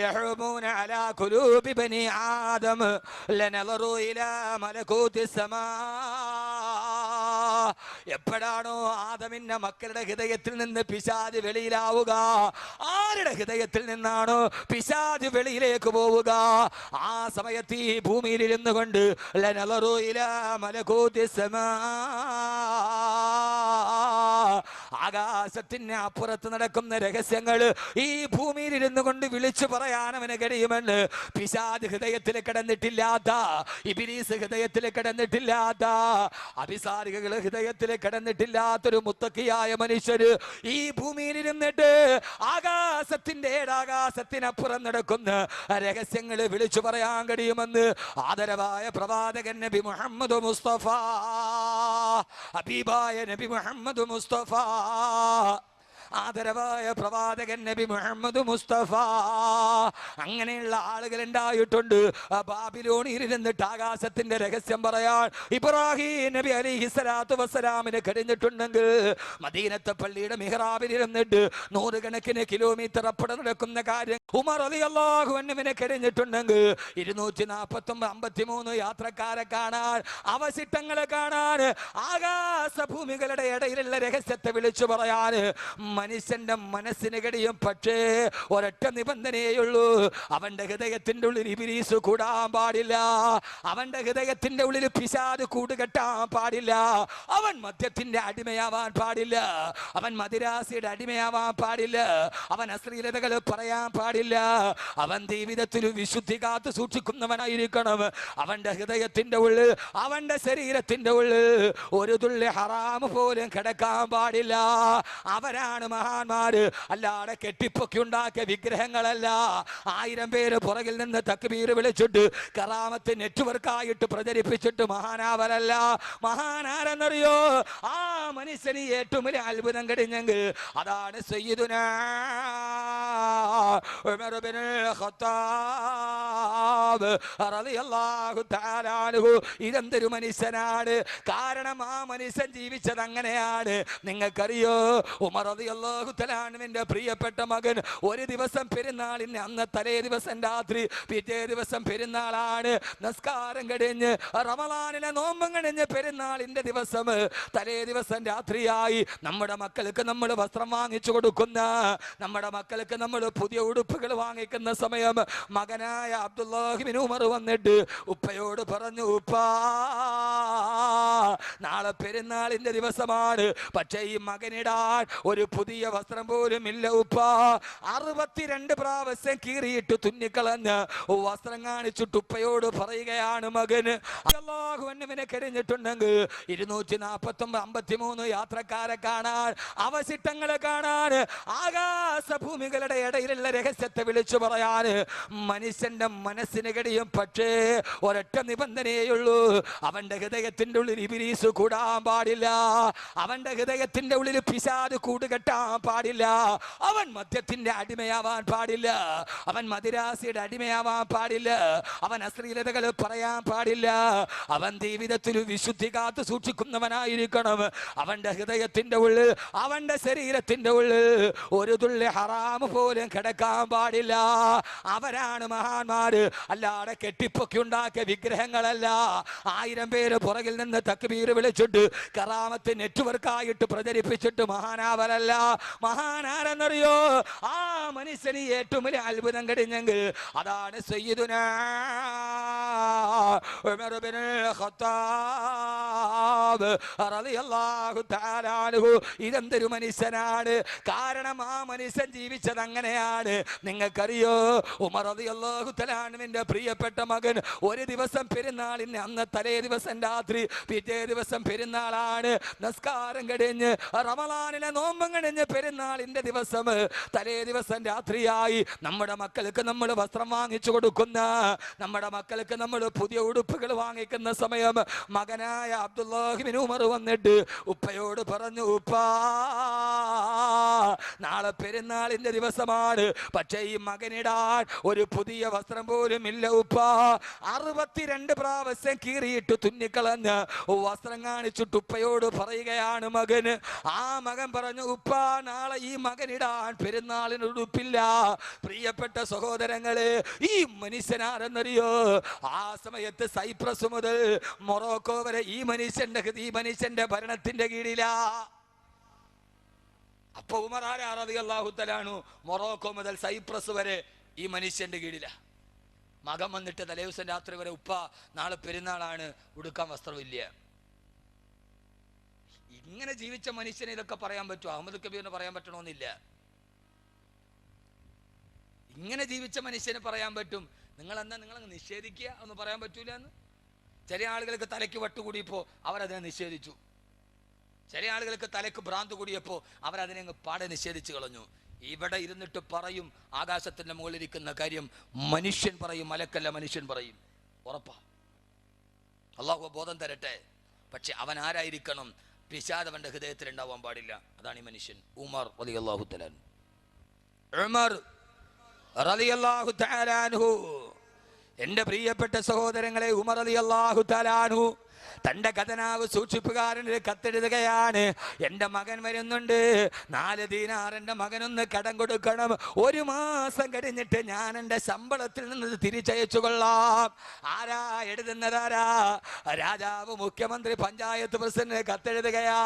യഹ്റൂമൂന അലാ ഖുലൂബി ബനി ആദം ലനളറു ഇലാ മലകൂതി സമാ. എപ്പോഴാണോ ആദമിന്റെ മക്കളുടെ ഹൃദയത്തിൽ നിന്ന് പിശാച് വെളിയിലാവുക, ആരുടെ ഹൃദയത്തിൽ നിന്നാണോ പിശാച് വെളിയിലേക്ക് പോവുക, ആ സമയത്ത് ഈ ഭൂമിയിൽ ഇരുന്നു കൊണ്ട് ലനളറു ഇലാ മലകൂതി സമാ, ആകാശത്തിന് അപ്പുറത്ത് നടക്കുന്ന രഹസ്യങ്ങൾ ഈ ഭൂമിയിൽ ഇരുന്നു കൊണ്ട് വിളിച്ചു പറയാൻ അവന് കഴിയുമെന്ന് പിശാച് ഹൃദയത്തിൽ കിടന്നിട്ടില്ലാത്ത, ഇബ്ലീസ് ഹൃദയത്തിൽ കിടന്നിട്ടില്ലാത്ത, അഭിസാരികൾ ഹൃദയത്തിൽ കിടന്നിട്ടില്ലാത്തൊരു മുത്തക്കിയായ മനുഷ്യര് ഈ ഭൂമിയിൽ ഇരുന്നിട്ട് ആകാശത്തിന്റെ ഏഴാകാശത്തിനപ്പുറം നടക്കുന്ന രഹസ്യങ്ങൾ വിളിച്ചു പറയാൻ കഴിയുമെന്ന് ആദരവായ പ്രവാചകൻ നബി മുഹമ്മദ് മുസ്തഫ, ഹബീബായ നബി മുഹമ്മദ് മുസ്തഫ, ആദരവായ പ്രവാചകൻ നബി മുഹമ്മദ് മുസ്തഫ. അങ്ങനെയുള്ള ആളുകൾ ഉണ്ടായിട്ടുണ്ട്. ബാബിലോണിൽ ഇരുന്നിട്ട് ആകാശത്തിന്റെ രഹസ്യം പറയാൻ ഇബ്രാഹിം നബി അലൈഹിസ്സലാത്തു വസ്സലാമിന് കഴിഞ്ഞിട്ടുണ്ടെങ്കിൽ മദീനത്തെ പള്ളിയുടെ മിഹ്റാബിൽ ഇരുന്നിട്ട് 100 കണക്കിന് കിലോമീറ്റർ അപ്പുറം നടക്കുന്ന കാര്യം ഉമർ റളിയല്ലാഹു അൻഹുവിന് കഴിഞ്ഞിട്ടുണ്ടെങ്കിൽ 253 യാത്രക്കാരെ കാണാൻ, അവശിഷ്ടങ്ങളെ കാണാൻ, ആകാശ ഭൂമികളുടെ ഇടയിലുള്ള രഹസ്യത്തെ വിളിച്ചു പറയാൻ മനുഷ്യന്റെ മനസ്സിന് കഴിയും. പക്ഷേ ഒരൊറ്റ നിബന്ധനയുള്ളൂ, അവന്റെ ഹൃദയത്തിന്റെ ഉള്ളിൽ ഇബ്ലീസ് കൂടാൻ പാടില്ല, അവന്റെ ഹൃദയത്തിന്റെ ഉള്ളിൽ പിശാച് കൂടുകെട്ടാൻ പാടില്ല, അവൻ മദ്യത്തിന്റെ അടിമയാവാൻ പാടില്ല, അവൻ മദിരാസിയുടെ അടിമയാവാൻ പാടില്ല, അവൻ അശ്ലീലതകൾ പറയാൻ പാടില്ല, അവൻ ജീവിതത്തിൽ വിശുദ്ധി കാത്തു സൂക്ഷിക്കുന്നവനായിരിക്കണം. അവന്റെ ഹൃദയത്തിന്റെ ഉള്ളിൽ, അവന്റെ ശരീരത്തിന്റെ ഉള്ളിൽ ഒരു തുള്ളി ഹറാം പോലും കിടക്കാൻ പാടില്ല. അവരാണ് മഹാന്മാര്. അല്ലാതെ കെട്ടിപ്പൊക്കി ഉണ്ടാക്കിയ വിഗ്രഹങ്ങളല്ല. 1000 പേര് പുറകിൽ നിന്ന് തക്ബീർ വിളിച്ചിട്ട് കറാമത്ത് നെറ്റ്വർക്കായിട്ട് പ്രചരിപ്പിച്ചിട്ട് മഹാനാവരല്ല. മഹാനാരെന്നറിയോ? ആ മനുഷ്യന് ഏറ്റവും വലിയ അത്ഭുതം കഴിഞ്ഞെങ്കിൽ അതാണ് സയ്യിദുനാ ഉമർ ഇബ്നുൽ ഖത്താബ് റളിയല്ലാഹു തആല അൻഹു. ഇതെന്തൊരു മനുഷ്യനാണ്! കാരണം ആ മനുഷ്യൻ ജീവിച്ചത് അങ്ങനെയാണ്. നിങ്ങൾക്കറിയോ, ഉമർ റളിയല്ലാഹു തആല അൻഹുവിന്റെ പ്രിയപ്പെട്ട മകൻ ഒരു ദിവസം പെരുന്നാളിന് അന്ന് തലേ ദിവസം രാത്രി, പിറ്റേ ദിവസം പെരുന്നാളാണ്. നമസ്കാരം കഴിഞ്ഞ് റമളാനിലെ നോമ്പും കഴിഞ്ഞ് പെരുന്നാളിന്റെ ദിവസം തലേ ദിവസം രാത്രിയായി. നമ്മുടെ മക്കൾക്ക് നമ്മൾ വസ്ത്രം വാങ്ങിച്ചു കൊടുക്കുന്ന, നമ്മുടെ മക്കൾക്ക് നമ്മൾ പുതിയ ഉടുപ്പുകൾ വാങ്ങിക്കുന്ന സമയം മകനായ അബ്ദുല്ലാഹി ഇബ്നു ഉമർ വന്നിട്ട് ഉപ്പയോട് പറഞ്ഞു, ഉപ്പാ നാളെ പെരുന്നാളിന്റെ ദിവസമാണ്, പക്ഷേ ഈ മകനിടാൻ ഒരു പുതിയ വസ്ത്രം പോലും ഇല്ല ഉപ്പാ. 62 പ്രാവശ്യം കീറിയിട്ട് തുന്നിക്കളഞ്ഞ് വസ്ത്രം കാണിച്ചിട്ട് ഉപ്പയോട് പറയുകയാണ് മകന്. അല്ലാഹു അൻഹുവിനെ കഴിഞ്ഞിട്ടുണ്ടെങ്കിൽ 253 യാത്രക്കാരെ കാണാൻ, അവശിഷ്ടങ്ങളെ കാണാൻ, ആകാശഭൂമികളുടെ ഇടയിലുള്ള രഹസ്യത്തെ വിളിച്ചു പറയാൻ മനുഷ്യന്റെ മനസ്സിന് കഴിയും. പക്ഷേ ഒരൊറ്റ നിബന്ധനയുള്ളൂ, അവന്റെ ഹൃദയത്തിന്റെ ഉള്ളിൽ ഇബ്ലീസ് കൂടാൻ പാടില്ല, അവന്റെ ഹൃദയത്തിന്റെ ഉള്ളിൽ പിശാച് കൂടുകെട്ടാൻ പാടില്ല, അവൻ മദ്യത്തിന്റെ അടിമയാവാൻ പാടില്ല, അവൻ മദിരാസിയുടെ അടിമയാവാൻ പാടില്ല, അവൻ അശ്ലീലതകൾ പറയാൻ പാടില്ല, അവൻ ജീവിതത്തിൽ വിശുദ്ധി കാത്തു സൂക്ഷിക്കുന്നവനായിരിക്കണം. അവന്റെ ഹൃദയത്തിന്റെ ഉള്ളിൽ, അവന്റെ ശരീരത്തിന്റെ ഉള്ളിൽ ഒരു തുള്ളി ഹറാമ് പോലും കിടക്കാൻ പാടില്ല. അവരാണ് മഹാന്മാര്. അല്ലാതെ കെട്ടിപ്പൊക്കി ഉണ്ടാക്കിയ വിഗ്രഹങ്ങളല്ല. 1000 പേര് പുറകിൽ നിന്ന് തക്ബീർ വിളിച്ചിട്ട് കറാമത്ത് നെറ്റ്വർക്കായിട്ട് പ്രചരിപ്പിച്ചിട്ട് മഹാനാവരല്ല. മഹാനാരെന്നറിയോ? ആ മനുഷ്യന് ഏറ്റവും വലിയ അത്ഭുതം കഴിഞ്ഞെങ്കിൽ അതാണ് സയ്യിദുനാ ഉമർ ഇബ്നുൽ ഖത്താബ് റളിയല്ലാഹു തആല അൻഹു. ഇതെന്തൊരു മനുഷ്യനാണ്! കാരണം ആ മനുഷ്യൻ ജീവിച്ചത് അങ്ങനെയാണ്. നിങ്ങൾക്കറിയോ, ഉമർ റളിയല്ലാഹു തആല അൻഹുവിന്റെ പ്രിയപ്പെട്ട മകൻ ഒരു ദിവസം പെരുന്നാളിന് അന്ന് തലേ ദിവസം രാത്രി, പിറ്റേ ദിവസം പെരുന്നാളാണ്. നമസ്കാരം കഴിഞ്ഞ് റമളാനിലെ നോമ്പും കഴിഞ്ഞ് പെരുന്നാളിന്റെ ദിവസം തലേ ദിവസം രാത്രിയായി. നമ്മുടെ മക്കൾക്ക് നമ്മൾ വസ്ത്രം വാങ്ങിച്ചു കൊടുക്കുന്ന, നമ്മുടെ മക്കൾക്ക് നമ്മൾ പുതിയ ഉടുപ്പുകൾ വാങ്ങിക്കുന്ന സമയം മകനായ അബ്ദുല്ലാഹി ഇബ്നു ഉമർ വന്നിട്ട് ഉപ്പയോട് പറഞ്ഞു, ഉപ്പാ നാളെ പെരുന്നാളിന്റെ ദിവസമാണ്, പക്ഷേ ഈ മകനിടാൻ ഒരു പുതിയ വസ്ത്രം പോലും ഇല്ല ഉപ്പാ. 62 പ്രാവശ്യം കീറിയിട്ട് തുന്നിക്കളഞ്ഞ് വസ്ത്രം കാണിച്ചിട്ട് ഉപ്പയോട് പറയുകയാണ് മകന്. ആ മകൻ പറഞ്ഞു, ഉപ്പാ നാളെ ഈ മകനിടാൻ പെരുന്നാളിന് ഉടുപ്പില്ല. പ്രിയപ്പെട്ട സഹോദരങ്ങളെ, ഈ മനുഷ്യനാരെന്നറിയോ? ആ സമയത്ത് സൈപ്രസ് മുതൽ മൊറോക്കോ വരെ ഈ മനുഷ്യന്റെ ഭരണത്തിന്റെ കീഴിലാ. അപ്പൊ ഉമർ റളിയല്ലാഹു തആല അൻഹു മൊറോക്കോ മുതൽ സൈപ്രസ് വരെ ഈ മനുഷ്യന്റെ കീഴിലാ. മകൻ വന്നിട്ട് തലേ ദിവസം രാത്രി വരെ, ഉപ്പ നാളെ പെരുന്നാളാണ്, ഉടുക്കാൻ വസ്ത്രമില്ല. ഇങ്ങനെ ജീവിച്ച മനുഷ്യനെ ഇതൊക്കെ പറയാൻ പറ്റുമോ? അഹമ്മദ് കബീറിന് പറയാൻ പറ്റണമെന്നില്ല. ഇങ്ങനെ ജീവിച്ച മനുഷ്യന് പറയാൻ പറ്റും. നിങ്ങളെന്താ നിങ്ങളങ്ങ് നിഷേധിക്കുക എന്ന് പറയാൻ പറ്റൂല എന്ന്. ചില ആളുകൾക്ക് തലയ്ക്ക് വട്ടുകൂടിയപ്പോൾ അവരതിനെ നിഷേധിച്ചു. ചില ആളുകൾക്ക് തലയ്ക്ക് ഭ്രാന്ത് കൂടിയപ്പോൾ അവരതിനെ പാടെ നിഷേധിച്ചു കളഞ്ഞു. ഇവിടെ ഇരുന്നിട്ട് പറയും, ആകാശത്തിന്റെ മുകളിലിരിക്കുന്ന കാര്യം മനുഷ്യൻ പറയും, മലക്കല്ല മനുഷ്യൻ പറയും. ഉറപ്പാ. അള്ളാഹു ബോധം തരട്ടെ. പക്ഷെ അവൻ ആരായിരിക്കണം? പിശാച് അവന്റെ ഹൃദയത്തിൽ ഉണ്ടാവാൻ പാടില്ല. അതാണ് ഈ മനുഷ്യൻ. ഉമർ റളിയല്ലാഹു തആല അൻഹു. ഉമർ റളിയല്ലാഹു തആല അൻഹു. എന്റെ പ്രിയപ്പെട്ട സഹോദരങ്ങളെ, ഉമർ റളിയല്ലാഹു തആല അൻഹു തന്റെ ഖജനാവ് സൂക്ഷിപ്പുകാരന് കത്തെഴുതുകയാണ്. എൻ്റെ മകൻ വരുന്നുണ്ട്, 4 ദീനാർ എൻ്റെ മകനൊന്ന് കടം കൊടുക്കണം. 1 മാസം കഴിഞ്ഞിട്ട് ഞാൻ എൻ്റെ ശമ്പളത്തിൽ നിന്ന് തിരിച്ചയച്ചു കൊള്ളാം. ആരാ എഴുതുന്നതാരാ? രാജാവ്, മുഖ്യമന്ത്രി, പഞ്ചായത്ത് പ്രസിഡന്റ് കത്തെഴുതുകയാ.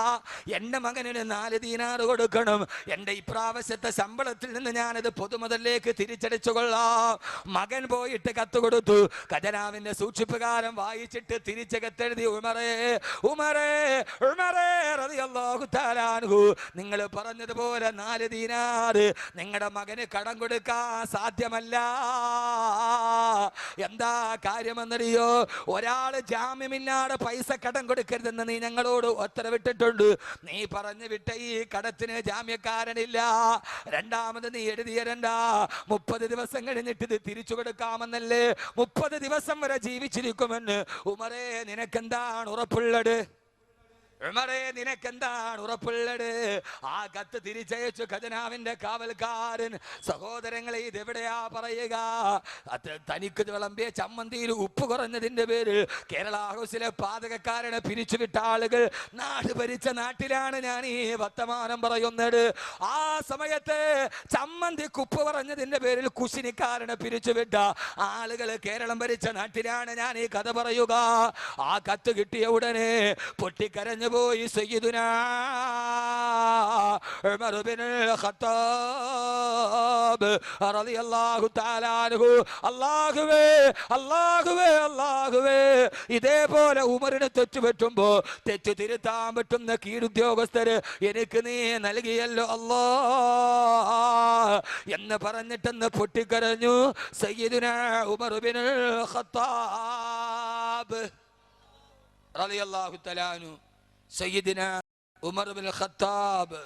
എൻ്റെ മകനിന് 4 ദീനാർ കൊടുക്കണം. എൻ്റെ ഇപ്രാവശ്യത്തെ ശമ്പളത്തിൽ നിന്ന് ഞാനത് പൊതുമുതലിലേക്ക് തിരിച്ചടിച്ചു കൊള്ളാം. മകൻ പോയിട്ട് കത്ത് കൊടുത്തു. ഖജനാവിന്റെ സൂക്ഷിപ്പുകാരൻ വായിച്ചിട്ട് തിരിച്ച് കത്തെഴുതി. ഉമർ ഉമറേ റളിയല്ലാഹു തആല അൻഹു, നിങ്ങൾ പറഞ്ഞതുപോലെ 4 ദീനാർ നിങ്ങളുടെ മകന് കടം കൊടുക്കാൻ സാധ്യമല്ല. എന്താ കാര്യമെന്നറിയോ? ഒരാള് ജാമ്യമില്ലാതെ പൈസ കടം കൊടുക്കരുതെന്ന് നീ ഞങ്ങളോട് ഉത്തരവിട്ടിട്ടുണ്ട്. നീ പറഞ്ഞു വിട്ട ഈ കടത്തിന് ജാമ്യക്കാരനില്ല. രണ്ടാമത് നീ എഴുതിയരണ്ട 30 ദിവസം കഴിഞ്ഞിട്ട് ഇത് തിരിച്ചു കൊടുക്കാമെന്നല്ലേ. 30 ദിവസം വരെ ജീവിച്ചിരിക്കുമെന്ന് ഉമറേ നിനക്കെന്താണ് ഉറപ്പുള്ളത്? ഉമറേ നിനക്കെന്താണ് ഉറപ്പുള്ളത്? ആ കത്ത് തിരിച്ചയച്ചു ഖജനാവിന്റെ കാവൽക്കാരൻ. സഹോദരങ്ങളെ, ഇതെവിടെയാ പറയുക? തനിക്ക് വിളമ്പിയ ചമ്മന്തിയിൽ ഉപ്പ് കുറഞ്ഞതിന്റെ പേരിൽ കേരള ഹൗസിലെ പാചകക്കാരനെ പിരിച്ചുവിട്ട ആളുകൾ നാട് ഭരിച്ച നാട്ടിലാണ് ഞാൻ ഈ വർത്തമാനം പറയുന്നത്. ആ സമയത്ത് ചമ്മന്തിക്ക് ഉപ്പ് കുറഞ്ഞതിന്റെ പേരിൽ കുശിനിക്കാരനെ പിരിച്ചുവിട്ട ആളുകൾ കേരളം ഭരിച്ച നാട്ടിലാണ് ഞാൻ ഈ കഥ പറയുക. ആ കത്ത് കിട്ടിയ ഉടനെ പൊട്ടിക്കരഞ്ഞു പോയി സയ്യിദുനാ ഉമർ ഇബ്നുൽ ഖത്താബ് റളിയല്ലാഹു തആല അൻഹു. അല്ലാഹുവേ, ഇതേപോലെ ഉമറിന് തെറ്റ് പറ്റുമ്പോ തെറ്റ് തിരുത്താൻ പറ്റുന്ന കീഴുദ്യോഗസ്ഥര് എനിക്ക് നീ നൽകിയല്ലോ അല്ലാ എന്ന് പറഞ്ഞിട്ടെന്ന് പൊട്ടിക്കരഞ്ഞു സയ്യിദുനാ ഉമർ ഇബ്നുൽ ഖത്താബ് റളിയല്ലാഹു തആല അൻഹു. സയ്യിദിന ഉമർ ഇബ്നുൽ ഖത്താബ്.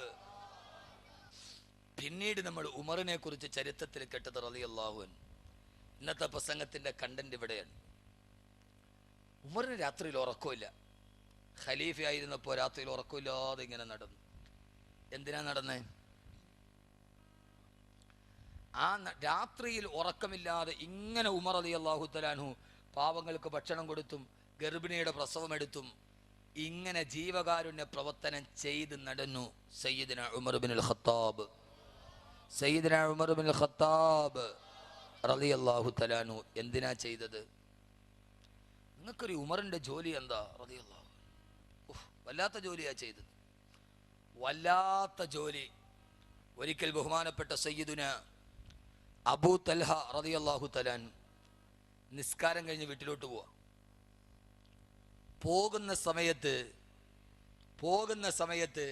പിന്നീട് നമ്മൾ ഉമറിനെ കുറിച്ച് ചരിത്രത്തിൽ കേട്ടത് റളിയല്ലാഹു അൻഹു. ഇന്നത്തെ പ്രസംഗത്തിന്റെ കണ്ടന്റ് ഇവിടെയാണ്. ഉമറിന് രാത്രിയിൽ ഉറക്കമില്ല. ഖലീഫയായിരുന്നപ്പോൾ രാത്രിയിൽ ഉറക്കമില്ലാതെ ഇങ്ങനെ നടന്നു. എന്തിനാ നടന്നേ? ആ രാത്രിയിൽ ഉറക്കമില്ലാതെ ഇങ്ങനെ ഉമർ റളിയല്ലാഹു തആല അൻഹു പാവങ്ങൾക്ക് ഭക്ഷണം കൊടുത്തും ഗർഭിണിയുടെ പ്രസവം എടുത്തും ഇങ്ങനെ ജീവകാരുണ്യ പ്രവർത്തനം ചെയ്ത് നടന്നു സയ്യിദുന ഉമർ ഇബ്നുൽ ഖത്താബ്. സയ്യിദുന ഉമർ ഇബ്നുൽ ഖത്താബ് റളിയല്ലാഹു തആല അൻഹു എന്തിനാ ചെയ്തത്? നിങ്ങൾക്കൊരു ഉമറിന്റെ ജോലി എന്താ? റളിയല്ലാഹു വല്ലാത്ത ജോലിയാ ചെയ്തത്, വല്ലാത്ത ജോലി. ഒരിക്കൽ ബഹുമാനപ്പെട്ട സയ്യിദുന അബൂ തൽഹ റളിയല്ലാഹു തആല അൻഹു നിസ്കാരം കഴിഞ്ഞ് വീട്ടിലോട്ട് പോവാ. പോകുന്ന സമയത്ത്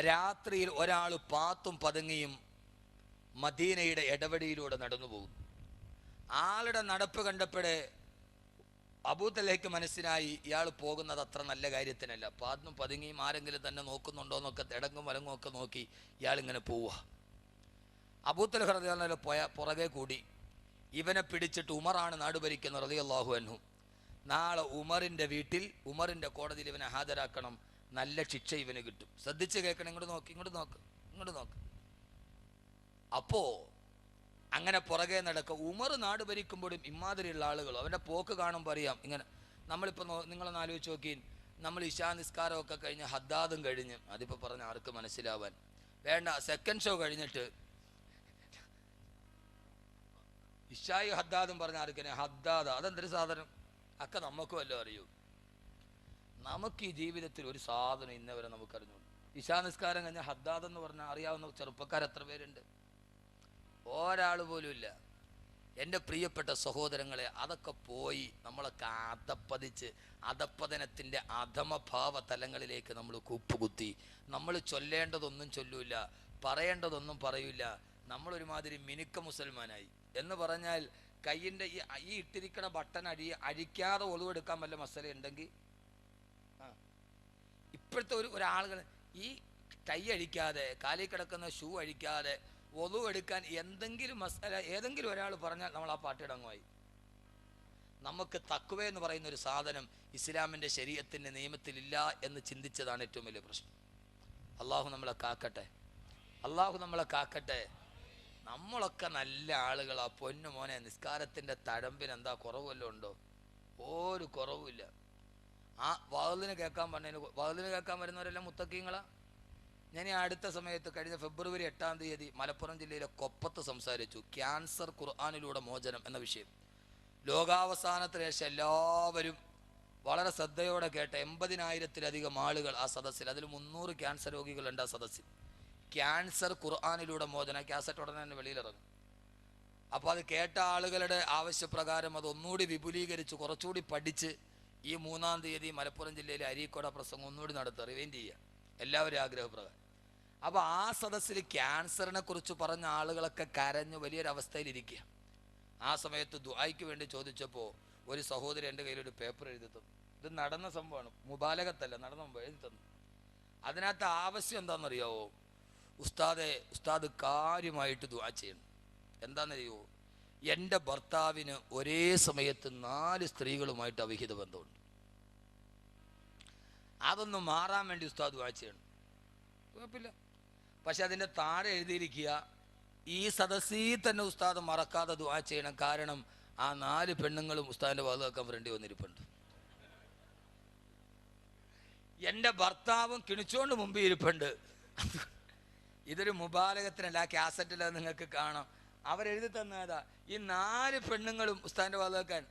രാത്രിയിൽ ഒരാൾ പാത്തും പതുങ്ങിയും മദീനയുടെ ഇടവഴിയിലൂടെ നടന്നു പോകും. ആളുടെ നടപ്പ് കണ്ടപ്പോഴേ അബൂ തൽഹയ്ക്ക് മനസ്സിലായി ഇയാൾ പോകുന്നത് അത്ര നല്ല കാര്യത്തിനല്ല. പാത്തും പതുങ്ങിയും ആരെങ്കിലും തന്നെ നോക്കുന്നുണ്ടോ എന്നൊക്കെ ഇടങ്ങും വലങ്ങും ഒക്കെ നോക്കി ഇയാളിങ്ങനെ പോവുക. അബൂ തൽഹ റളിയല്ലാഹു അൻഹു പുറകെ കൂടി ഇവനെ പിടിച്ചിട്ട് ഉമറാണ് നാട് ഭരിക്കുന്നത് റളിയല്ലാഹു അൻഹു. നാളെ ഉമറിന്റെ വീട്ടിൽ ഉമറിന്റെ കോടതിയിൽ ഇവനെ ഹാജരാക്കണം, നല്ല ശിക്ഷ ഇവന് കിട്ടും. ശ്രദ്ധിച്ച് കേൾക്കണം. ഇങ്ങോട്ട് നോക്ക്. അപ്പോ അങ്ങനെ പുറകെ നടക്കുക. ഉമർ നാട് ഭരിക്കുമ്പോഴും ഇമാതിരിയുള്ള ആളുകൾ അവന്റെ പോക്ക് കാണുമ്പോൾ അറിയാം. ഇങ്ങനെ നമ്മളിപ്പോൾ നിങ്ങളൊന്ന് ആലോചിച്ച് നോക്കി, നമ്മൾ ഇശാ നിസ്കാരമൊക്കെ കഴിഞ്ഞ് ഹദ്ദാദും കഴിഞ്ഞ്, അതിപ്പോൾ പറഞ്ഞ ആർക്ക് മനസ്സിലാവാൻ വേണ്ട, സെക്കൻഡ് ഷോ കഴിഞ്ഞിട്ട് ഇശായി ഹദ്ദാദും പറഞ്ഞ ആർക്കനെ ഹദ്ദാദ അതെന്തൊരു സാധനം ഒക്കെ നമുക്ക് വല്ലതും അറിയൂ? നമുക്ക് ഈ ജീവിതത്തിൽ ഒരു സാധനം ഇന്നവരെ നമുക്കറിഞ്ഞു. ഇശാ നിസ്കാരം കഴിഞ്ഞ ഹദ്ദാദ് എന്ന് പറഞ്ഞാൽ അറിയാവുന്ന ചെറുപ്പക്കാർ എത്ര പേരുണ്ട്? ഒരാൾ പോലും ഇല്ല. എൻ്റെ പ്രിയപ്പെട്ട സഹോദരങ്ങളെ, അതൊക്കെ പോയി നമ്മളൊക്കെ അതപ്പതിച്ച് അധപ്പതനത്തിൻ്റെ അധമഭാവ തലങ്ങളിലേക്ക് നമ്മൾ കുപ്പുകുത്തി. നമ്മൾ ചൊല്ലേണ്ടതൊന്നും ചൊല്ലൂല, പറയേണ്ടതൊന്നും പറയൂല. നമ്മളൊരുമാതിരി മിനുക്ക മുസൽമാനായി എന്ന് പറഞ്ഞാൽ കയ്യിൻ്റെ ഈ ഇട്ടിരിക്കണ ബട്ടൺ അഴിക്കാതെ ഒളിവെടുക്കാൻ വല്ല മസല ഉണ്ടെങ്കിൽ ഇപ്പോഴത്തെ ഒരാളുകൾ ഈ കൈ അഴിക്കാതെ കാലിൽ കിടക്കുന്ന ഷൂ അഴിക്കാതെ ഒളിവെടുക്കാൻ എന്തെങ്കിലും മസല ഏതെങ്കിലും ഒരാൾ പറഞ്ഞാൽ നമ്മൾ ആ പാട്ടിടങ്ങുമായി. നമുക്ക് തഖ്വ എന്ന് പറയുന്ന ഒരു സാധനം ഇസ്ലാമിൻ്റെ ശരീഅത്തിൻ്റെ നിയമത്തിലില്ല എന്ന് ചിന്തിച്ചതാണ് ഏറ്റവും വലിയ പ്രശ്നം. അള്ളാഹു നമ്മളെ കാക്കട്ടെ. നമ്മളൊക്കെ നല്ല ആളുകളാ. പൊന്നു മോനെ, നിസ്കാരത്തിൻ്റെ തഴമ്പിന് എന്താ കുറവല്ലോ ഉണ്ടോ? ഒരു കുറവുമില്ല. ആ വഅ്ലിന് കേൾക്കാൻ വരുന്നവരെല്ലാം മുത്തക്കീങ്ങളാ. ഞാൻ ഈ അടുത്ത സമയത്ത് കഴിഞ്ഞ ഫെബ്രുവരി 8-ാം തീയതി മലപ്പുറം ജില്ലയിലെ കൊപ്പത്ത് സംസാരിച്ചു. ക്യാൻസർ ഖുർആനിലൂടെ മോചനം എന്ന വിഷയം. ലോകാവസാനത്തിന് ശേഷം എല്ലാവരും വളരെ ശ്രദ്ധയോടെ കേട്ട 80,000-ത്തിലധികം ആളുകൾ ആ സദസ്സിൽ, അതിൽ 300 ക്യാൻസർ രോഗികളുണ്ട് ആ സദസ്സിൽ. ക്യാൻസർ ഖുർആനിലൂടെ മോചന കാസറ്റ് ഉടനെ തന്നെ വെളിയിലിറങ്ങും. അപ്പോൾ അത് കേട്ട ആളുകളുടെ ആവശ്യപ്രകാരം അത് ഒന്നുകൂടി വിപുലീകരിച്ച് കുറച്ചുകൂടി പഠിച്ച് ഈ 3-ാം തീയതി മലപ്പുറം ജില്ലയിലെ അരീക്കോട പ്രസംഗം ഒന്നുകൂടി നടത്തുക, റിവൈൻഡ് ചെയ്യുക, എല്ലാവരും ആഗ്രഹപ്രകാരം. അപ്പോൾ ആ സദസ്സിൽ ക്യാൻസറിനെ കുറിച്ച് പറഞ്ഞ ആളുകളൊക്കെ കരഞ്ഞ് വലിയൊരവസ്ഥയിലിരിക്കുക. ആ സമയത്ത് ദുആയ്ക്ക് വേണ്ടി ചോദിച്ചപ്പോൾ ഒരു സഹോദരി എൻ്റെ കയ്യിലൊരു പേപ്പർ എഴുതി തന്നു. ഇത് നടന്ന സംഭവമാണ്, മുബാലകത്തല്ല, നടന്ന സംഭവം എഴുതി തന്നു. അതിനകത്ത് ആവശ്യം എന്താണെന്നറിയാവോ? ഉസ്താദ് കാര്യമായിട്ട് ദുആ ചെയ്യണം. എന്താണെന്നറിയോ? എൻ്റെ ഭർത്താവിന് ഒരേ സമയത്ത് 4 സ്ത്രീകളുമായിട്ട് അവിഹിത ബന്ധമുണ്ട്. അതൊന്ന് മാറാൻ വേണ്ടി ഉസ്താദ് ദുആ ചെയ്യണം. കുഴപ്പമില്ല. പക്ഷെ അതിൻ്റെ താഴെ എഴുതിയിരിക്കുക, ഈ സദസ്സിൽ തന്നെ ഉസ്താദ് മറക്കാതെ ദുആ ചെയ്യണം. കാരണം ആ 4 പെണ്ണുങ്ങളും ഉസ്താദിൻ്റെ വാത് വെക്കാൻ ഫ്രണ്ടി വന്നിരിപ്പുണ്ട്. എൻ്റെ ഭർത്താവും കിണിച്ചുകൊണ്ട് മുമ്പിൽ ഇരിപ്പുണ്ട്. ഇതൊരു മുബാലകത്തിനല്ല, ആ കാസറ്റിൽ നിങ്ങൾക്ക് കാണാം. അവരെഴുതി തന്നതാ, ഈ 4 പെണ്ണുങ്ങളും ഉസ്താദിൻ്റെ വാത് വെക്കാൻ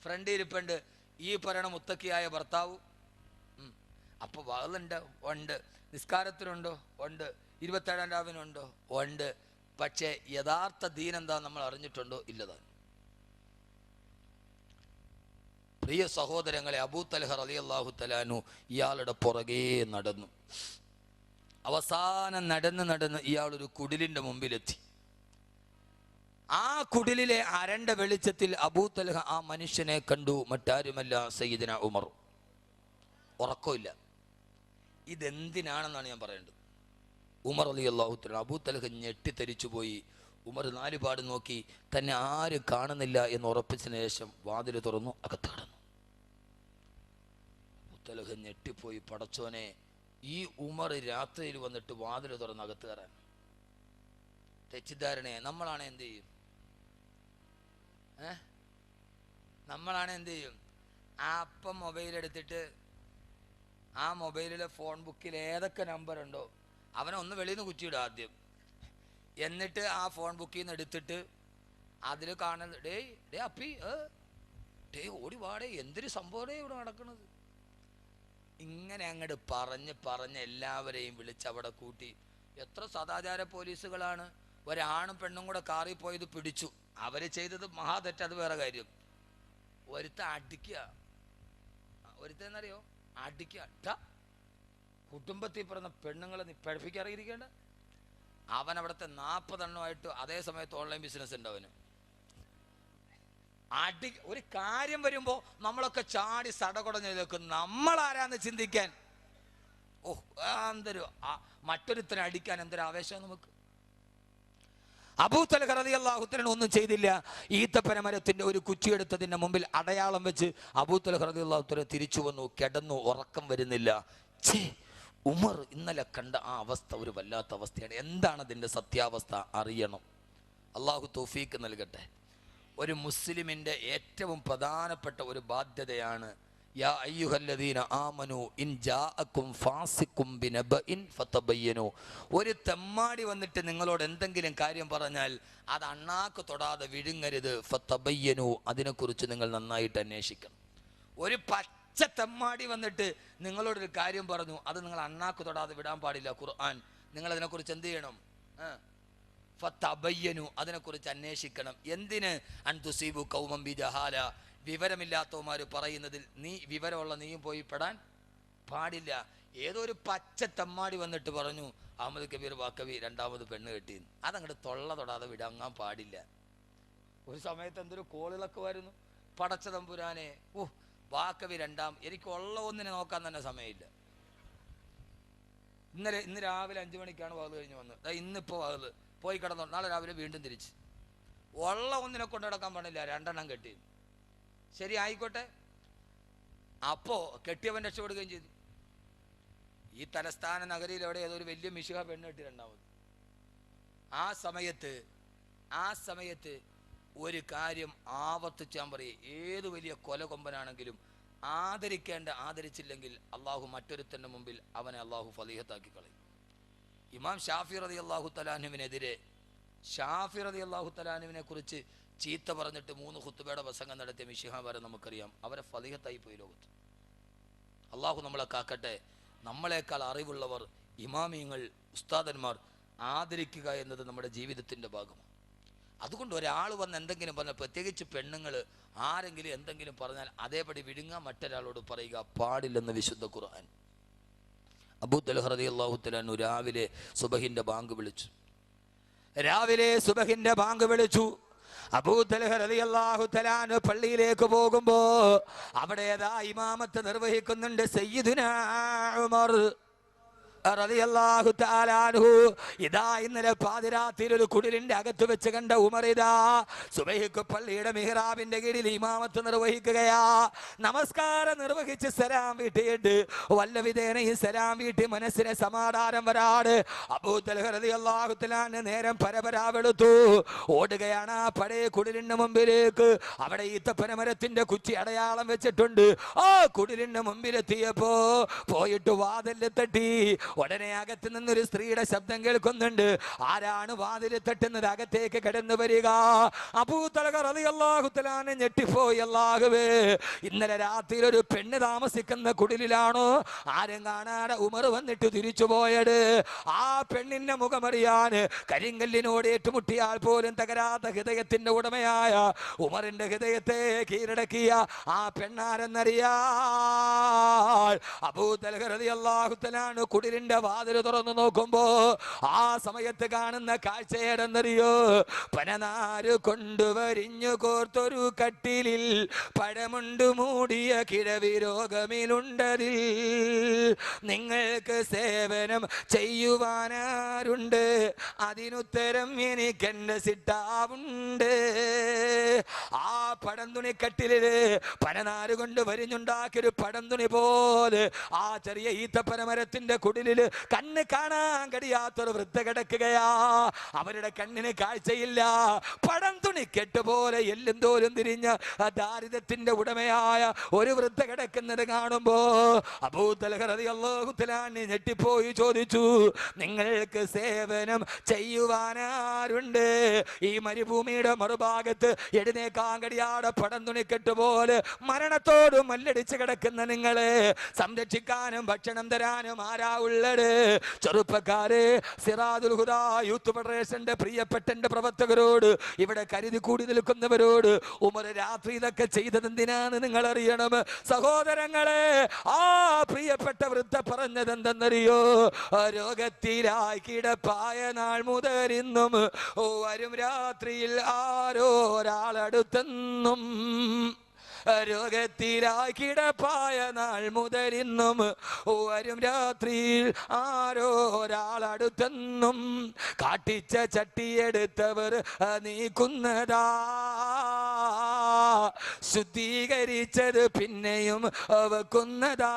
ഫ്രണ്ട് ഇരിപ്പുണ്ട്. ഈ പറയണ മുത്തക്കിയായ ഭർത്താവ്. അപ്പോൾ വാളുണ്ട്, ഉണ്ട്. നിസ്കാരത്തിനുണ്ടോ? ഉണ്ട്. 27-ാം രാവിനുണ്ടോ? ഉണ്ട്. പക്ഷേ യഥാർത്ഥ ദീൻ എന്താ നമ്മൾ അറിഞ്ഞിട്ടുണ്ടോ? ഇല്ലതാണ്. പ്രിയ സഹോദരങ്ങളെ, അബൂ തൽഹ റളിയല്ലാഹു തആല അൻഹു ഇയാളുടെ പുറകെ നടന്നു. അവസാനം നടന്ന് ഇയാളൊരു കുടിലിൻ്റെ മുമ്പിലെത്തി. ആ കുടിലിലെ അരണ്ട വെളിച്ചത്തിൽ അബൂ തൽഹ ആ മനുഷ്യനെ കണ്ടു. മറ്റാരുമല്ല, സയ്യിദന ഉമർ. ഉറക്കമില്ല. ഇതെന്തിനാണെന്നാണ് ഞാൻ പറയേണ്ടത്. ഉമർ റളിയല്ലാഹു തആല, അബൂ തൽഹ ഞെട്ടിത്തരിച്ചു പോയി. ഉമർ 4 പാട് നോക്കി, തന്നെ ആരും കാണുന്നില്ല എന്ന് ഉറപ്പിച്ചതിന് ശേഷം വാതിൽ തുറന്നു, അകത്ത് കടന്നു. അബൂ തൽഹ ഞെട്ടിപ്പോയി. പടച്ചോനെ, ഈ ഉമർ രാത്രിയിൽ വന്നിട്ട് വാതിൽ തുറന്ന് അകത്ത് കയറാൻ. തെറ്റിദ്ധാരണയെ നമ്മളാണ് എന്ത് ചെയ്യും? നമ്മളാണ് എന്ത് ചെയ്യും? അപ്പം മൊബൈൽ എടുത്തിട്ട് ആ മൊബൈലിലെ ഫോൺ ബുക്കിൽ ഏതൊക്കെ നമ്പർ ഉണ്ടോ അവനെ ഒന്ന് വെളിയിൽ നിന്ന് കുറ്റിയിടും ആദ്യം. എന്നിട്ട് ആ ഫോൺ ബുക്കിൽ നിന്ന് എടുത്തിട്ട് അതിൽ കാണുന്നത്, ഡേ അപ്പി, ഓടി വാടേ, എന്തൊരു സംഭവമേ ഇവിടെ നടക്കുന്നത്. ഇങ്ങനെ അങ്ങോട്ട് പറഞ്ഞ് എല്ലാവരെയും വിളിച്ച് അവിടെ കൂട്ടി. എത്ര സദാചാര പോലീസുകളാണ്. ഒരാണും പെണ്ണും കൂടെ കാറിൽ പോയത് പിടിച്ചു. അവർ ചെയ്തത് മഹാതെറ്റ്, അത് വേറെ കാര്യം. അടിക്കുക, ഒരുത്തന്നറിയോ? അടിക്കുക. കുടുംബത്തിൽ പറഞ്ഞ പെണ്ണുങ്ങളെ നീ പഠിപ്പിക്കാറിയിരിക്കേണ്ട. അവൻ അവിടുത്തെ 40 എണ്ണമായിട്ട് അതേ സമയത്ത് ഓൺലൈൻ ബിസിനസ് ഉണ്ട് അവന്. ഒരു കാര്യം വരുമ്പോൾ നമ്മളൊക്കെ ചാടി സടകുടഞ്ഞു നിൽക്കും. നമ്മളാരാന്ന് ചിന്തിക്കാൻ. എന്തൊരു മറ്റൊരുത്തനെ അടിക്കാൻ എന്തൊരു ആവേശം നമുക്ക്. അബൂ തൽഹ റളിയല്ലാഹു തആല ഒന്നും ചെയ്തില്ല. ഈത്തപ്പനമരത്തിന്റെ ഒരു കുറ്റിയെടുത്തതിന്റെ മുമ്പിൽ അടയാളം വെച്ച് അബൂ തൽഹ റളിയല്ലാഹു തആല തിരിച്ചു വന്നു. കിടന്നു, ഉറക്കം വരുന്നില്ല. ഉമർ ഇന്നലെ കണ്ട ആ അവസ്ഥ ഒരു വല്ലാത്ത അവസ്ഥയാണ്. എന്താണ് അതിൻ്റെ സത്യാവസ്ഥ അറിയണം. അള്ളാഹു തൗഫീക്ക് നൽകട്ടെ. ഒരു മുസ്ലിമിൻ്റെ ഏറ്റവും പ്രധാനപ്പെട്ട ഒരു ബാധ്യതയാണ് യാ അയ്യുഹല്ലദീന ആമനു ഇൻ ജാഅക്കും ഫാസിഖും ബിനബഇൻ ഫതബയ്യനു. ഒരു തെമ്മാടി വന്നിട്ട് നിങ്ങളോട് എന്തെങ്കിലും കാര്യം പറഞ്ഞാൽ അത് അണ്ണാക്ക് തൊടാതെ വിഴുങ്ങരുത്. ഫതബയ്യനു, അതിനെക്കുറിച്ച് നിങ്ങൾ നന്നായിട്ട് അന്വേഷിക്കണം. ഒരു പച്ച തെമ്മാടി വന്നിട്ട് നിങ്ങളോടൊരു കാര്യം പറഞ്ഞു, അത് നിങ്ങൾ അണ്ണാക്ക് തൊടാതെ വിടാൻ പാടില്ല. ഖുർആൻ നിങ്ങൾ അതിനെക്കുറിച്ച് എന്ത് ചെയ്യണം? ഫതബയ്യനു, അതിനെക്കുറിച്ച് അന്വേഷിക്കണം. എന്തിന്? അൻ തുസീബു ഖൗമൻ ബിജഹാല, വിവരമില്ലാത്തവന്മാർ പറയുന്നതിൽ വിവരമുള്ള നീയും പോയി പെടാൻ പാടില്ല. ഏതോ ഒരു പച്ച തെമ്മാടി വന്നിട്ട് പറഞ്ഞു അഹമ്മദ് കബീർ വാക്കവി 2ാമത് പെണ്ണ് കെട്ടി. അതങ്ങോട്ട് തൊള്ള തൊടാതെ വിടങ്ങാൻ പാടില്ല. ഒരു സമയത്ത് എന്തൊരു കോളിളൊക്കെ വരുന്നു. പടച്ച തമ്പുരാനെ, വാക്കവി 2ാം, എനിക്ക് ഉള്ള ഒന്നിനെ നോക്കാൻ തന്നെ സമയമില്ല. ഇന്ന് രാവിലെ 5 മണിക്കാണ് വാത് കഴിഞ്ഞ് വന്നത്. ഇന്നിപ്പോൾ വാത് പോയി കിടന്നു. നാളെ രാവിലെ വീണ്ടും തിരിച്ച്. ഉള്ള ഒന്നിനെ കൊണ്ട് നടക്കാൻ പാടില്ല, 2എണ്ണം കെട്ടി. ശരി, ആയിക്കോട്ടെ. അപ്പോൾ കെട്ടിയവൻ രക്ഷപ്പെടുകയും ചെയ്തു. ഈ തലസ്ഥാന നഗരിയിൽ എവിടെ ഏതോ ഒരു വലിയ മിശിഹ പെണ്ണ് കെട്ടി 2ാമത്. ആ സമയത്ത് ഒരു കാര്യം ആവർത്തിച്ച് ഞാൻ പറയും, ഏത് വലിയ കൊലകൊമ്പനാണെങ്കിലും ആദരിച്ചില്ലെങ്കിൽ അള്ളാഹു മറ്റൊരുത്തൻ്റെ മുമ്പിൽ അവനെ അള്ളാഹു ഫളീഹത്താക്കി കളയും. ഇമാം ഷാഫി റളിയല്ലാഹു തആല അൻഹുവിനെതിരെ, ഷാഫി റളിയല്ലാഹു തആല അൻഹുവിനെ കുറിച്ച് ചീത്ത പറഞ്ഞിട്ട് 3 ഖുത്ബയുടെ പ്രസംഗം നടത്തിയ മിശിഹാമാരെ നമുക്കറിയാം. അവരെ ഫളീഹത്തായി പോയി ലോകത്ത്. അള്ളാഹു നമ്മളെ കാക്കട്ടെ. നമ്മളെക്കാൾ അറിവുള്ളവർ, ഇമാമിയങ്ങൾ, ഉസ്താദന്മാർ ആദരിക്കുക എന്നത് നമ്മുടെ ജീവിതത്തിൻ്റെ ഭാഗമാണ്. അതുകൊണ്ട് ഒരാൾ വന്ന് എന്തെങ്കിലും പറഞ്ഞാൽ, പ്രത്യേകിച്ച് പെണ്ണുങ്ങൾ ആരെങ്കിലും എന്തെങ്കിലും പറഞ്ഞാൽ അതേപടി വിഴുങ്ങാൻ മറ്റൊരാളോട് പറയുക പാടില്ലെന്ന് വിശുദ്ധ ഖുർആൻ. അബൂ തൽഹ റളിയല്ലാഹു തആല അൻഹു രാവിലെ സുബഹിന്റെ ബാങ്ക് വിളിച്ചു. അബൂ തൽഹ റളിയല്ലാഹു തആല അൻഹു പള്ളിയിലേക്ക് പോകുമ്പോ അവിടെ ഇമാമത്ത് നിർവഹിക്കുന്നുണ്ട് സയ്യിദുനാ ഉമർ റളിയല്ലാഹു തആല അൻഹു. ഇതാ ഇന്നലെ പാതിരാത്രിയിൽ ഒരു കുടിലിന്റെ അകത്ത് വെച്ച് കണ്ട ഉമർ ഇതാ സുബഹിക്ക് പള്ളിയുടെ മിഹ്റാബിന്റെ കീഴിൽ ഇമാമത്ത് നിർവഹിക്കുകയാ. നമസ്കാരം നിർവഹിച്ച് സലാം വീട്ടിയിട്ട് വല്ലവിധേന ഈ സലാം വീട്ടി മനസ്സിനെ സമാധാനം വരാട് അബൂ തൽഹ റളിയല്ലാഹു തആല നേരം പരപരാവെടുത്തു ഓടുകയാണ് ആ പഴയ കുടിലിന്റെ മുമ്പിലേക്ക്. അവിടെ ഈത്തപ്പനമരത്തിന്റെ കുച്ചി അടയാളം വെച്ചിട്ടുണ്ട്. ആ കുടിലിന്റെ മുമ്പിലെത്തിയപ്പോ പോയിട്ട് വാതിലിൽ തട്ടി. ഉടനെ അകത്ത് നിന്നൊരു സ്ത്രീയുടെ ശബ്ദം കേൾക്കുന്നുണ്ട്. ആരാണ് വാതിൽ തട്ടുന്നത്? അകത്തേക്ക് കടന്നു വരിക. അബൂ തൽഹ റളിയല്ലാഹു തആല ഞെട്ടിപ്പോയി. അല്ലാഹുവേ, ഇന്നലെ രാത്രിയിൽ ഒരു പെണ്ണ് താമസിക്കുന്ന കുടിലാണോ ആരും കാണാതെ ഉമർ വന്നിട്ട് തിരിച്ചു പോയത്? ആ പെണ്ണിന്റെ മുഖമറിയാൻ കരിങ്കല്ലിനോട് ഏറ്റുമുട്ടിയാൽ പോലും തകരാത്ത ഹൃദയത്തിന്റെ ഉടമയായ ഉമറിന്റെ ഹൃദയത്തെ കീഴടക്കിയ ആ പെണ്ണാരെന്നറിയാ. അബൂ തൽഹ റളിയല്ലാഹു തആല കുടിലിന്റെ വാതിൽ തുറന്നു നോക്കുമ്പോ ആ സമയത്ത് കാണുന്ന കാഴ്ചയേടെന്നറിയോ? പനനാര് കൊണ്ടുവരിഞ്ഞു കോർത്തൊരു കട്ടിലിൽ പഴമുണ്ട് മൂടിയ കിഴവി രോഗമിലുണ്ടതിൽ നിങ്ങൾക്ക് സേവനം ചെയ്യുവാനാരുണ്ട്? അതിനുത്തരം എനിക്കെന്റെ സിട്ടാവുണ്ട്. ആ പടംതുണിക്കട്ടില് പനനാര് കൊണ്ട് വരിഞ്ഞുണ്ടാക്കിയൊരു പടംതുണി പോലെ ആ ചെറിയ ഈത്തപ്പനമരത്തിന്റെ കുടിലില് കണ്ണ് കാണാൻ കഴിയാത്തൊരു വൃദ്ധ കിടക്കുകയാ. അവരുടെ കണ്ണിന് കാഴ്ചയില്ല. പടം തുണി കെട്ടുപോലെ എല്ലും തോലും തിരിഞ്ഞ ദാരിദ്ര്യത്തിന്റെ ഉടമയായ ഒരു വൃദ്ധ കിടക്കുന്നത് കാണുമ്പോ അബൂ തൽഹ റളിയല്ലാഹു തആല ഞെട്ടിപ്പോയി ചോദിച്ചു, നിങ്ങൾക്ക് സേവനം ചെയ്യുവാനാരുണ്ട്? ഈ മരുഭൂമിയുടെ മറുഭാഗത്ത് എഴുന്നേക്കാൻ കഴിയാതെ പടം തുണിക്കെട്ടുപോലെ മരണത്തോട് മല്ലടിച്ച് കിടക്കുന്ന നിങ്ങളെ സംരക്ഷിക്കാനും ഭക്ഷണം തരാനും ആരാ ഉള്ളത്? ചെറുപ്പക്കാരെ, സിറാജുൽ ഹുദാ യൂത്ത് ഫെഡറേഷന്റെ പ്രിയപ്പെട്ട പ്രവർത്തകരോട്, ഇവിടെ കരുതി കൂടി നിൽക്കുന്നവരോട് ഉമർ രാത്രി ഇതൊക്കെ ചെയ്തത് എന്തിനാണ് നിങ്ങൾ അറിയണം. സഹോദരങ്ങളെ, ആ പ്രിയപ്പെട്ട വൃദ്ധ പറഞ്ഞത് എന്തെന്നറിയോ? രോഗത്തിലായി കിടപ്പായ നാൾ മുതൽ ഇന്നും വരും രാത്രിയിൽ ആരോ ഒരാളടുത്തെന്നും. രോഗത്തിലായി കിടപ്പായ നാൾ മുതൽ ഇന്നും വരും രാത്രിയിൽ ആരോ ഒരാളടുത്തെന്നും. കാട്ടിച്ച ചട്ടിയെടുത്തവർ നീക്കുന്നതാ, ശുദ്ധീകരിച്ചത് പിന്നെയും വെക്കുന്നതാ.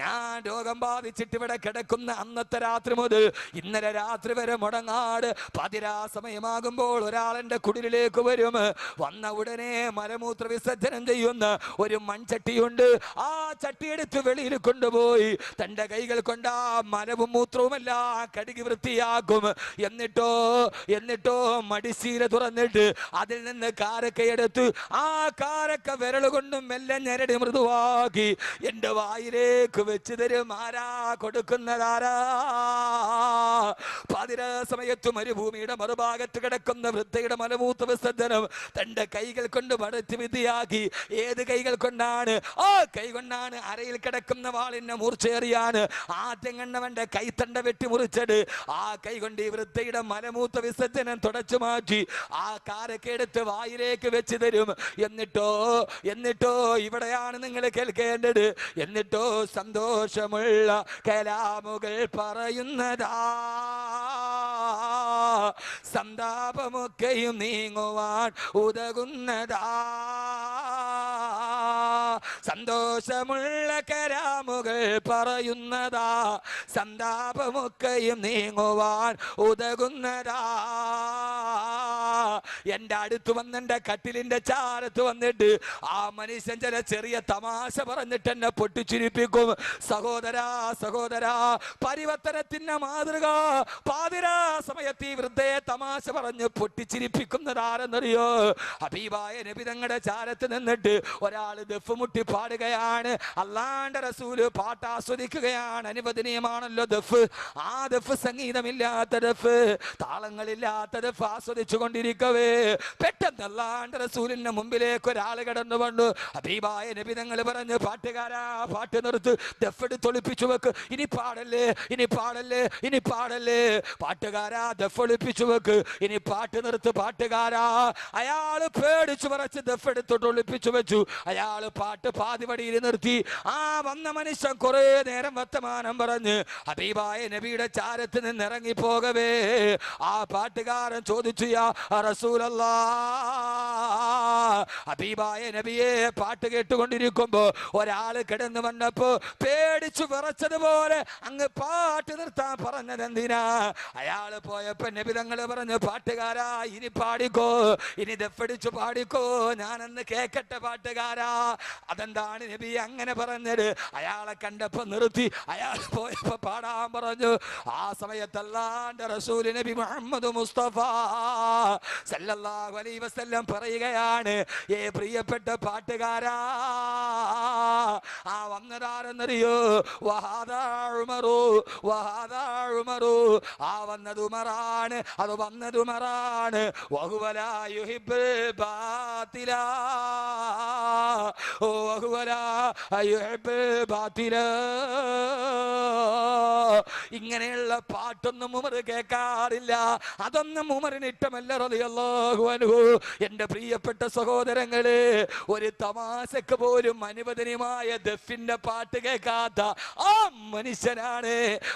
ഞാൻ രോഗം ബാധിച്ചിട്ട് ഇവിടെ കിടക്കുന്ന അന്നത്തെ രാത്രി മുതൽ ഇന്നലെ രാത്രി വരെ മുടങ്ങാട് പതിരാ സമയമാകുമ്പോൾ ഒരാൾ എൻ്റെ കുടിലേക്ക് വരും. വന്ന ഉടനെ മലമൂത്ര വിസർജനം ചെയ്യുന്ന ഒരു മൺചട്ടിയുണ്ട്. ആ ചട്ടിയെടുത്ത് വെളിയിൽ കൊണ്ടുപോയി തൻ്റെ കൈകൾ കൊണ്ട് ആ മലവും മൂത്രവുമെല്ലാം കഴുകി വൃത്തിയാക്കും. എന്നിട്ടോ മടിശീല തുറന്നിട്ട് അതിൽ നിന്ന് കാരക്കയെടുത്ത് ആ കാരക്ക വിരൽ കൊണ്ടും മെല്ലെ ഞെരടി മൃദുവാക്കി എൻ്റെ വായിലേക്ക് വെച്ച് തരും. ആരാ കൊടുക്കുന്നതാരാ? പതിരാ സമയത്ത് മരുഭൂമിയുടെ മറുഭാഗത്ത് കിടക്കുന്ന വൃദ്ധയുടെ മലമൂത്ര വിസർജനം തൻ്റെ കൈകൾ കൊണ്ട് മടത്തി വിധിയാക്കി. ഏത് കൈകൾ കൊണ്ടാണ്? ആ കൈ കൊണ്ടാണ് അരയിൽ കിടക്കുന്ന വാളിനെ മൂർച്ചേറിയാൻ ആദ്യം കണ്ടവന്റെ കൈത്തണ്ട വെട്ടി മുറിച്ചത്. ആ കൈ കൊണ്ട് ഈ വൃദ്ധയുടെ മലമൂത്ര വിസർജനം തുടച്ചു മാറ്റി ആ കാരൊക്കെ എടുത്ത് വായിലേക്ക് വെച്ച് തരും. എന്നിട്ടോ ഇവിടെയാണ് നിങ്ങൾ കേൾക്കേണ്ടത്. എന്നിട്ടോ സന്തോഷമുള്ള കലാമുകൾ പറയുന്നതാ, സന്താപമൊക്കെയും നീങ്ങുവാൻ ഉതകുന്നതാ. സന്തോഷമുള്ള കരാമുകൾ പറയുന്നതാ, സന്താപമൊക്കെയും നീങ്ങുവാൻ ഉതകുന്നതാ. എന്റെ അടുത്ത് വന്നെന്റെ കട്ടിലിന്റെ ചാരത്ത് വന്നിട്ട് ആ മനുഷ്യൻ ചില ചെറിയ തമാശ പറഞ്ഞിട്ട് എന്നെ പൊട്ടിച്ചിരിപ്പിക്കും. സഹോദരാ സഹോദരാ, പരിവർത്തനത്തിന്റെ മാതൃക. പാതിരാ സമയത്ത് ഈ വൃദ്ധയെ തമാശ പറഞ്ഞ് പൊട്ടിച്ചിരിപ്പിക്കുന്നതാരെന്നറിയോ? ഹബീബായ നബി തങ്ങളുടെ ചാരത്ത് നിന്നിട്ട് ഒരാൾ ദഫ് മുട്ടി പാടുകയാണ്. അല്ലാഹുവിന്റെ റസൂല് പാട്ട് ആസ്വദിക്കുകയാണ്. അനുവദനീയമാണല്ലോ ദഫ്. ആ ദഫ് സംഗീതമില്ലാത്ത ദഫ്, താളങ്ങളില്ലാത്ത ദഫ് ആസ്വദിച്ചു കൊണ്ടിരിക്കവേ പെട്ടെന്ന് അല്ലാഹുവിന്റെ റസൂലിന്റെ മുമ്പിലേക്ക് ഒരാൾ കടന്നു വന്നു. ഹബീബായ നബി തങ്ങൾ പറഞ്ഞു, പാട്ടുകാരാ പാട്ട് നിർത്ത്, ദഫ് എടുത്ത് ഒളിപ്പിച്ചു വെക്ക്, ഇനി പാടല്ലേ ഇനി പാടല്ലേ ഇനി പാടല്ലേ. പാട്ടുകാരാ ദഫ് ഒളിപ്പിച്ചു വെക്ക്, ഇനി പാട്ട് നിർത്ത് പാട്ടുകാരാ. അയാള് പേടിച്ചു പറച്ച് ദഫ് എടുത്തോട്ട് ഒളിപ്പിച്ചു വെച്ചു. അയാള് പാട്ട് പാതിവടിയിൽ നിർത്തി. ആ വന്ന മനുഷ്യൻ കുറെ നേരം വർത്തമാനം പറഞ്ഞ് ഹബീബായ നബിയുടെ ചാരത്ത് നിന്ന് ഇറങ്ങി പോകവേ ആ പാട്ടുകാരൻ ചോദിച്ചു, യാ റസൂലല്ലാഹ്, ഹബീബായ നബിയെ പാട്ട് കേട്ടുകൊണ്ടിരിക്കുമ്പോ ഒരാള് കിടന്നു വന്നപ്പോ പേടിച്ചു വിറച്ചതുപോലെ അങ്ങ് പാട്ട് നിർത്താൻ പറഞ്ഞത് എന്തിനാ? അയാള് പോയപ്പോ നബി തങ്ങള് പറഞ്ഞു, പാട്ടുകാരാ ഇനി പാടിക്കോ, ഇനി ദഫടിച്ചു പാടിക്കോ, ഞാനെന്ന് കേക്കട്ടെ പാട്ടുകാരാ. അതെന്താണ് നബി അങ്ങനെ പറഞ്ഞത്? അയാളെ കണ്ടപ്പോ നിർത്തി, അയാൾ പോയപ്പോ പാടാൻ പറഞ്ഞു. ആ സമയത്തല്ലാന്റെ റസൂൽ നബി മുഹമ്മദ് മുസ്തഫ സല്ലല്ലാഹു അലൈഹി വസല്ലം പറയുകയാണ്, ഏ പ്രിയപ്പെട്ട പാട്ടുകാരാ, ആ വന്നതാരെന്നറിയോ? വഹാദാ ഉമറു വഹാദാ ഉമറു, ആ വന്നത് ഉമറാണ്, അത് വന്നത് ഉമറാണ്. വഹുവലാ യുഹിബ്ബുൽ ബാതിലാ, വഹുവലാ യുഹിബ്ബുൽ ബാതിലാ. ഇങ്ങനെയുള്ള പാട്ടൊന്നും ഉമർ കേൾക്കാറില്ല. അതൊന്നും ഉമറിന് ഇഷ്ടമല്ല റളിയല്ലാഹു അൻഹു. എന്റെ പ്രിയപ്പെട്ട സഹോദരങ്ങളെ, ഒരു തമാശക്ക് പോലും അനുവദനീയമായ ദഫിന്റെ പാട്ട് കേൾക്കാത്ത ആ മനുഷ്യനാണ്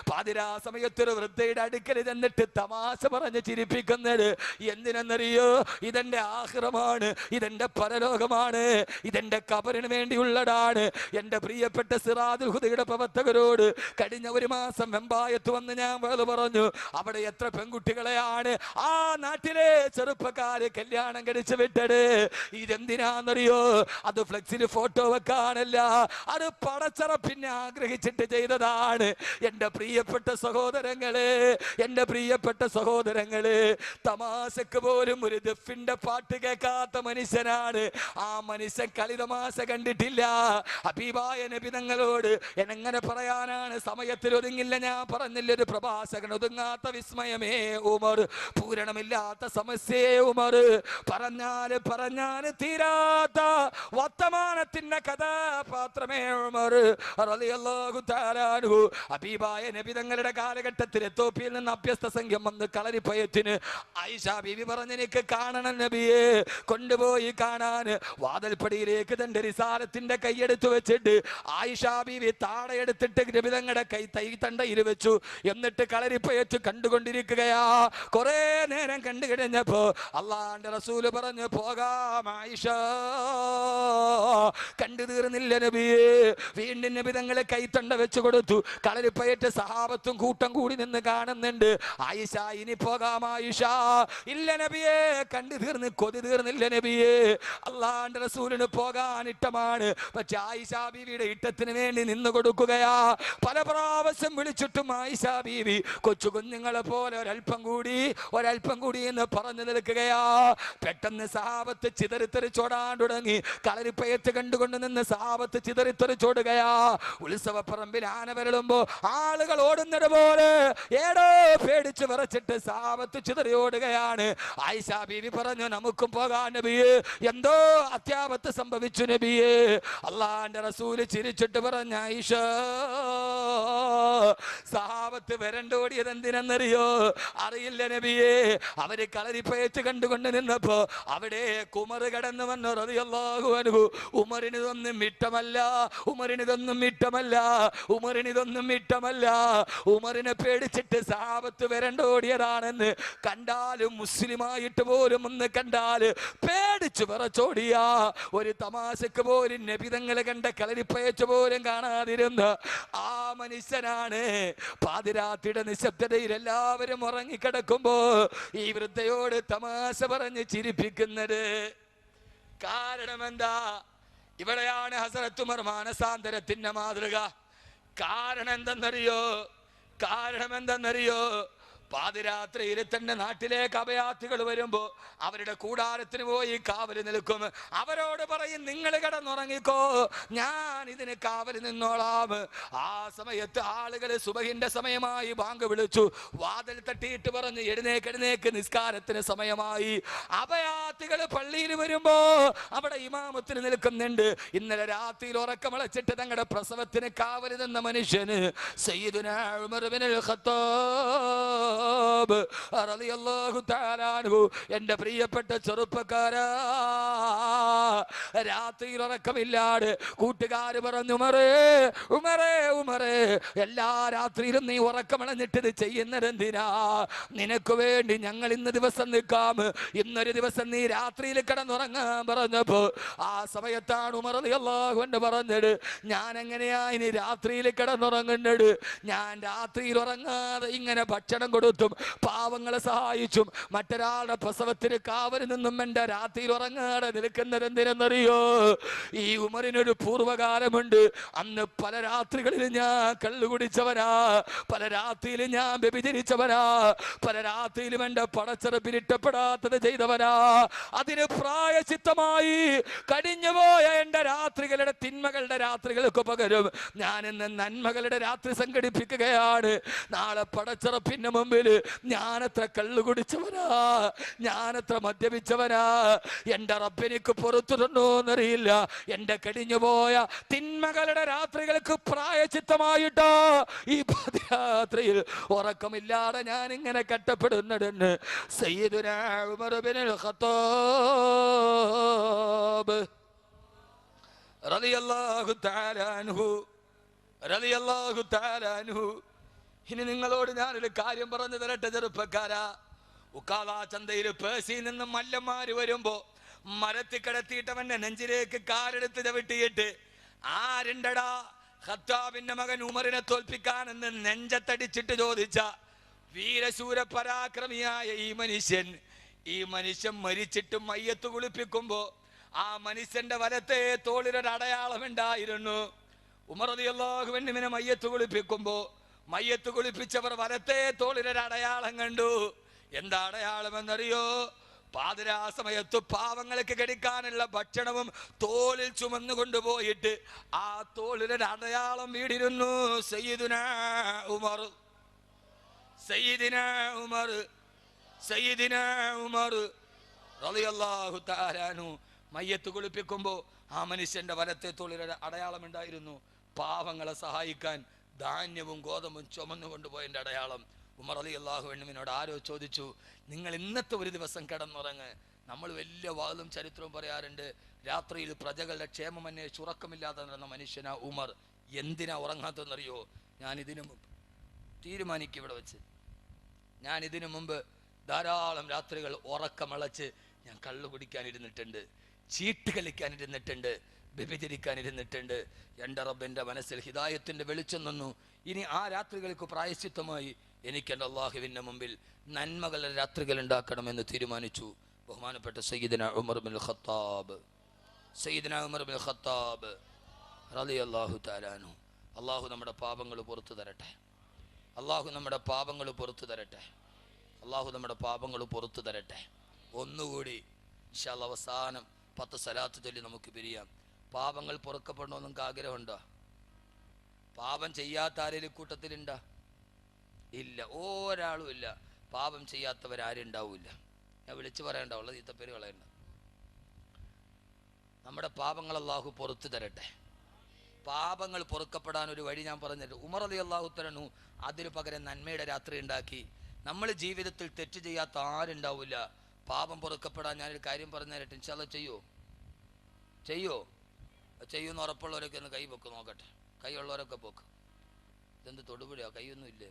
പാതിരാ സമയത്തൊരു വൃദ്ധയുടെ അടുക്കൽ ചെന്നിട്ട് തമാശ പറഞ്ഞ് ചിരിപ്പിക്കുന്നത്. എന്തിനെന്നറിയോ? ഇതെന്റെ ആഖിറമാണ്, ഇതെന്റെ പരലോകമാണ്, ഇതെന്റെ ഖബറിന് വേണ്ടിയുള്ളതാണ്. എന്റെ പ്രിയപ്പെട്ട സിറാജുൽ ഹുദയുടെ പ്രവർത്തകരോട് കഴിഞ്ഞ ഒരു മാസം വെമ്പായത്ത് വന്ന് ഞാൻ വേള പറഞ്ഞു, അവിടെ എത്ര പെൺകുട്ടികളെയാണ് ആ നാട്ടിലെ ചെറുപ്പക്കാര് കല്യാണം കഴിച്ചു വിട്ടത്. ഇതെന്തിനാന്നറിയോ? അത് ഫ്ലെക്സിൽ ഫോട്ടോ വെക്കാനല്ല, അത് പടച്ചറപ്പിന്നെ ആഗ്രഹിച്ചിട്ട് ചെയ്തതാണ്. എന്റെ പ്രിയപ്പെട്ട സഹോദരങ്ങളെ, എന്റെ പ്രിയപ്പെട്ട സഹോദരങ്ങളെ, തമാശക്ക് പോലും ഒരു ദഫിന്റെ പാട്ട് കേൾക്കാത്ത മനുഷ്യനാണ്. ആ മനുഷ്യൻ കളിതമാശ കണ്ടിട്ടില്ല. ഹബീബായ നബി തങ്ങളോട് എങ്ങനെ പറയാനാണ്? സമയത്തിൽ ഒതുങ്ങില്ല. ഞാൻ പറഞ്ഞില്ല, ഒരു പ്രഭാഷകൻ ഒതുങ്ങാത്ത വിസ്മയമേ ഉമർ, പൂരണമില്ലാത്ത സമസ്യേ ഉമർ, പറഞ്ഞാല് പറഞ്ഞാല് തീരാത്ത വർത്തമാനത്തിന്റെ കഥാപാത്രമേ ഉമർ റളിയല്ലാഹു തആല അൻഹു. ഹബീബായ നബി തങ്ങളുടെ കാലഘട്ടത്തിൽ എത്തോപ്യയിൽ നിന്ന് അഭ്യസ്ത സംഘം വന്ന് കളരിപ്പയറ്റിന് ആയിഷ ബീവി പറഞ്ഞ്, എനിക്ക് കാണണം നബിയെ. കൊണ്ടുപോയി കാണാൻ വാതിൽപ്പടിയിലേക്ക് തന്റെ റിസാലത്തിന്റെ കൈയെടുത്തു വെച്ചിട്ട് ആയിഷ ബീവി താടയെടുത്തിട്ട് നബി തങ്ങളുടെ കൈ തണ്ടയിൽ വെച്ചു. എന്നിട്ട് കളരിപ്പയറ്റ് കണ്ടുകൊണ്ടിരിക്കുകയാ. കുറെ നേരം കണ്ടു കഴിഞ്ഞപ്പോ അള്ളാന്റെ റസൂല് പറഞ്ഞു, പോകാം ആയിഷ. കണ്ടു തീർന്നില്ല നബിയെ. വീണ്ടും നബി തങ്ങളെ കൈത്തണ്ട വെച്ചു കൊടുത്തു. കളരിപ്പയറ്റ് സഹാബത്തും കൂട്ടം കൂടി നിന്ന് കാണുന്നുണ്ട്. ആയിഷ, ഇനി പോകാം ആയിഷ. ഇല്ല നബിയെ, കണ്ടു തീർന്ന് കൊതി തീർന്നില്ല നബിയെ. അള്ളാന്റെ റസൂലിന് പോകാൻ ഇഷ്ടമാണ്. പക്ഷെ ആയിഷ ബീവിയുടെ ഇഷ്ടത്തിന് വേണ്ടി നിന്ന് കൊടുക്കുകയാ. പല പ്രാവശ്യം വിളിച്ചിട്ടും ആയിഷ ബീവി കൊച്ചു കുഞ്ഞുങ്ങളെ പോലെ ഒരൽപ്പം കൂടി എന്ന് പറഞ്ഞു നിൽക്കുകയാ. പെട്ടെന്ന് സഹാബത്ത് ചിതറിത്തെറിച്ചോടാൻ തുടങ്ങി. കളരിപ്പയറ്റ് കണ്ടുകൊണ്ട് നിന്ന് സഹാബത്ത് ചിതറിത്തെറിച്ചോടുകയാ. ഉത്സവപ്പറമ്പിൽ ആന വരളുമ്പോ ആളുകൾ ഓടുന്നത് പോലെ ഏടോ പേടിച്ച് വിറച്ചിട്ട് സഹാബത്ത് ചിതറിയോടുകയാണ്. ആയിഷ ബീവി പറഞ്ഞു, നമുക്കും പോകാൻ നബിയെ, എന്തോ അത്യാപത്ത് സംഭവിച്ചു നബിയെ. അള്ളാന്റെ റസൂല് ചിരിച്ചിട്ട് പറഞ്ഞ, ആയിഷ, സഹാബത്ത് വരണ്ടോടിയത് എന്തിനെന്നറിയോ? അറിയില്ല നബിയെ. അവര് കളരിപ്പയറ്റ് കണ്ടുകൊണ്ട് നിന്നപ്പോ അവിടെ ഉമർ കടന്നു വന്നു റളിയല്ലാഹു അൻഹു. ഉമറിനിതൊന്നും ഇഷ്ടമല്ല, ഉമറിനിതൊന്നും ഇഷ്ടമല്ല, ഉമറിനിതൊന്നും ഇഷ്ടമല്ല. ഉമറിനെ പേടിച്ചിട്ട് സഹാബത്ത് വരണ്ടോടിയതാണെന്ന് കണ്ടാലും, മുസ്ലിമായിട്ട് പോലും ഒന്ന് കണ്ടാല് പേടിച്ചു വിറച്ചോടിയ ഒരു തമാശക്ക് വാക്ക് പോലും നബിതങ്ങളെ കണ്ട കളരിപ്പയച്ചു പോലും കാണാതിരുന്ന ആ മനുഷ്യനാണ് പാതിരാത്രിയുടെ നിശബ്ദതയിൽ എല്ലാവരും ഉറങ്ങിക്കിടക്കുമ്പോ ഈ വൃദ്ധയോട് തമാശ പറഞ്ഞ് ചിരിപ്പിക്കുന്നത്. കാരണം എന്താ? ഇവിടെയാണ് ഹസ്രത്ത് ഉമർ മാനസാന്തരത്തിന്റെ മാതൃക. കാരണം എന്തെന്നറിയോ? പാതിരാത്രിയിൽ തന്നെ നാട്ടിലേക്ക് അഭയാർത്ഥികൾ വരുമ്പോ അവരുടെ കൂടാരത്തിന് പോയി കാവല് നിൽക്കും. അവരോട് പറയും, നിങ്ങൾ കിടന്നുറങ്ങിക്കോ, ഞാൻ ഇതിന് കാവല് നിന്നോളാം. ആ സമയത്ത് ആളുകൾ സുബഹിന്റെ സമയമായി ബാങ്ക് വിളിച്ചു, വാതിൽ തട്ടിയിട്ട് പറഞ്ഞു, എഴുന്നേക്ക്, നിസ്കാരത്തിന് സമയമായി. അഭയാർത്ഥികൾ പള്ളിയിൽ വരുമ്പോ അവിടെ ഇമാമത്തിന് നിൽക്കുന്നുണ്ട്. ഇന്നലെ രാത്രിയിൽ ഉറക്കമളച്ചിട്ട് തങ്ങളുടെ പ്രസവത്തിന് കാവല് നിന്ന മനുഷ്യന് സയ്യിദുനാ ഉമർ ഇബ്നുൽ ഖത്താബ് റളിയല്ലാഹു തആല അൻഹു, എന്റെ പ്രിയപ്പെട്ട ചെറുപ്പക്കാരാ, രാത്രിയിൽ ഉറക്കമില്ലാതെ കൂട്ടുകാര് പറഞ്ഞു, ഉമറേ, എല്ലാ രാത്രിയിലും നീ ഉറക്കമളഞ്ഞിട്ട് ഇത് ചെയ്യുന്നത് എന്തിനാ? നിനക്ക് വേണ്ടി ഞങ്ങൾ ഇന്ന് ദിവസം നിൽക്കാം, ഇന്നൊരു ദിവസം നീ രാത്രിയിൽ കിടന്നുറങ്ങാൻ പറഞ്ഞപ്പോ ആ സമയത്താണ് ഉമർ റളിയല്ലാഹു അൻഹു പറഞ്ഞത്, ഞാൻ എങ്ങനെയാ ഇനി രാത്രിയിൽ കിടന്നുറങ്ങുന്നത്? ഞാൻ രാത്രിയിൽ ഉറങ്ങാതെ ഇങ്ങനെ ഭക്ഷണം കൊടുത്തും പാവങ്ങളെ സഹായിച്ചും മറ്റൊരാളുടെ പ്രസവത്തിന് കാവല് നിന്നും എന്റെ രാത്രിയിൽ ഉറങ്ങാതെ നിൽക്കുന്നത് എന്തിനെന്നറിയോ? ഈ ഉമറിനൊരു പൂർവ്വകാലമുണ്ട്. അന്ന് പല രാത്രികളിലും ഞാൻ കള്ളു കുടിച്ചവനാ, പല രാത്രിയിലും ഞാൻ വ്യഭിചരിച്ചവനാ, പല രാത്രിയിലും എന്റെ പടച്ചെറുപ്പിലിട്ടപ്പെടാത്തത് ചെയ്തവനാ. അതിന് പ്രായശ്ചിത്തമായി കഴിഞ്ഞുപോയ എന്റെ രാത്രികളുടെ തിന്മകളുടെ രാത്രികൾക്ക് പകരം ഞാൻ ഇന്ന് നന്മകളുടെ രാത്രി സംഘടിപ്പിക്കുകയാണ്. നാളെ പടച്ചെറുപ്പിന്റെ മുമ്പിൽ ഞാനത്ര കള്ളു കുടിച്ചവനാ, ഞാനത്ര മദ്യപിച്ചവനാ, എന്റെ റബ്ബെനിക്ക് പുറത്തു തന്നോന്നറിയില്ല. എന്റെ കഴിഞ്ഞുപോയ തിന്മകളുടെ രാത്രികൾക്ക് പ്രായശ്ചിത്തമായിട്ടോ ഈ പാതിരാത്രിയിൽ ഉറക്കമില്ലാതെ ഞാൻ ഇങ്ങനെ കഷ്ടപ്പെടുന്നതെന്ന് സയ്യിദുനാ ഉമർ ഇബ്നുൽ ഖത്താബ് റളിയല്ലാഹു തആല അൻഹു. ഇനി നിങ്ങളോട് ഞാനൊരു കാര്യം പറഞ്ഞു തരട്ടെ ചെറുപ്പക്കാരാ. ഉക്കാള ചന്തയിൽ പേഴ്സിൽ നിന്നും മല്ലന്മാര് വരുമ്പോ മരത്തിൽ കിടത്തിയിട്ടവന്റെ നെഞ്ചിലേക്ക് കാലെടുത്ത് ചവിട്ടിയിട്ട്, ആരുണ്ടടാ ഖത്താബിന്റെ മകൻ ഉമറിനെ തോൽപ്പിക്കാനെന്ന് നെഞ്ചത്തടിച്ചിട്ട് ചോദിച്ച വീരശൂര പരാക്രമിയായ ഈ മനുഷ്യൻ മരിച്ചിട്ട് മയ്യത്ത് കുളിപ്പിക്കുമ്പോ ആ മനുഷ്യന്റെ വലത്തെ തോളിലൊരു അടയാളം ഉണ്ടായിരുന്നു. ഉമർ റളിയല്ലാഹു അൻഹുവിനെ മയ്യത്ത് കുളിപ്പിച്ചവർ വലത്തെ തോളിലൊരു അടയാളം കണ്ടു. എന്താ അടയാളം എന്നറിയോ? പാതിരാ സമയത്ത് പാവങ്ങൾക്ക് കഴിക്കാനുള്ള ഭക്ഷണവും തോളിൽ ചുമന്നു കൊണ്ടുപോയിട്ട് ആ തോളിലൊരു അടയാളം വീടിരുന്നു. സയ്യിദുനാ ഉമർ റളിയല്ലാഹു തആല അൻഹു മയ്യത്ത് കുളിപ്പിക്കുമ്പോ ആ മനുഷ്യന്റെ വലത്തെ തോളിലൊരു അടയാളം ഉണ്ടായിരുന്നു. പാവങ്ങളെ സഹായിക്കാൻ ധാന്യവും ഗോതമ്പും ചുമന്നു കൊണ്ടുപോയതിന്റെ അടയാളം. ഉമർ റളിയല്ലാഹു അൻഹുവിനോട് ആരോ ചോദിച്ചു, നിങ്ങൾ ഇന്നത്തെ ഒരു ദിവസം കിടന്നുറങ്ങ്. നമ്മൾ വലിയ വാദവും ചരിത്രവും പറയാറുണ്ട്. രാത്രിയിൽ പ്രജകളുടെ ക്ഷേമം അന്വേഷിച്ച് ഉറക്കമില്ലാതെ നടന്ന മനുഷ്യനാ ഉമർ. എന്തിനാ ഉറങ്ങാത്തെന്നറിയോ? ഞാൻ ഇതിനു മുമ്പ് തീരുമാനിക്കും ഇവിടെ വെച്ച്, ഞാൻ ഇതിനു മുമ്പ് ധാരാളം രാത്രികൾ ഉറക്കമളച്ച് ഞാൻ കള്ളു കുടിക്കാനിരുന്നിട്ടുണ്ട്, ചീട്ട് കളിക്കാനിരുന്നിട്ടുണ്ട്, വ്യഭിചരിക്കാനിരുന്നിട്ടുണ്ട്. എൻ്റെ റബ്ബിൻ്റെ മനസ്സിൽ ഹിദായത്തിൻ്റെ വെളിച്ചം നിന്നു. ഇനി ആ രാത്രികൾക്ക് പ്രായശ്ചിത്തമായി എനിക്ക് എൻ്റെ അള്ളാഹുവിൻ്റെ മുമ്പിൽ നന്മകളുടെ രാത്രികൾ ഉണ്ടാക്കണമെന്ന് തീരുമാനിച്ചു. ബഹുമാനപ്പെട്ട സയ്യിദുനാ ഉമർ ഇബ്നുൽ ഖത്താബ് റളിയല്ലാഹു തആല അൻഹു. അള്ളാഹു നമ്മുടെ പാപങ്ങൾ പുറത്തു തരട്ടെ. ഒന്നുകൂടി ഇൻഷാ അല്ലാഹ് അവസാനം 10 സലാത്ത് ചൊല്ലി നമുക്ക് പിരിയാം. പാപങ്ങൾ പൊറുക്കപ്പെടണമെന്ന് നിങ്ങൾക്ക് ആഗ്രഹമുണ്ടോ? പാപം ചെയ്യാത്ത ആരെങ്കിലും കൂട്ടത്തിലുണ്ടോ? ഇല്ല, ഒരാളും ഇല്ല. പാപം ചെയ്യാത്തവരാരും ഉണ്ടാവില്ല. ഞാൻ വിളിച്ചു പറയണ്ടാവുള്ള ചീത്തപ്പേര് കളയണ്ട. നമ്മുടെ പാപങ്ങൾ അല്ലാഹു പുറത്തു തരട്ടെ. പാപങ്ങൾ പൊറുക്കപ്പെടാൻ ഒരു വഴി ഞാൻ പറഞ്ഞിട്ട്, ഉമർ റളിയല്ലാഹു തആല അതിനു പകരം നന്മയുടെ രാത്രി ഉണ്ടാക്കി. നമ്മൾ ജീവിതത്തിൽ തെറ്റ് ചെയ്യാത്ത ആരുണ്ടാവില്ല. പാപം പൊറുക്കപ്പെടാൻ ഞാനൊരു കാര്യം പറഞ്ഞു തരട്ടെ. ഇൻഷാ അല്ലാഹ് ചെയ്യുമെന്ന് ഉറപ്പുള്ളവരൊക്കെ ഒന്ന് കൈ പൊക്ക് നോക്കട്ടെ. കൈ ഉള്ളവരൊക്കെ പൊക്ക്. ഇതെന്ത് തൊടുപുഴയോ? കൈയൊന്നും ഇല്ലേ?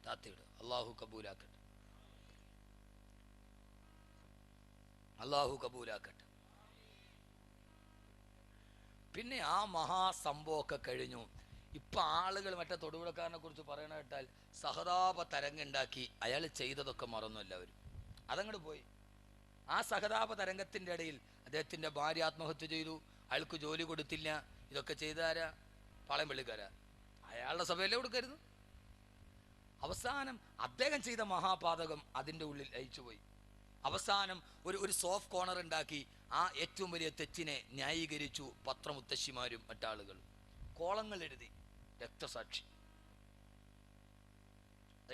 താത്തിയിട്. അള്ളാഹു കബൂലാക്കട്ടെ. അള്ളാഹു കബൂലാക്കട്ടെ. പിന്നെ ആ മഹാസംഭവമൊക്കെ കഴിഞ്ഞു. ഇപ്പം ആളുകൾ മറ്റേ തൊടുപുഴക്കാരനെ കുറിച്ച് പറയണ കേട്ടാൽ സഹതാപ തരംഗുണ്ടാക്കി അയാൾ ചെയ്തതൊക്കെ മറന്നു എല്ലാവരും. അതങ്ങോട്ട് പോയി. ആ സഹതാപ തരംഗത്തിൻ്റെ ഇടയിൽ അദ്ദേഹത്തിൻ്റെ ഭാര്യ ആത്മഹത്യ ചെയ്തു, അയാൾക്ക് ജോലി കൊടുത്തില്ല. ഇതൊക്കെ ചെയ്താരാ? പാളയം പള്ളിക്കാരാ. അയാളുടെ സഭയല്ലേ കൊടുക്കരുത്. അവസാനം അദ്ദേഹം ചെയ്ത മഹാപാതകം അതിൻ്റെ ഉള്ളിൽ അയച്ചുപോയി. അവസാനം ഒരു സോഫ്റ്റ് കോർണർ ഉണ്ടാക്കി ആ ഏറ്റവും വലിയ തെറ്റിനെ ന്യായീകരിച്ചു പത്രമുത്തശ്ശിമാരും മറ്റാളുകളും. കോളങ്ങൾ എഴുതി. രക്തസാക്ഷി,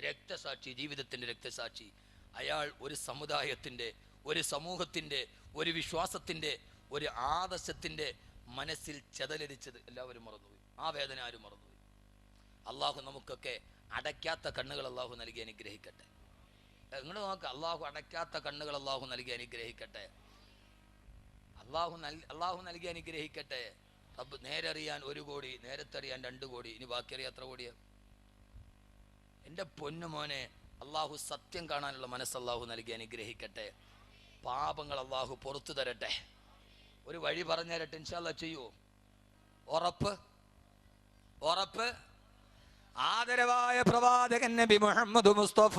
രക്തസാക്ഷി, ജീവിതത്തിൻ്റെ രക്തസാക്ഷി. അയാൾ ഒരു സമുദായത്തിൻ്റെ, ഒരു സമൂഹത്തിൻ്റെ, ഒരു വിശ്വാസത്തിൻ്റെ, ഒരു ആദർശത്തിൻ്റെ മനസ്സിൽ ചെതലരിച്ചത് എല്ലാവരും മറന്നുപോയി. ആ വേദന ആരും മറന്നുപോയി. അള്ളാഹു നമുക്കൊക്കെ അടയ്ക്കാത്ത കണ്ണുകൾ അള്ളാഹു നൽകി അനുഗ്രഹിക്കട്ടെ. നിങ്ങൾ നോക്ക്, അള്ളാഹു അടയ്ക്കാത്ത കണ്ണുകൾ അള്ളാഹു നൽകി അനുഗ്രഹിക്കട്ടെ. അള്ളാഹു നൽകി അനുഗ്രഹിക്കട്ടെ. റബ്ബ് നേരറിയാൻ 1 കോടി, നേരത്തറിയാൻ 2 കോടി, ഇനി ബാക്കി അറിയാൻ എത്ര കോടിയാ? എൻ്റെ പൊന്നുമോനെ, അള്ളാഹു സത്യം കാണാനുള്ള മനസ്സ് അള്ളാഹു നൽകി അനുഗ്രഹിക്കട്ടെ. പാപങ്ങൾ അള്ളാഹു പുറത്തു തരട്ടെ. ഒരു വഴി പറഞ്ഞു തരട്ടെ, ഇൻഷാ അല്ലാഹ് ചെയ്യുമോ? ഉറപ്പ്? ഉറപ്പ്? ആദരവായ പ്രവാചകൻ നബി മുഹമ്മദ് മുസ്തഫ,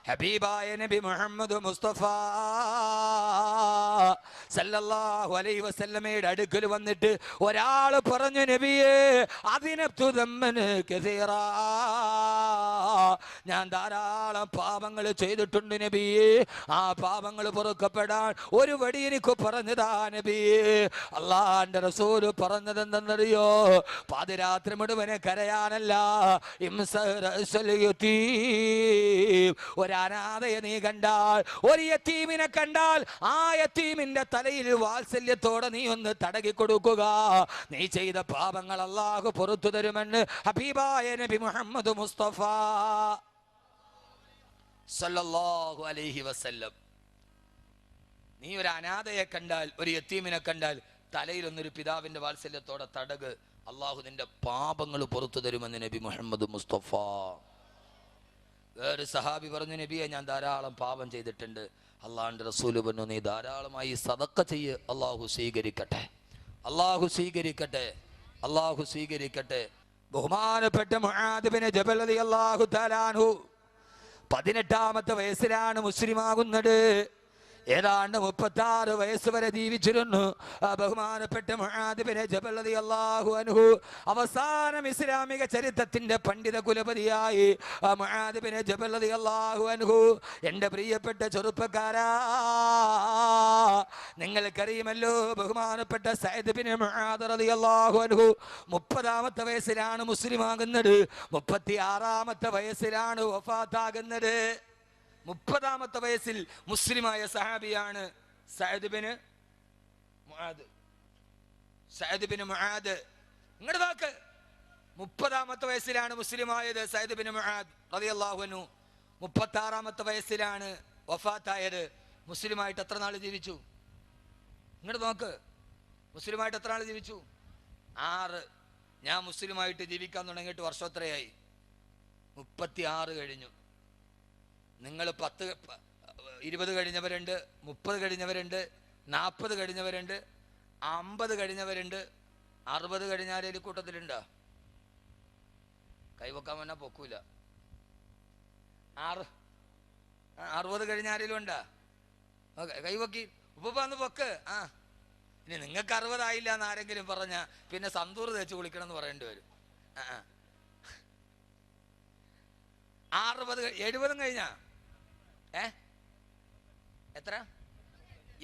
ഹബീബായ നബി മുഹമ്മദ് മുസ്തഫ സല്ലല്ലാഹു അലൈഹി വസല്ലമയുടെ അടുക്കൽ വന്നിട്ട് ഒരാൾ പറഞ്ഞു, നബിയേ അതിനബ്തു ദമ്മന് കസീറാ, ഞാൻ ധാരാളം പാപങ്ങൾ ചെയ്തിട്ടുണ്ട് നബിയേ, ആ പാപങ്ങൾ പൊറുക്കപ്പെടാൻ ഒരു വഴി എനിക്ക് പറഞ്ഞതാ നബിയേ. അള്ളാന്റെ റസൂൽ പറഞ്ഞതെന്തെന്നറിയോ? പാതിരാത്രി മുഴുവനെ കരയാനല്ല, ഒരനാഥയെ നീ കണ്ടാൽ, ഒരു യതീമിനെ കണ്ടാൽ ആ യതീമിന്റെ തലയിൽ വാത്സല്യത്തോടെ നീ ഒന്ന് തടകി കൊടുക്കുക. നീ ചെയ്ത പാപങ്ങൾ അല്ലാഹു പുറത്തു തരുമെന്ന് ഹബീബായ നബി മുഹമ്മദ് മുസ്തഫ സല്ലല്ലാഹു അലൈഹി വസല്ലം. നീ ഒരു അനാഥയെ കണ്ടാൽ, ഒരു യതീമിനെ കണ്ടാൽ തലയിൽ ഒന്നൊരു പിതാവിന്റെ വാത്സല്യത്തോടെ തടക്, അള്ളാഹു നിന്റെ പാപങ്ങൾ പുറത്തു തരുമെന്ന് നബി മുഹമ്മദ് മുസ്തഫ. വേറെ സഹാബി പറഞ്ഞു, നബിയെ ഞാൻ ധാരാളം പാപം ചെയ്തിട്ടുണ്ട്. അള്ളാഹുവിൻ്റെ റസൂല് പറഞ്ഞു, നീ ധാരാളമായി സദക്ക ചെയ്യ്, അള്ളാഹു സ്വീകരിക്കട്ടെ, അള്ളാഹു സ്വീകരിക്കട്ടെ, അള്ളാഹു സ്വീകരിക്കട്ടെ. ബഹുമാനപ്പെട്ട മുആദ് ബിൻ ജബൽ റളിയല്ലാഹു തആല അൻഹു 18ാമത്തെ വയസ്സിലാണ് മുസ്ലിമാകുന്നത്. ഏതാണ്ട് 36 വയസ്സ് വരെ ജീവിച്ചിരുന്നു ബഹുമാനപ്പെട്ട മുആദ് ബിൻ ജബൽ റളിയല്ലാഹു അൻഹു. അവസാനം ഇസ്ലാമിക ചരിത്രത്തിന്റെ പണ്ഡിത കുലപതിയായി മുആദ് ബിൻ ജബൽ റളിയല്ലാഹു അൻഹു. എൻ്റെ പ്രിയപ്പെട്ട ചെറുപ്പക്കാരാ, നിങ്ങൾക്കറിയുമല്ലോ ബഹുമാനപ്പെട്ട സഅദ് ബിൻ മുആദ് റളിയല്ലാഹു അൻഹു 30ാമത്തെ വയസ്സിലാണ് മുസ്ലിമാകുന്നത്. 36ാമത്തെ വയസ്സിലാണ് വഫാത്താകുന്നത്. 30ാമത്തെ വയസ്സിൽ മുസ്ലിമായ സഹാബിയാണ് Saad bin Muadh. Saad bin Muadh ഇങ്ങോട്ട് നോക്ക്, 30ാമത്തെ വയസ്സിലാണ് മുസ്ലിമായത് സഅദ് ബിൻ മുആദ് റളിയല്ലാഹു അൻഹു. 36ാമത്തെ വയസ്സിലാണ് വഫാത്തായത്. മുസ്ലിമായിട്ട് എത്ര നാൾ ജീവിച്ചു? ഇങ്ങോട്ട് നോക്ക്, മുസ്ലിമായിട്ട് എത്ര നാൾ ജീവിച്ചു? 6. ഞാൻ മുസ്ലിമായിട്ട് ജീവിക്കാൻ തുടങ്ങിയിട്ട് വർഷം എത്രയായി? 36 കഴിഞ്ഞു. നിങ്ങൾ 10, 20 കഴിഞ്ഞവരുണ്ട്, 30 കഴിഞ്ഞവരുണ്ട്, 40 കഴിഞ്ഞവരുണ്ട്, 50 കഴിഞ്ഞവരുണ്ട്, 60 കഴിഞ്ഞാലും കൂട്ടത്തിലുണ്ടോ? കൈവക്കാൻ വന്നാൽ പൊക്കൂല. 60 കഴിഞ്ഞാലും ഉണ്ടാ? കൈവക്കി ഉപ്പന്ന് പൊക്ക്. ഇനി നിങ്ങൾക്ക് 60 ആയില്ല എന്ന് ആരെങ്കിലും പറഞ്ഞ പിന്നെ സന്തൂർ തേച്ച് കുളിക്കണം എന്ന് പറയേണ്ടി വരും. 60, 70 കഴിഞ്ഞാ? എത്ര?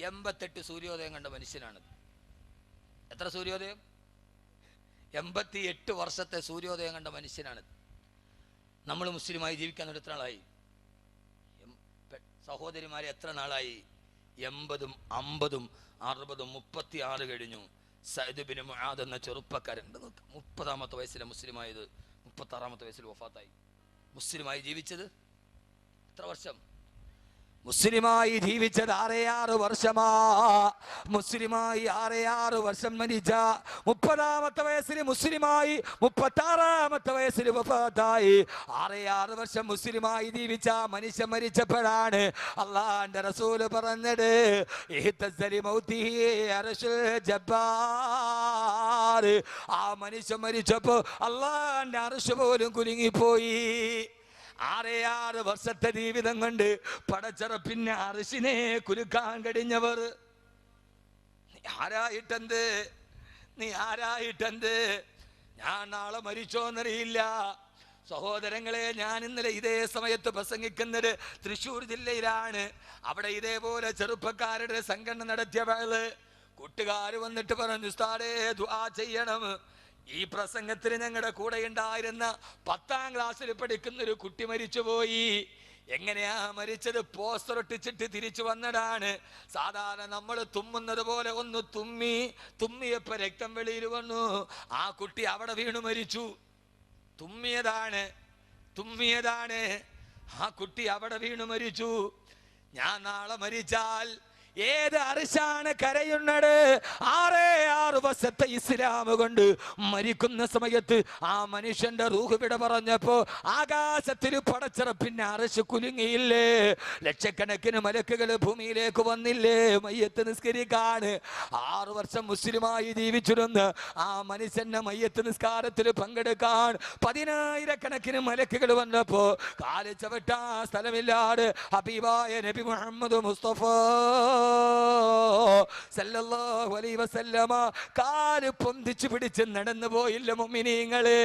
88 സൂര്യോദയം കണ്ട മനുഷ്യനാണ്. എത്ര സൂര്യോദയം? 88 വർഷത്തെ സൂര്യോദയം കണ്ട മനുഷ്യനാണ്. നമ്മൾ മുസ്ലിമായി ജീവിക്കാൻ എത്ര നാളായി? സഹോദരിമാരെ എത്ര നാളായി? 80, 50, 60, 36 കഴിഞ്ഞു. സഅദ് ബിൻ മുആദ് എന്ന ചെറുപ്പക്കാരൻ 30ാമത്തെ വയസ്സിലെ മുസ്ലിമായത്, 36ാമത്തെ വയസ്സിൽ വഫാത്തായി. മുസ്ലിമായി ജീവിച്ചത് എത്ര വർഷം? മുസ്ലിമായി ജീവിച്ചത് 6 വർഷമാ. മുസ്ലിമായി 6 വർഷം മരിച്ച 30-ാമത്തെ വയസ്സിൽ മുസ്ലിമായി 36-ാമത്തെ വയസ്സിൽ വഫാത്തായി. 6 വർഷം മുസ്ലിമായി ജീവിച്ച മനുഷ്യൻ മരിച്ചപ്പോഴാണ് അള്ളാന്റെ റസൂല് പറഞ്ഞത് ആ മനുഷ്യൻ മരിച്ചപ്പോ അള്ളാന്റെ അർശ് പോലും കുലുങ്ങിപ്പോയി. 6 വർഷത്തെ ജീവിതം കൊണ്ട് പടച്ചറപ്പിന്നെ അർശിനെ കുലുക്കാൻ കഴിഞ്ഞവർ. നീ ആരായിട്ടെന്ത്? ഞാൻ നാളെ മരിച്ചോന്നറിയില്ല. സഹോദരങ്ങളെ, ഞാൻ ഇന്നലെ ഇതേ സമയത്ത് പ്രസംഗിക്കുന്നത് തൃശ്ശൂർ ജില്ലയിലാണ്. അവിടെ ഇതേപോലെ ചെറുപ്പക്കാരുടെ സംഘടന നടത്തിയ വേള് കൂട്ടുകാർ വന്നിട്ട് പറഞ്ഞു, ഉസ്താദേ ദുആ ചെയ്യണം. ഈ പ്രസംഗത്തിന് ഞങ്ങളുടെ കൂടെ ഉണ്ടായിരുന്ന 10ാം ക്ലാസ്സിൽ പഠിക്കുന്ന ഒരു കുട്ടി മരിച്ചുപോയി. എങ്ങനെയാ മരിച്ചത്? പോസ്റ്റർ ഒട്ടിച്ചിട്ട് തിരിച്ചു വന്നതാണ്. സാധാരണ നമ്മൾ തുമ്മുന്നത് പോലെ ഒന്ന് തുമ്മിയപ്പോ രക്തം വെളിയിൽ വന്നു. ആ കുട്ടി അവിടെ വീണു മരിച്ചു. തുമ്മിയതാണ്. ആ കുട്ടി അവിടെ വീണു മരിച്ചു. ഞാൻ നാളെ മരിച്ചാൽ ഏത് അർശാണ് കരയുന്നത്? 6 വർഷത്തെ ഇസ്ലാം കൊണ്ട് മരിക്കുന്ന സമയത്ത് ആ മനുഷ്യന്റെ റൂഹ് വിട പറഞ്ഞപ്പോ ആകാശത്തിൽ പടച്ചിറപ്പിന്റെ അർശ് കുലുങ്ങിയില്ലേ? ലക്ഷക്കണക്കിന് മലക്കുകൾ ഭൂമിയിലേക്ക് വന്നില്ലേ മയ്യത്ത് നിസ്കരിക്കാൻ? 6 വർഷം മുസ്ലിമായി ജീവിച്ചിരുന്ന് ആ മനുഷ്യന്റെ മയ്യത്ത് നിസ്കാരത്തിൽ പങ്കെടുക്കാൻ 10,000-കണക്കിന് മലക്കുകൾ വന്നപ്പോ കാല് ചവിട്ടാ സ്ഥലമില്ലാതെ ഹബീബായ നബി മുഹമ്മദ് മുസ്തഫ സല്ലല്ലാഹു അലൈഹി വസല്ലമ കാല് പൊന്തിച്ചു പിടിച്ച് നടന്നു പോയില്ല മുഅ്മിനീങ്ങളെ.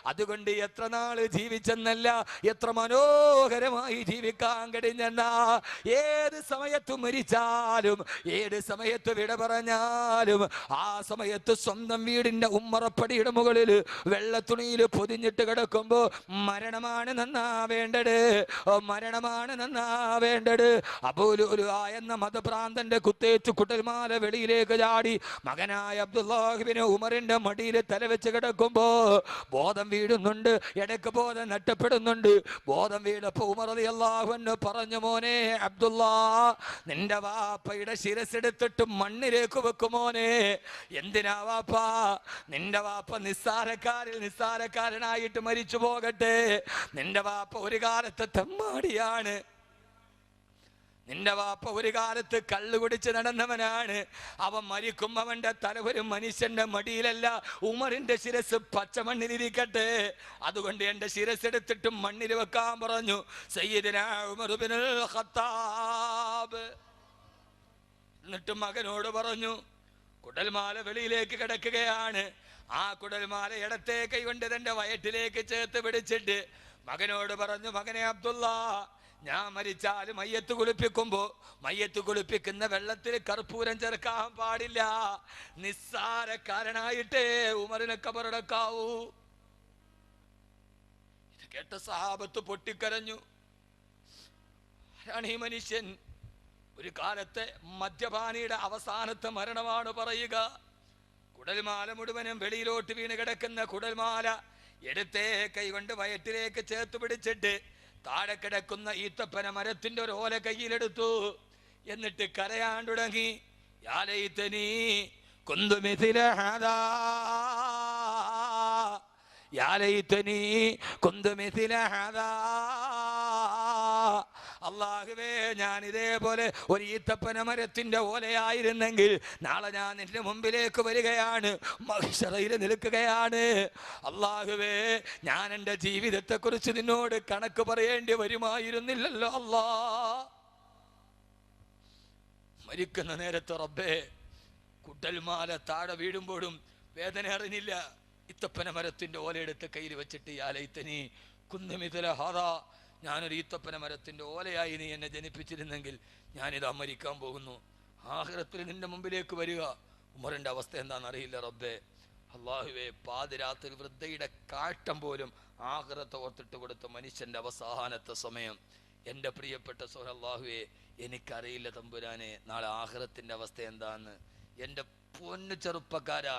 അതുകൊണ്ട് എത്ര നാള് ജീവിച്ചെന്നല്ല, എത്ര മനോഹരമായി ജീവിക്കാൻ കഴിഞ്ഞെന്ന. ഏത് സമയത്ത് മരിച്ചാലും, ഏത് സമയത്ത് വിട പറഞ്ഞാലും, ആ സമയത്ത് സ്വന്തം വീടിന്റെ ഉമ്മറപ്പടിയുടെ മുകളിൽ വെള്ളത്തുണിയിൽ പൊതിഞ്ഞിട്ട് കിടക്കുമ്പോ മരണമാണ് നന്നാവേണ്ടത്. അബൂലുലുആ എന്ന മതഭ്രാന്തന്റെ കുത്തേറ്റ് കുട്ടൽമാല വെളിയിലേക്ക് ചാടി മകനായ അബ്ദുല്ലാഹിബ്നു ഉമറിന്റെ മടിയിൽ തലവെച്ച് കിടക്കുമ്പോ ബോധം വീഴുന്നുണ്ട്, ഇടയ്ക്ക് ബോധം നഷ്ടപ്പെടുന്നുണ്ട്. ബോധം വീണപ്പോ ഉമർ റളിയല്ലാഹു അൻഹു പറഞ്ഞു, മോനെ അബ്ദുല്ലാ, നിന്റെ വാപ്പയുടെ ശിരസെടുത്തിട്ട് മണ്ണിലേക്ക് വെക്കുമോനെ. എന്തിനാ വാപ്പാ? നിന്റെ വാപ്പ നിസ്സാരക്കാരനായിട്ട് മരിച്ചു പോകട്ടെ. നിന്റെ വാപ്പ ഒരു കാലത്തെ തെമ്മാടിയാണ്. നിന്റെ വാപ്പ ഒരു കാലത്ത് കള്ളു കുടിച്ച് നടന്നവനാണ്. അവൻ മരിക്കും അവന്റെ തല ഒരു മനുഷ്യന്റെ മടിയിലല്ല, ഉമറിന്റെ ശിരസ് പച്ചമണ്ണിലിരിക്കട്ടെ. അതുകൊണ്ട് എന്റെ ശിരസ് എടുത്തിട്ട് മണ്ണിൽ വെക്കാൻ പറഞ്ഞു സയ്യിദുനാ ഉമർ ഇബ്നുൽ ഖത്താബ്. എന്നിട്ട് മകനോട് പറഞ്ഞു, കുടൽമാല വെളിയിലേക്ക് കിടക്കുകയാണ്. ആ കുടൽമാല ഇടത്തെ കൈകൊണ്ട് തന്റെ വയറ്റിലേക്ക് ചേർത്ത് പിടിച്ചിട്ട് മകനോട് പറഞ്ഞു, മകനെ അബ്ദുല്ലാ, ഞാൻ മരിച്ചാൽ മയ്യത്ത് കുളിപ്പിക്കുന്ന വെള്ളത്തിൽ കർപ്പൂരം ചേർക്കാൻ പാടില്ല. നിസ്സാരക്കാരനായിട്ടേ ഉമറിനെ ഖബറടക്കാവൂ. ഇത് കേട്ട സഹാബത്ത് പൊട്ടിക്കരഞ്ഞു. ആരാണ് ഈ മനുഷ്യൻ? ഒരു കാലത്തെ മദ്യപാനിയുടെ അവസാനത്തെ മരണമാണ് പറയുക. കുടൽമാല മുഴുവനും വെളിയിലോട്ട് വീണ് കിടക്കുന്ന കുടൽമാല എടുത്തേ കൈകൊണ്ട് വയറ്റിലേക്ക് ചേർത്ത് പിടിച്ചിട്ട് താഴെ കിടക്കുന്ന ഈത്തപ്പന മരത്തിന്റെ ഒരു ഓല കയ്യിലെടുത്തു. എന്നിട്ട് കരയാൻ തുടങ്ങി. യാ ലൈതനീ കുന്തു മിഥില ഹാദാ, യാ ലൈതനീ കുന്തു മിഥില ഹാദാ. അല്ലാഹുവേ, ഞാൻ ഇതേപോലെ ഒരു ഈത്തപ്പന മരത്തിന്റെ ഓലയായിരുന്നെങ്കിൽ നാളെ ഞാൻ നിന്റെ മുമ്പിലേക്ക് വരികയാണ്, മഹ്ശറയിൽ നിൽക്കുകയാണ്. അല്ലാഹുവേ, ഞാൻ എൻ്റെ ജീവിതത്തെ കുറിച്ച് നിന്നോട് കണക്ക് പറയേണ്ടി വരുമായിരുന്നില്ലല്ലോ അല്ലാ. മരിക്കുന്ന നേരത്ത് റബ്ബേ, കുട്ടൽമാല താഴെ വീഴുമ്പോഴും വേദന അറിഞ്ഞില്ല. ഈത്തപ്പന മരത്തിന്റെ ഓലയെടുത്ത് കയ്യിൽ വെച്ചിട്ട് യാ ലൈതനീ കുന്തു മിഥില ഹാദാ, ഞാനൊരു ഈത്തപ്പന മരത്തിന്റെ ഓലയായി നീ എന്നെ ജനിപ്പിച്ചിരുന്നെങ്കിൽ ഞാനിതാ മരിക്കാൻ പോകുന്നു. ആഖിറത്തിൽ നിന്റെ മുമ്പിലേക്ക് വരിക. ഉമറിന്റെ അവസ്ഥ എന്താണെന്നറിയില്ല റബ്ബേ. അല്ലാഹുവേ, പാതിരാത്രി വൃദ്ധയുടെ കാട്ടം പോലും ആഖിറത്തെ ഓർത്തിട്ട് കൊടുത്ത മനുഷ്യന്റെ അവസാനത്തെ സമയം. എൻ്റെ പ്രിയപ്പെട്ട സഹോദരൻ, അല്ലാഹുവേ, എനിക്കറിയില്ല തമ്പുരാനെ നാളെ ആഖിറത്തിന്റെ അവസ്ഥ എന്താന്ന്. എൻ്റെ പൊന്നു ചെറുപ്പക്കാരാ,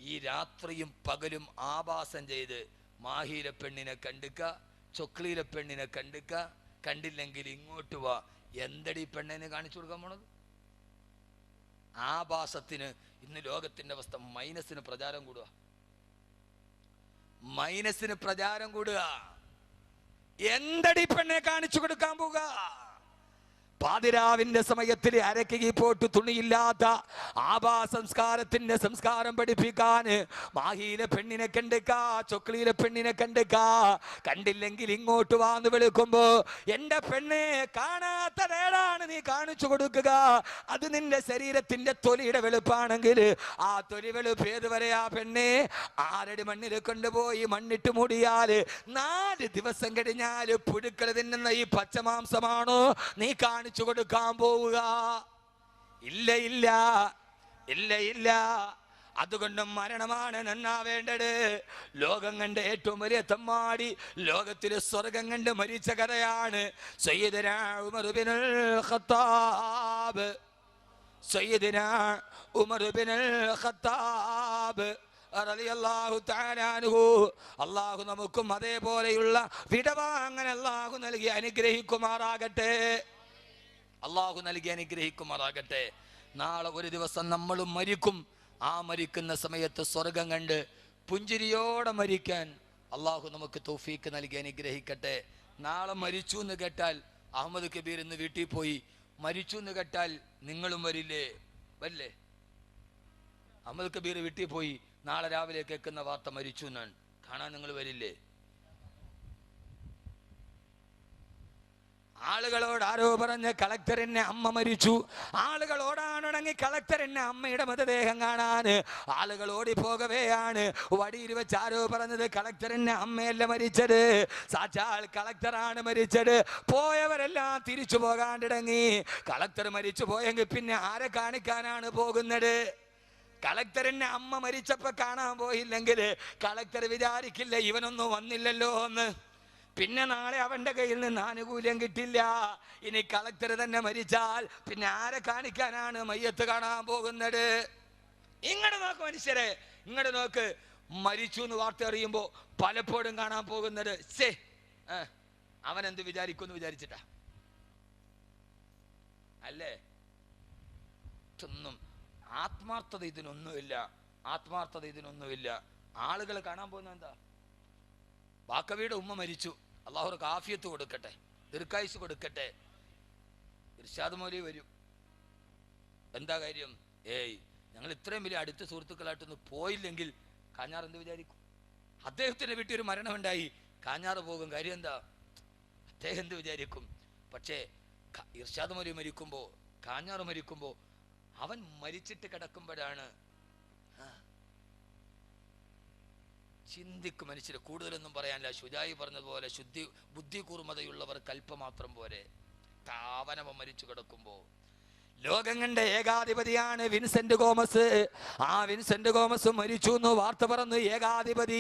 ഈ രാത്രിയും പകലും ആഭാസം ചെയ്ത് മാഹിയിലെ പെണ്ണിനെ കണ്ടുക, ചൊക്ലിയിലെ പെണ്ണിനെ കണ്ടില്ലെങ്കിൽ ഇങ്ങോട്ട് വാ എന്തടി പെണ്ണിനെ കാണിച്ചു കൊടുക്കാൻ പോണത്? ആഭാസത്തിന് ഇന്ന് ലോകത്തിന്റെ അവസ്ഥ മൈനസിന് പ്രചാരം കൂടുക, മൈനസിന് പ്രചാരം കൂടുക. എന്തടി പെണ്ണെ കാണിച്ചു കൊടുക്കാൻ പോവുക? പാതിരാവിന്റെ സമയത്തിൽ അരക്കി പോട്ട് തുണിയില്ലാത്ത ആഭാസംസ്കാരത്തിന്റെ സംസ്കാരം പഠിപ്പിക്കാൻ മാഹിയിലെ പെണ്ണിനെ കണ്ടേക്കാ, ചൊക്ലിയിലെ പെണ്ണിനെ കണ്ടേക്കാ. കണ്ടില്ലെങ്കിൽ ഇങ്ങോട്ട് വാന്ന് വിളിക്കുമ്പോ എന്റെ പെണ്ണെ കാണാത്തതേടാണ് നീ കാണിച്ചു കൊടുക്കുക. അത് നിന്റെ ശരീരത്തിന്റെ തൊലിയുടെ വെളുപ്പാണെങ്കിൽ ആ തൊലി വെളുപ്പ് ഏതുവരെയാ പെണ്ണെ? 6 അടി മണ്ണിൽ കൊണ്ടുപോയി മണ്ണിട്ട് മൂടിയാല് 4 ദിവസം കഴിഞ്ഞാല് പുഴുക്കൾ തിന്നുന്ന ഈ പച്ചമാംസമാണോ നീ കാണിച്ചു കൊടുക്കാൻ പോവുക? ഇല്ല ഇല്ല ഇല്ല ഇല്ല. അതുകൊണ്ട് മരണമാണ് നന്നാവേണ്ടത്. ലോകം കണ്ട ഏറ്റവും വലിയ തമ്മാടി, ലോകത്തിലെ സ്വർഗം കണ്ട് മരിച്ച കഥയാണ് സയ്യിദുനാ ഉമർ ഇബ്നുൽ ഖത്താബ്. സയ്യിദുനാ ഉമർ ഇബ്നുൽ ഖത്താബ് റളിയല്ലാഹു തആല അൻഹു. അല്ലാഹു നമുക്കും അതേപോലെയുള്ള വിടവാങ്ങൽ അല്ലാഹു നൽകി അനുഗ്രഹിക്കുമാറാകട്ടെ. അല്ലാഹു നൽകി അനുഗ്രഹിക്കുമാറാകട്ടെ. നാളെ ഒരു ദിവസം നമ്മളും മരിക്കും. ആ മരിക്കുന്ന സമയത്ത് സ്വർഗം കണ്ട് പുഞ്ചിരിയോടെ മരിക്കാൻ അല്ലാഹു നമുക്ക് തൗഫീക്ക് നൽകി അനുഗ്രഹിക്കട്ടെ. നാളെ മരിച്ചു എന്ന് കേട്ടാൽ അഹമ്മദ് കബീർ ഇന്ന് വീട്ടിൽ പോയി. മരിച്ചു എന്ന് കേട്ടാൽ നിങ്ങളും വരില്ലേ? വരില്ലേ? അഹമ്മദ് കബീർ വീട്ടിൽ പോയി, നാളെ രാവിലെ കേൾക്കുന്ന വാർത്ത മരിച്ചു എന്നാണ്. കാണാൻ നിങ്ങൾ വരില്ലേ? ആളുകളോട് ആരോ പറഞ്ഞ് കളക്ടറിന്റെ അമ്മ മരിച്ചു. ആളുകളോടാണുണങ്ങി കളക്ടറിന്റെ അമ്മയുടെ മൃതദേഹം കാണാൻ ആളുകൾ ഓടിപ്പോകവെയാണ്. വടിയിൽ വെച്ച് ആരോ പറഞ്ഞത് കളക്ടറിന്റെ അമ്മയല്ല മരിച്ചത്, സാക്ഷാൽ കളക്ടറാണ് മരിച്ചത്. പോയവരെല്ലാം തിരിച്ചു പോകാണ്ടിടങ്ങി. കളക്ടർ മരിച്ചു പോയെങ്കിൽ പിന്നെ ആരെ കാണിക്കാനാണ് പോകുന്നത്? കളക്ടറിന്റെ അമ്മ മരിച്ചപ്പോ കാണാൻ പോയില്ലെങ്കിൽ കളക്ടർ വിചാരിക്കില്ല ഇവനൊന്നും വന്നില്ലല്ലോ എന്ന്. പിന്നെ നാളെ അവന്റെ കയ്യിൽ നിന്ന് ആനുകൂല്യം കിട്ടില്ല. ഇനി കളക്ടർ തന്നെ മരിച്ചാൽ പിന്നെ ആരെ കാണിക്കാനാണ് മയ്യത്ത് കാണാൻ പോകുന്നത്? ഇങ്ങോട്ട് നോക്ക് മനുഷ്യരെ, ഇങ്ങോട്ട് നോക്ക്. മരിച്ചു എന്ന് വാർത്ത അറിയുമ്പോ പലപ്പോഴും കാണാൻ പോകുന്നത് അവൻ എന്ത് വിചാരിക്കുമെന്ന് വിചാരിച്ചിട്ടാ അല്ലേ? ഒന്നും ആത്മാർത്ഥത ഇതിനൊന്നുമില്ല, ആത്മാർത്ഥത ഇതിനൊന്നുമില്ല. ആളുകൾ കാണാൻ പോകുന്നത് എന്താ? ബാക്കവിയുടെ ഉമ്മ മരിച്ചു, അള്ളാഹു ആഫിയത്ത് കൊടുക്കട്ടെ, ദീർഘായുസ് കൊടുക്കട്ടെ. ഇർഷാദ് മൗലവി വരും. എന്താ കാര്യം? ഞങ്ങൾ ഇത്രയും വലിയ അടുത്ത സുഹൃത്തുക്കളായിട്ടൊന്ന് പോയില്ലെങ്കിൽ കാഞ്ഞാർ എന്ത് വിചാരിക്കും? അദ്ദേഹത്തിന്റെ വീട്ടിൽ ഒരു മരണമുണ്ടായി, കാഞ്ഞാറ് പോകും. കാര്യം എന്താ? അദ്ദേഹം എന്ത് വിചാരിക്കും? പക്ഷേ ഇർഷാദ് മൗലവി മരിക്കുമ്പോ, കാഞ്ഞാറ് മരിക്കുമ്പോ അവൻ മരിച്ചിട്ട് കിടക്കുമ്പോഴാണ് ചിന്തിക്കും മനുഷ്യര്. കൂടുതലൊന്നും പറയാനില്ല. ശുജായി പറഞ്ഞതുപോലെ ബുദ്ധി കൂർമ്മതയുള്ളവർ കൽപ്പമാത്രം പോലെ. താവനവൻ മരിച്ചു കിടക്കുമ്പോ ലോകം കണ്ട ഏകാധിപതിയാണ് വിൻസെന്റ് ഗോമസ്. ആ വിൻസെന്റ് ഗോമസ് മരിച്ചു എന്ന് വാർത്ത പറഞ്ഞു. ഏകാധിപതി.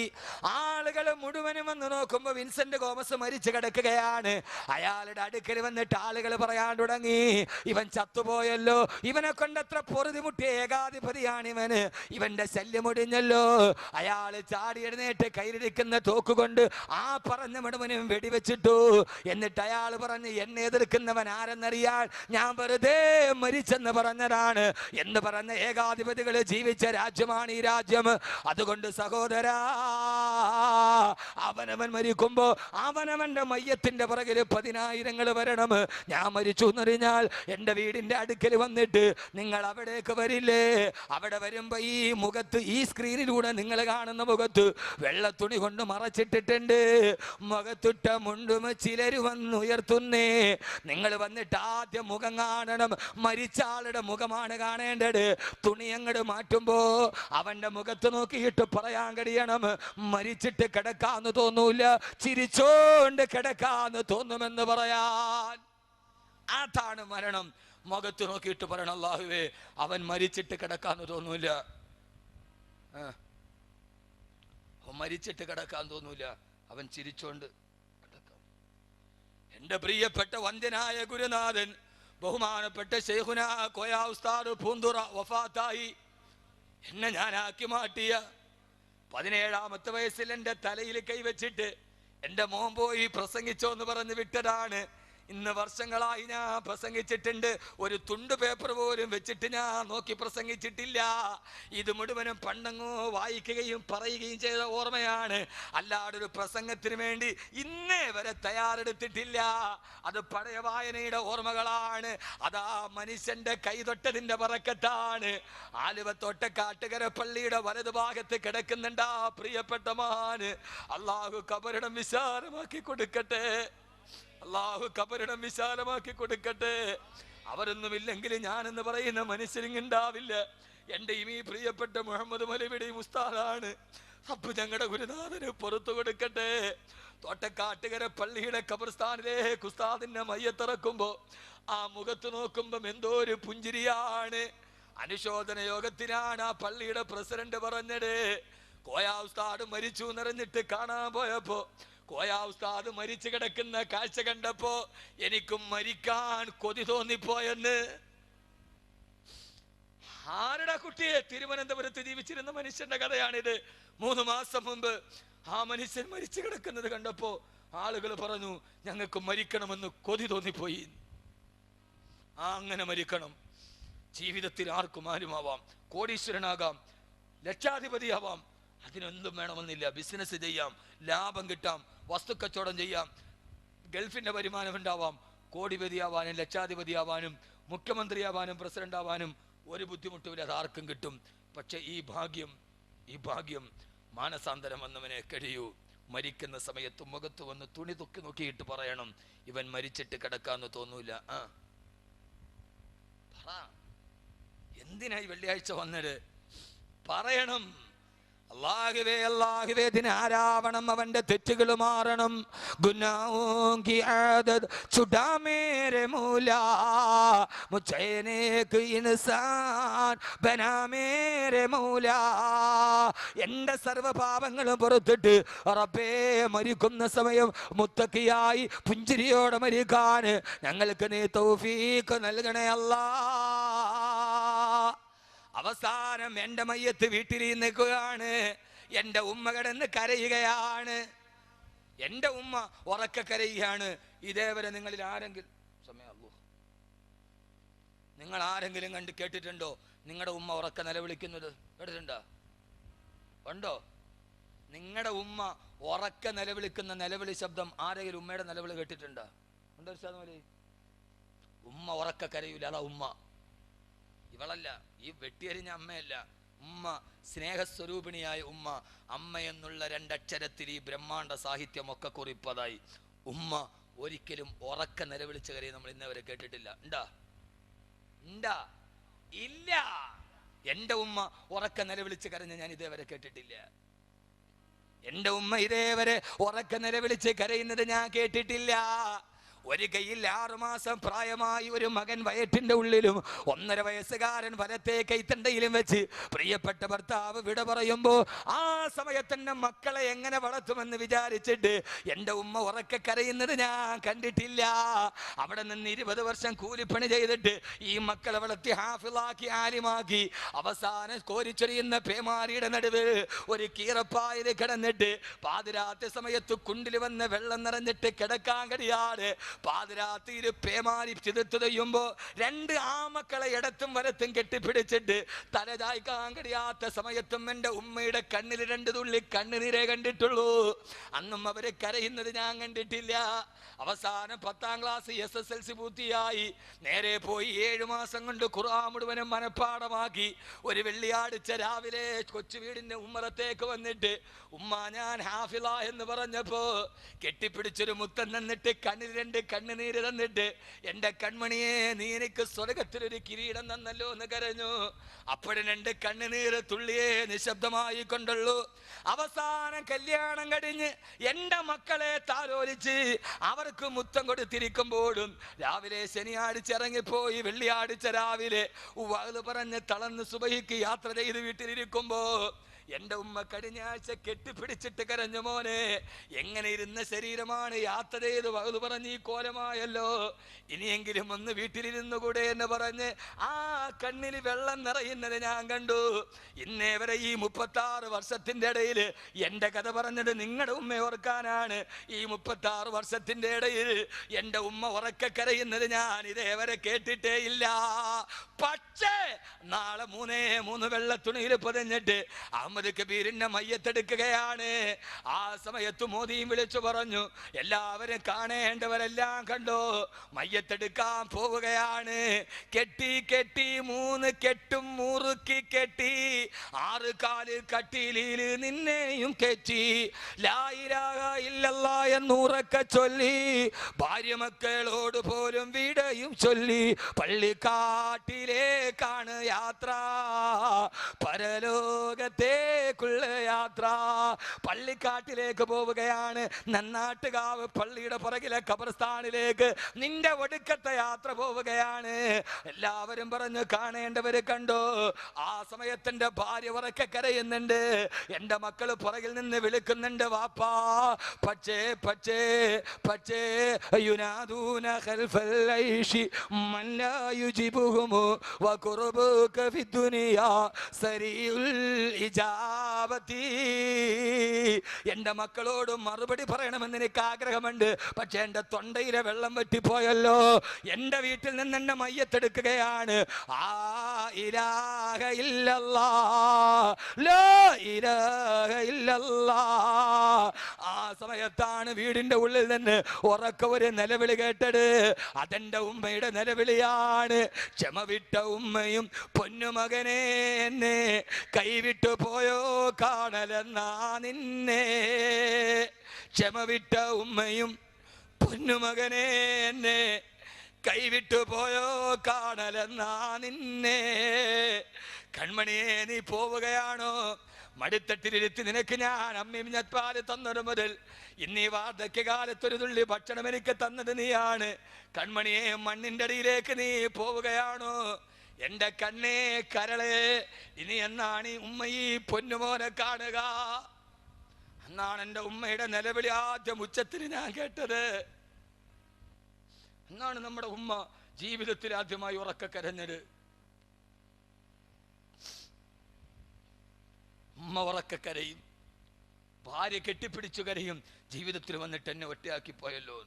ആളുകൾ മുഴുവനും വന്ന് നോക്കുമ്പോ വിൻസെന്റ് ഗോമസ് മരിച്ചു കിടക്കുകയാണ്. അയാളുടെ അടുക്കൽ വന്നിട്ട് ആളുകൾ പറയാൻ തുടങ്ങി, ഇവൻ ചത്തുപോയല്ലോ, ഇവനെ കൊണ്ടത്ര പൊറുതിമുട്ടിയ ഏകാധിപതിയാണ് ഇവന്, ഇവന്റെ ശല്യം ഒടിഞ്ഞല്ലോ. അയാൾ ചാടി എഴുന്നേറ്റ് കയ്യിലിരിക്കുന്ന തോക്കുകൊണ്ട് ആ പറഞ്ഞ മുഴുവനും വെടിവെച്ചിട്ടു. എന്നിട്ട് അയാൾ പറഞ്ഞ്, എന്നെ എതിർക്കുന്നവൻ ആരെന്നറിയാൻ ഞാൻ വെറുതെ മരിച്ചെന്ന് പറഞ്ഞതാണ് എന്ന് പറഞ്ഞ ഏകാധിപതികൾ ജീവിച്ച രാജ്യമാണ് ഈ രാജ്യം. അതുകൊണ്ട് സഹോദരാ, അവനവൻ മരിക്കുമ്പോ അവനവന്റെ മയ്യത്തിന്റെ പുറകിൽ 10,000 വരണം. ഞാൻ മരിച്ചു എന്നറിഞ്ഞാൽ എൻ്റെ വീടിന്റെ അടുക്കൽ വന്നിട്ട് നിങ്ങൾ അവിടേക്ക് വരില്ലേ? അവിടെ വരുമ്പോ ഈ മുഖത്ത്, ഈ സ്ക്രീനിലൂടെ നിങ്ങൾ കാണുന്ന മുഖത്ത് വെള്ള തുണി കൊണ്ട് മറച്ചിട്ടിട്ടുണ്ട്. മുഖത്തിട്ട മുണ്ടും ചിലര് വന്നുയർത്തുന്നേ. നിങ്ങൾ വന്നിട്ട് ആദ്യം മുഖം കാണണം. മരിച്ച ആളുടെ മുഖമാണ് കാണേണ്ടത്. തുണി അങ്ങോട്ട് മാറ്റുമ്പോ അവന്റെ മുഖത്ത് നോക്കിയിട്ട് പറയാൻ കഴിയണം, മരിച്ചിട്ട് കിടക്കാന്ന് തോന്നൂല, ചിരിച്ചോണ്ട് കിടക്കാന്ന് തോന്നുമെന്ന് പറയാൻ. അതാണ് മരണം. മുഖത്ത് നോക്കിയിട്ട് പറയണം, അല്ലാഹുവേ അവൻ മരിച്ചിട്ട് കിടക്കാന്ന് തോന്നൂല, മരിച്ചിട്ട് കിടക്കാൻ തോന്നൂല, അവൻ ചിരിച്ചോണ്ട് കിടക്കാം. എന്റെ പ്രിയപ്പെട്ട വന്ദ്യനായ ഗുരുനാഥൻ ബഹുമാനപ്പെട്ട ശൈഖുന കോയ ഉസ്താദ് പൂന്തുറ വഫാത്തായി. എന്നെ ഞാനാക്കി മാറ്റിയ 17ാമത്തെ വയസ്സിൽ എൻ്റെ തലയിൽ കൈവച്ചിട്ട് എൻ്റെ മോൻ പോയി പ്രസംഗിച്ചോ എന്ന് പറഞ്ഞ് വിട്ടതാണ്. ഇന്ന് വർഷങ്ങളായി ഞാൻ പ്രസംഗിച്ചിട്ടുണ്ട്, ഒരു തുണ്ട് പേപ്പർ പോലും വെച്ചിട്ട് ഞാൻ നോക്കി പ്രസംഗിച്ചിട്ടില്ല. ഇത് മുഴുവനും പണ്ടങ്ങോ വായിക്കുകയും പറയുകയും ചെയ്ത ഓർമ്മയാണ്, അല്ലാതെ ഒരു പ്രസംഗത്തിന് വേണ്ടി ഇന്നേ വരെ തയ്യാറെടുത്തിട്ടില്ല. അത് പഴയ വായനയുടെ ഓർമ്മകളാണ്. അതാ മനുഷ്യന്റെ കൈതൊട്ടതിന്റെ പറക്കത്താണ്. ആലുവ തോട്ടക്കാട്ടുകര പള്ളിയുടെ വലതുഭാഗത്ത് കിടക്കുന്നുണ്ട് ആ പ്രിയപ്പെട്ട മഹാന്. അള്ളാഹു കബറിടം വിശാലമാക്കി കൊടുക്കട്ടെ, അള്ളാഹു കബറിടം വിശാലമാക്കി കൊടുക്കട്ടെ. അവരൊന്നുമില്ലെങ്കിൽ ഞാനെന്ന് പറയുന്ന മനുഷ്യരിങ്ങുണ്ടാവില്ല. എൻ്റെ ഈ പ്രിയപ്പെട്ട മുഹമ്മദ് മൗലവിയുടെയും ഉസ്താദാണ്. അപ്പൊ ഞങ്ങളുടെ ഗുരുനാഥന് പുറത്തു കൊടുക്കട്ടെ. തോട്ടക്കാട്ടുകര പള്ളിയുടെ ഖബർസ്ഥാനിലേക്ക് ഉസ്താദിന്റെ മയ്യത്തിറക്കുമ്പോ ആ മുഖത്ത് നോക്കുമ്പം എന്തോ ഒരു പുഞ്ചിരിയാണ്. അനുശോചന യോഗത്തിനാണ് ആ പള്ളിയുടെ പ്രസിഡന്റ് പറഞ്ഞത്, കോയ ഉസ്താദ് മരിച്ചു നിറഞ്ഞിട്ട് കാണാൻ പോയപ്പോ കോയ ഉസ്താദ് മരിച്ചു കിടക്കുന്ന കാഴ്ച കണ്ടപ്പോ എനിക്കും മരിക്കാൻ കൊതി തോന്നിപ്പോയെന്ന്. ആരുടെ കുട്ടിയെ? തിരുവനന്തപുരത്ത് ജീവിച്ചിരുന്ന മനുഷ്യന്റെ കഥയാണിത്. 3 മാസം മുമ്പ് ആ മനുഷ്യൻ മരിച്ചു കിടക്കുന്നത് കണ്ടപ്പോ ആളുകൾ പറഞ്ഞു, ഞങ്ങൾക്ക് മരിക്കണമെന്ന് കൊതി തോന്നിപ്പോയി. അങ്ങനെ മരിക്കണം. ജീവിതത്തിൽ ആർക്കും ആരുമാവാം, കോടീശ്വരനാകാം, ലക്ഷാധിപതിയാവാം, അതിനൊന്നും വേണമെന്നില്ല. ബിസിനസ് ചെയ്യാം, ലാഭം കിട്ടാം, വസ്തുക്കച്ചവടം ചെയ്യാം, ഗൾഫിന്റെ വരുമാനം ഉണ്ടാവാം. കോടിപതിയാവാനും ലക്ഷാധിപതിയാവാനും മുഖ്യമന്ത്രിയാവാനും പ്രസിഡന്റ് ആവാനും ഒരു ബുദ്ധിമുട്ടുമില്ല, അത് ആർക്കും കിട്ടും. പക്ഷെ ഈ ഭാഗ്യം മാനസാന്തരം വന്നവനെ കഴിയൂ. മരിക്കുന്ന സമയത്ത് മുഖത്ത് വന്ന് തുണി തുക്കി നോക്കിയിട്ട് പറയണം, ഇവൻ മരിച്ചിട്ട് കിടക്കാന്ന് തോന്നൂല. എന്തിനായി വെള്ളിയാഴ്ച വന്നത്? പറയണം, അല്ലാഹുവേ അല്ലാഹുവേ ദിനാരാവണം, അവന്റെ തെറ്റുകൾ മാറണം. ഗുനാഹോं की आदत छुटा मेरे मौला, मुझे नेक इंसान बना मेरे मौला. എന്റെ സർവ്വപാപങ്ങളും പുറത്തിട്ട് റബ്ബേ മരിക്കുന്ന സമയം മുത്തക്കിയായി പുഞ്ചിരിയോടെ മരിക്കാൻ ഞങ്ങൾക്ക് നീ തൗഫീഖ് നൽകണേ അല്ലാ. അവസാനം എൻ്റെ മയ്യത്ത് വീട്ടിലിരിക്കുകയാണ്. എൻ്റെ ഉമ്മ കിടന്ന് കരയുകയാണ്. എൻ്റെ ഉമ്മ ഉറക്ക കരയുകയാണ്. ഇതേവരെ നിങ്ങളിൽ ആരെങ്കിലും നിങ്ങൾ ആരെങ്കിലും കണ്ട് കേട്ടിട്ടുണ്ടോ നിങ്ങളുടെ ഉമ്മ ഉറക്ക നിലവിളിക്കുന്നത്? കേട്ടിട്ടുണ്ടോ? ഉണ്ടോ? നിങ്ങളുടെ ഉമ്മ ഉറക്ക നിലവിളിക്കുന്ന നിലവിളി ശബ്ദം ആരെങ്കിലും ഉമ്മയുടെ നിലവിളി കേട്ടിട്ടുണ്ടോ? ഉണ്ടോ? ഉമ്മ ഉറക്ക കരയൂല, അതാ ഉമ്മ. ഇവളല്ല, ഈ വെട്ടിയരിഞ്ഞ അമ്മയല്ല, ഉമ്മ, സ്നേഹസ്വരൂപിണിയായ ഉമ്മ. അമ്മ എന്നുള്ള 2 അക്ഷരത്തിൽ ഈ ബ്രഹ്മാണ്ട സാഹിത്യമൊക്കെ കുറിപ്പതായി. ഉമ്മ ഒരിക്കലും ഉറക്ക നിലവിളിച്ച കാര്യം നമ്മൾ ഇന്നവരെ കേട്ടിട്ടില്ല. ഉണ്ടാ? ഇല്ല. എൻ്റെ ഉമ്മ ഉറക്ക നിലവിളിച്ച് കരഞ്ഞ ഞാൻ ഇതേവരെ കേട്ടിട്ടില്ല. എൻ്റെ ഉമ്മ ഇതേവരെ ഉറക്ക നിലവിളിച്ച് കരയുന്നത് ഞാൻ കേട്ടിട്ടില്ല. ഒരു കൈയിൽ 6 മാസം പ്രായമായി ഒരു മകൻ വയറ്റിന്റെ ഉള്ളിലും 1.5 വയസ്സുകാരൻ വലത്തെ കൈത്തണ്ടയിലും വെച്ച് പ്രിയപ്പെട്ട ഭർത്താവ് വിട പറയുമ്പോ ആ സമയത്ത് തന്നെ മക്കളെ എങ്ങനെ വളർത്തുമെന്ന് വിചാരിച്ചിട്ട് എൻ്റെ ഉമ്മ ഉറക്കെ കരയുന്നത് ഞാൻ കണ്ടിട്ടില്ല. അവിടെ നിന്ന് 20 വർഷം കൂലിപ്പണി ചെയ്തിട്ട് ഈ മക്കളെ വളർത്തി ഹാഫിളാക്കി ആലിമാക്കി അവസാനം കോരിച്ചൊരിയുന്ന പേമാരിയുടെ നടുവിൽ ഒരു കീറപ്പായിൽ കിടന്നിട്ട് പാതിരാത്രി സമയത്ത് കുണ്ടിൽ വന്ന് വെള്ളം നിറഞ്ഞിട്ട് കിടക്കാൻ കഴിയാതെ പാതിരാത്രിയിൽ പേമാരി ചിതത്തു തെയ്യുമ്പോ 2 ആമക്കളെ ഇടത്തും വലത്തും കെട്ടിപ്പിടിച്ചിട്ട് തലചായ്ക്കാൻ കഴിയാത്ത സമയത്തും എൻ്റെ ഉമ്മയുടെ കണ്ണിൽ 2 തുള്ളി കണ്ണുനീരേ കണ്ടിട്ടുള്ളൂ. അന്നും അവരെ കരയുന്നത് ഞാൻ കണ്ടിട്ടില്ല. അവസാനം 10ാം ക്ലാസ് SSLC പൂർത്തിയായി നേരെ പോയി 7 മാസം കൊണ്ട് ഖുർആൻ മുഴുവനും മനഃപ്പാഠമാക്കി. ഒരു വെള്ളിയാഴ്ച രാവിലെ കൊച്ചു വീടിന്റെ ഉമ്മറത്തേക്ക് വന്നിട്ട് ഉമ്മ ഞാൻ ഹാഫിള എന്ന് പറഞ്ഞപ്പോ കെട്ടിപ്പിടിച്ചൊരു മുത്തം തന്നിട്ട് കണ്ണിൽ 2 കണ്ണുനീര് തന്നിട്ട് എൻ്റെ കൺമണിയെ നീ എനിക്ക് സ്വർഗത്തിലൊരു കിരീടം തന്നല്ലോ എന്ന് കരഞ്ഞു. അപ്പോഴും 2 കണ്ണുനീര് തുള്ളിയെ നിശബ്ദമായി കൊണ്ടുള്ളൂ. അവസാനം കല്യാണം കഴിഞ്ഞ് എൻ്റെ മക്കളെ താലോലിച്ച് അവർക്ക് മുത്തം കൊടുത്തിരിക്കുമ്പോഴും രാവിലെ ശനിയാഴ്ച ഇറങ്ങിപ്പോയി വെള്ളിയാഴ്ച രാവിലെ വഅ്ള് പറഞ്ഞ് തളർന്ന് സുബഹിക്ക് യാത്ര ചെയ്ത് വീട്ടിലിരിക്കുമ്പോ എൻ്റെ ഉമ്മ കഴിഞ്ഞ ആഴ്ച കെട്ടിപ്പിടിച്ചിട്ട് കരഞ്ഞു, മോനെ എങ്ങനെ ഇരുന്ന ശരീരമാണ് യാത്ര ചെയ്ത് വകുതു പറഞ്ഞ് ഈ കോലമായല്ലോ, ഇനിയെങ്കിലും ഒന്ന് വീട്ടിലിരുന്നു കൂടെ എന്ന് പറഞ്ഞ് ആ കണ്ണിൽ വെള്ളം നിറയുന്നത് ഞാൻ കണ്ടു. ഇന്നേ വരെ ഈ 36 വർഷത്തിന്റെ ഇടയിൽ എൻ്റെ കഥ പറഞ്ഞത് നിങ്ങളുടെ ഉമ്മ ഓർക്കാനാണ്. ഈ 36 വർഷത്തിന്റെ ഇടയിൽ എൻ്റെ ഉമ്മ ഉറക്കെ കരയുന്നത് ഞാൻ ഇതേവരെ കേട്ടിട്ടേ ഇല്ല. പക്ഷേ നാളെ 3 വെള്ളത്തുണിയിൽ പൊതിഞ്ഞിട്ട് അഹമ്മദ് കബീറിന്റെ മയ്യത്തെടുക്കുകയാണ്. ആ സമയത്ത് മോദിയും വിളിച്ചു പറഞ്ഞു, എല്ലാവരും കാണേണ്ടവരെല്ലാം കണ്ടോ, മയ്യത്തെടുക്കാൻ പോവുകയാണ്. കെട്ടി 3 കെട്ടും മുറുക്കി കെട്ടി, 6 കാല് കട്ടിലിൽ നിന്നെയും കെട്ടി, ലാ ഇലാഹ ഇല്ലല്ലാ എന്നുറക്കെ ചൊല്ലി, ഭാര്യ മക്കളോട് പോലും വിടയും ചൊല്ലി പള്ളിക്കാട്ടിലേക്കാണ് യാത്ര, പരലോകത്തേക്കുള്ള യാത്ര. പള്ളിക്കാട്ടിലേക്ക് പോവുകയാണ്. നന്നാട്ടുകാവ് പള്ളിയുടെ പുറകിലെ ഖബർസ്ഥാനിലേക്ക് നിന്റെ ഒടുക്കത്തെ യാത്ര പോവുകയാണ്. എല്ലാവരും പറഞ്ഞു, കാണേണ്ടവര് കണ്ടോ. ആ സമയത്തിന്റെ ഭാര്യ ഉറക്കെ കരയുന്നുണ്ട്, എന്റെ മക്കള് പുറകിൽ നിന്ന് വിളിക്കുന്നുണ്ട്, വാപ്പാ. പക്ഷേ പക്ഷേ പക്ഷേ യുനാദൂന ഖൽഫൽ ഐഷി മൻ ലാ യുജിബുഹും വഖുർബുക ഫിദ്ദുനിയാ സരീഉൽ ഇജാബതി. എന്റെ മക്കളോട് മറുപടി പറയണമെന്ന് എനിക്ക് ആഗ്രഹമുണ്ട്, പക്ഷെ എന്റെ തൊണ്ടയിലെ വെള്ളം വറ്റിപ്പോയല്ലോ. എന്റെ വീട്ടിൽ നിന്ന് എന്റെ മയ്യത്തെടുക്കുകയാണ്. ആ ഇലാഹ ഇല്ലല്ലാഹ്, ലാ ഇലാഹ ഇല്ലല്ലാഹ്. ആ സമയത്താണ് വീടിന്റെ ഉള്ളിൽ നിന്ന് ഉറക്ക ഒരു നിലവിളി കേട്ടത്. അതെന്റെ ഉമ്മയുടെ നിലവിളിയാണ്. ക്ഷമ വിട്ട ഉമ്മയും പൊന്നുമകനെ എന്നെ കൈവിട്ടു പോയോ കാണലെന്നാ നിന്നെ. ക്ഷമ വിട്ട ഉമ്മയും പൊന്നുമകനെ എന്നെ കൈവിട്ടു പോയോ കാണലെന്നാ നിന്നെ. കൺമണിയെ നീ പോവുകയാണോ? മടിത്തട്ടിലിരുത്തി നിനക്ക് ഞാൻ അമ്മയും ഞെപ്പാല് തന്നത് മുതൽ ഇന്നീ വാർദ്ധക്യകാലത്തൊരു തുള്ളി ഭക്ഷണം എനിക്ക് തന്നത് നീയാണ്. കൺമണിയെ മണ്ണിന്റെ അടിയിലേക്ക് നീ പോവുകയാണോ? എന്റെ കണ്ണേ കരളെ, ഇനി എന്നാണ് ഈ ഉമ്മ ഈ പൊന്നുമോനെ കാണുക? എന്നാണ് എൻ്റെ ഉമ്മയുടെ നിലവിളി ആദ്യം ഉച്ചത്തിൽ ഞാൻ കേട്ടത്. എന്നാണ് നമ്മുടെ ഉമ്മ ജീവിതത്തിൽ ആദ്യമായി ഉറക്ക കരഞ്ഞത്. ഉമ്മ ഉറക്ക കരയും, ഭാര്യ കെട്ടിപ്പിടിച്ചു കരയും, ജീവിതത്തിൽ വന്നിട്ട് എന്നെ ഒറ്റയാക്കി പോയല്ലോ.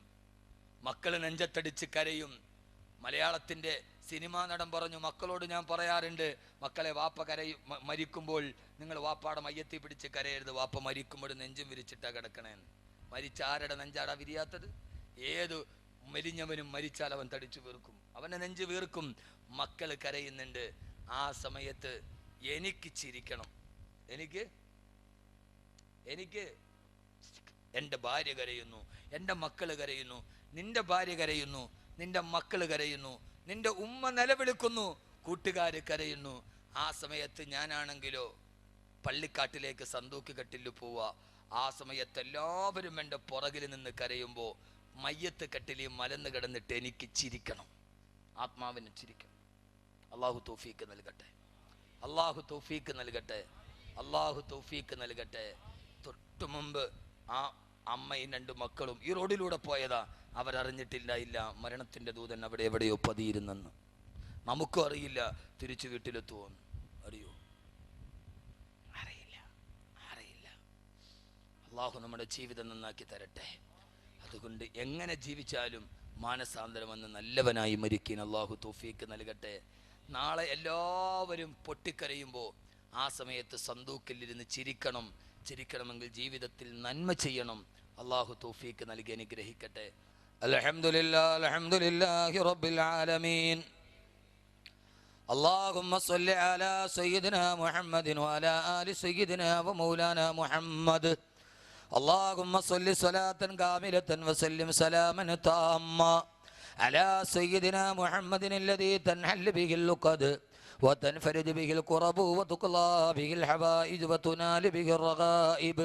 മക്കള് നെഞ്ചത്തടിച്ച് കരയും. മലയാളത്തിന്റെ സിനിമാ നടൻ പറഞ്ഞു, മക്കളോട് ഞാൻ പറയാറുണ്ട്, മക്കളെ വാപ്പ മരിക്കുമ്പോൾ നിങ്ങൾ വാപ്പാടെ മയ്യത്തി പിടിച്ച് കരയരുത്, വാപ്പ മരിക്കുമ്പോൾ നെഞ്ചും വിരിച്ചിട്ടാ കിടക്കണേന്ന്. മരിച്ച ആരുടെ നെഞ്ചാടാ വിരിയാത്തത്? ഏതു മെലിഞ്ഞവനും മരിച്ചാൽ അവൻ തടിച്ചു വീർക്കും, അവന്റെ നെഞ്ച് വീർക്കും. മക്കള് കരയുന്നുണ്ട്. ആ സമയത്ത് എനിക്ക് ചിരിക്കണം. എനിക്ക് എൻ്റെ ഭാര്യ കരയുന്നു, എൻ്റെ മക്കള് കരയുന്നു, നിന്റെ ഭാര്യ കരയുന്നു, നിന്റെ മക്കള് കരയുന്നു, നിന്റെ ഉമ്മ നിലവിളിക്കുന്നു, കൂട്ടുകാര് കരയുന്നു. ആ സമയത്ത് ഞാനാണെങ്കിലോ പള്ളിക്കാട്ടിലേക്ക് സന്തൂക്ക് കെട്ടിൽ പോവാ. ആ സമയത്ത് എല്ലാവരും എൻ്റെ പുറകിൽ നിന്ന് കരയുമ്പോൾ മയ്യത്ത് കെട്ടിൽ മലന്ന് കിടന്നിട്ട് എനിക്ക് ചിരിക്കണം, ആത്മാവിന് ചിരിക്കണം. അള്ളാഹു തൗഫീക്ക് നൽകട്ടെ, അള്ളാഹു തൗഫീക്ക് നൽകട്ടെ, അള്ളാഹു തൗഫീക്ക് നൽകട്ടെ. തൊട്ടു മുമ്പ് ആ അമ്മയും 2 മക്കളും ഈ റോഡിലൂടെ പോയതാ. അവരറിഞ്ഞിട്ടില്ല, ഇല്ല മരണത്തിന്റെ ദൂതൻ അവിടെ എവിടെയോ പതിയിരുന്നെന്ന്. നമുക്കും അറിയില്ല തിരിച്ചു വീട്ടിലെത്തുവോന്ന്. അറിയോ? അറിയില്ല. അള്ളാഹു നമ്മുടെ ജീവിതം നന്നാക്കി തരട്ടെ. അതുകൊണ്ട് എങ്ങനെ ജീവിച്ചാലും മാനസാന്തരം വന്ന് നല്ലവനായി മരിക്കാൻ അള്ളാഹു തൗഫീക്ക് നൽകട്ടെ. നാളെ എല്ലാവരും പൊട്ടിക്കരയുമ്പോൾ ആ സമയത്ത് സന്തൂക്കിലിരുന്ന് ചിരിക്കണം. ചിരിക്കണമെങ്കിൽ ജീവിതത്തിൽ നന്മ ചെയ്യണം. അള്ളാഹു തൗഫീക്ക് നൽകി അനുഗ്രഹിക്കട്ടെ. അൽഹംദുലില്ലാഹി അൽഹംദുലില്ലാഹി റബ്ബിൽ ആലമീൻ. اللهم صل على سيدنا محمد وعلى آل سيدنا ومولانا محمد. اللهم صل صلاة كاملة وسلم سلاما تاما على سيدنا محمد الذي تنحل به اللقد وتنفرد به الكرب وتقضى به الحوائج وتنال به الرغائب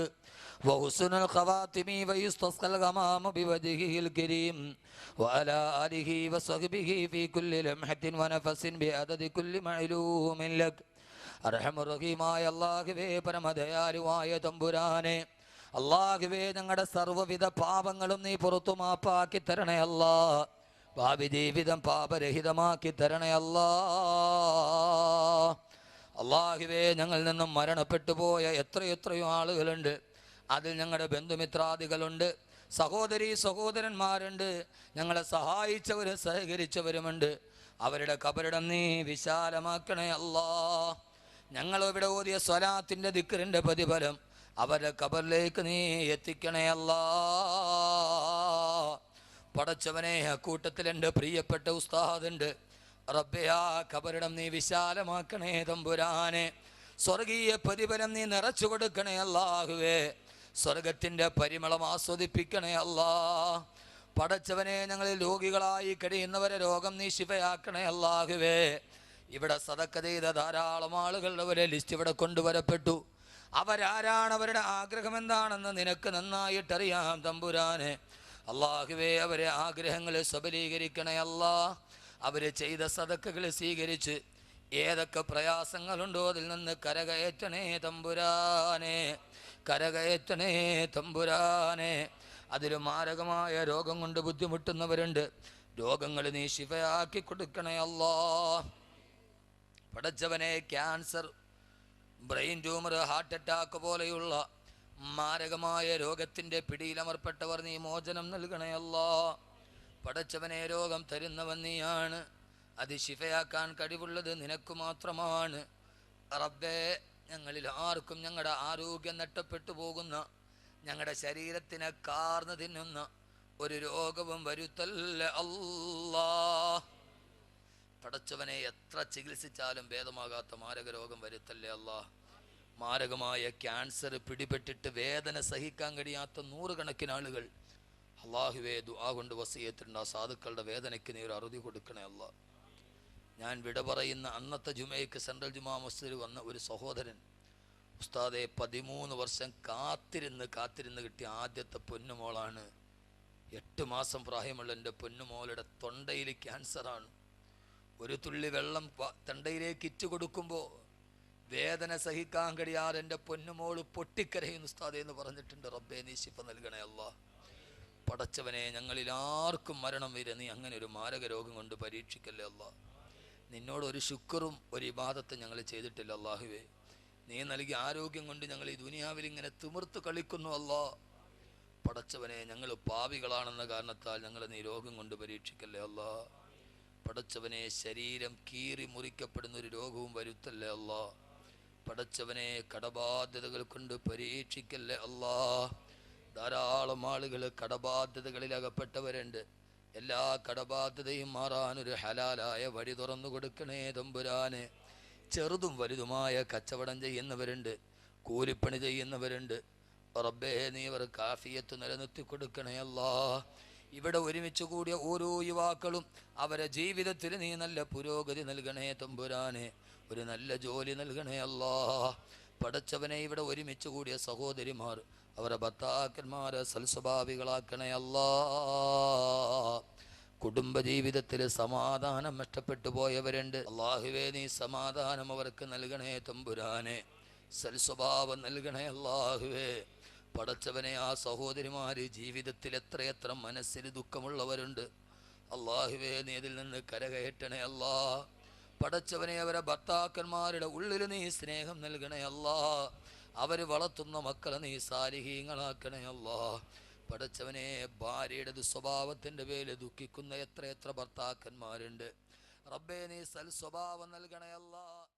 وحسن الخواتم ويستسقى الغمام بوجهه الكريم وعلى آله وصحبه في كل لمحة ونفس بعدد كل معلوم لك. അർഹമുറഹീമായ അല്ലാഹുവേ, പരമദയാലുവായ തമ്പുരാനെ, അല്ലാഹുവേ, ഞങ്ങളുടെ സർവ്വവിധ പാപങ്ങളും നീ പുറത്തു മാപ്പാക്കി തരണേ അല്ലാ. ഭാവി ജീവിതം പാപരഹിതമാക്കി തരണേ അല്ലാ. അല്ലാഹുവേ, ഞങ്ങളിൽ നിന്നും മരണപ്പെട്ടു പോയ എത്രയെത്രയോ ആളുകളുണ്ട്. അതിൽ ഞങ്ങളുടെ ബന്ധുമിത്രാദികളുണ്ട്, സഹോദരീ സഹോദരന്മാരുണ്ട്, ഞങ്ങളെ സഹായിച്ചവരും സഹകരിച്ചവരുമുണ്ട്. അവരുടെ ഖബറിടം നീ വിശാലമാക്കണേ അല്ലാ. ഞങ്ങളിവിടെ ഓതിയ സ്വലാത്തിൻ്റെ ദിക്റിൻ്റെ പ്രതിഫലം അവരുടെ ഖബറിലേക്ക് നീ എത്തിക്കണേ അല്ലാ. പടച്ചവനെ, അക്കൂട്ടത്തിൽ എൻ്റെ പ്രിയപ്പെട്ട ഉസ്താദുണ്ട്. റബ്ബേ, ആ ഖബറിടം നീ വിശാലമാക്കണേ തമ്പുരാനെ. സ്വർഗീയ പ്രതിഫലം നീ നിറച്ചു കൊടുക്കണേ അല്ലാഹുവേ. സ്വർഗത്തിൻ്റെ പരിമളം ആസ്വദിപ്പിക്കണേ അല്ലാ. പടച്ചവനെ, ഞങ്ങളിൽ രോഗികളായി കഴിയുന്നവരെ രോഗം നീ ശിഫയാക്കണേ അല്ലാഹുവേ. ഇവിടെ സദക്ക ചെയ്ത ധാരാളം ആളുകളുടെ ഒരു ലിസ്റ്റ് ഇവിടെ കൊണ്ടുവരപ്പെട്ടു. അവരാരാണ്, അവരുടെ ആഗ്രഹം എന്താണെന്ന് നിനക്ക് നന്നായിട്ടറിയാം തമ്പുരാനെ. അല്ലാഹുവേ, അവരെ ആഗ്രഹങ്ങളെ സബലീകരിക്കണേ അല്ലാ. അവർ ചെയ്ത സദക്കകൾ സ്വീകരിച്ച് ഏതൊക്കെ പ്രയാസങ്ങളുണ്ടോ അതിൽ നിന്ന് കരകയറ്റണേ തമ്പുരാനെ, കരകയറ്റണേ തമ്പുരാനെ. അതിൽ മാരകമായ രോഗം കൊണ്ട് ബുദ്ധിമുട്ടുന്നവരുണ്ട്. രോഗങ്ങൾ നീ ശിഫയാക്കി കൊടുക്കണേ അല്ലാ. പടച്ചവനെ, cancer, brain tumour, heart attack പോലെയുള്ള മാരകമായ രോഗത്തിൻ്റെ പിടിയിലമർപ്പെട്ടവർ നീ മോചനം നൽകണേ അല്ലാ. പടച്ചവനെ, രോഗം തരുന്നവൻ നീയാണ്. അത് ശിഫയാക്കാൻ കഴിവുള്ളത് നിനക്ക് മാത്രമാണ്. റബ്ബേ, ഞങ്ങളിൽ ആർക്കും ഞങ്ങളുടെ ആരോഗ്യം നഷ്ടപ്പെട്ടു പോകുന്ന, ഞങ്ങളുടെ ശരീരത്തിനെ കാർന്നു തിന്നുന്ന ഒരു രോഗവും വരുത്തല്ല അല്ലാ. പടച്ചവനെ, എത്ര ചികിത്സിച്ചാലും ഭേദമാകാത്ത മാരക രോഗം വരുത്തല്ലേ അല്ലാ. മാരകമായ ക്യാൻസർ പിടിപെട്ടിട്ട് വേദന സഹിക്കാൻ കഴിയാത്ത നൂറുകണക്കിന് ആളുകൾ അല്ലാഹുവേ ദുആ കൊണ്ട് വസിയത്തുണ്ട്. ആ സാധുക്കളുടെ വേദനയ്ക്ക് നീ ഒരു അറുതി കൊടുക്കണേ അല്ലാ. ഞാൻ വിട പറയുന്ന അന്നത്തെ ജുമയ്ക്ക് സെൻട്രൽ ജുമാ മസ്ജിദിൽ വന്ന ഒരു സഹോദരൻ, ഉസ്താദെ, 13 വർഷം കാത്തിരുന്ന് കിട്ടിയ ആദ്യത്തെ പൊന്നുമോളാണ്. 8 മാസം പ്രായമുള്ള എൻ്റെ പൊന്നുമോളുടെ തൊണ്ടയിൽ ക്യാൻസറാണ്. ഒരു തുള്ളി വെള്ളം തൊണ്ടയിലേക്ക് ഇറ്റ് കൊടുക്കുമ്പോൾ വേദന സഹിക്കാൻ കഴിയാതെ എൻ്റെ പൊന്നുമോള് പൊട്ടിക്കരയുന്നു ഉസ്താദെ എന്ന് പറഞ്ഞിട്ടുണ്ട്. റബ്ബേ, നീ ശിഫ നൽകണേ അല്ലാ. പടച്ചവനെ, ഞങ്ങളിൽ ആർക്കും മരണം വരെ നീ അങ്ങനെ ഒരു മാരക രോഗം കൊണ്ട് പരീക്ഷിക്കല്ലേ അല്ലാ. നിന്നോട് ഒരു ശുക്റും ഒരു ഇബാദത്തും ഞങ്ങൾ ചെയ്തിട്ടില്ല അല്ലാഹുവേ. നീ നൽകിയ ആരോഗ്യം കൊണ്ട് ഞങ്ങൾ ഈ ദുനിയാവിൽ ഇങ്ങനെ തിമിർത്ത് കളിക്കുന്നു അല്ലാ. പടച്ചവനെ, ഞങ്ങൾ പാപികളാണെന്ന കാരണത്താൽ ഞങ്ങൾ നീ രോഗം കൊണ്ട് പരീക്ഷിക്കല്ലേ അല്ലാ. പടച്ചവനെ, ശരീരം കീറി മുറിക്കപ്പെടുന്ന ഒരു രോഗവും വരുത്തല്ലേ അല്ലാ. പടച്ചവനെ, കടബാധ്യതകൾ കൊണ്ട് പരീക്ഷിക്കല്ലേ അല്ലാ. ധാരാളം ആളുകൾ കടബാധ്യതകളിൽ അകപ്പെട്ടവരുണ്ട്. എല്ലാ കടബാധ്യതയും മാറാനൊരു ഹലാലായ വഴി തുറന്നു കൊടുക്കണേ തമ്പുരാനെ. ചെറുതും വലുതുമായ കച്ചവടം ചെയ്യുന്നവരുണ്ട്, കൂലിപ്പണി ചെയ്യുന്നവരുണ്ട്. റബ്ബേ, നീ അവർ കാഫിയത്ത് നിലനിർത്തി കൊടുക്കണേ അല്ലാ. ഇവിടെ ഒരുമിച്ച് കൂടിയ ഓരോ യുവാക്കളും അവരെ ജീവിതത്തിൽ നീ നല്ല പുരോഗതി നൽകണേ തമ്പുരാനെ. ഒരു നല്ല ജോലി നൽകണേ അല്ലാ. പടച്ചവനെ, ഇവിടെ ഒരുമിച്ച് കൂടിയ സഹോദരിമാർ അവരെ ഭർത്താക്കന്മാരെ സൽസ്വഭാവികളാക്കണേ അല്ലാ. കുടുംബജീവിതത്തിൽ സമാധാനം നഷ്ടപ്പെട്ടു പോയവരുണ്ട്. അല്ലാഹുവേ, നീ സമാധാനം അവർക്ക് നൽകണേ തമ്പുരാനെ. സൽസ്വഭാവം നൽകണേ അല്ലാഹുവേ. പടച്ചവനെ, ആ സഹോദരിമാര് ജീവിതത്തിൽ എത്രയെത്ര മനസ്സിൽ ദുഃഖമുള്ളവരുണ്ട്. അല്ലാഹുവേ, നീ ഇതിൽ നിന്ന് കരകയറ്റണേ അല്ലാ. പടച്ചവനെ, അവരെ ഭർത്താക്കന്മാരുടെ ഉള്ളിൽ നീ സ്നേഹം നൽകണേ അല്ലാ. അവർ വളർത്തുന്ന മക്കളെ നീ സാലിഹീങ്ങളാക്കണേ അല്ലാ. പടച്ചവനെ, ഭാര്യയുടെ ദുസ്വഭാവത്തിൻ്റെ പേരിൽ ദുഃഖിക്കുന്ന എത്രയെത്ര ഭർത്താക്കന്മാരുണ്ട്. റബ്ബേ, നീ സൽസ്വഭാവം നൽകണേ അല്ലാ.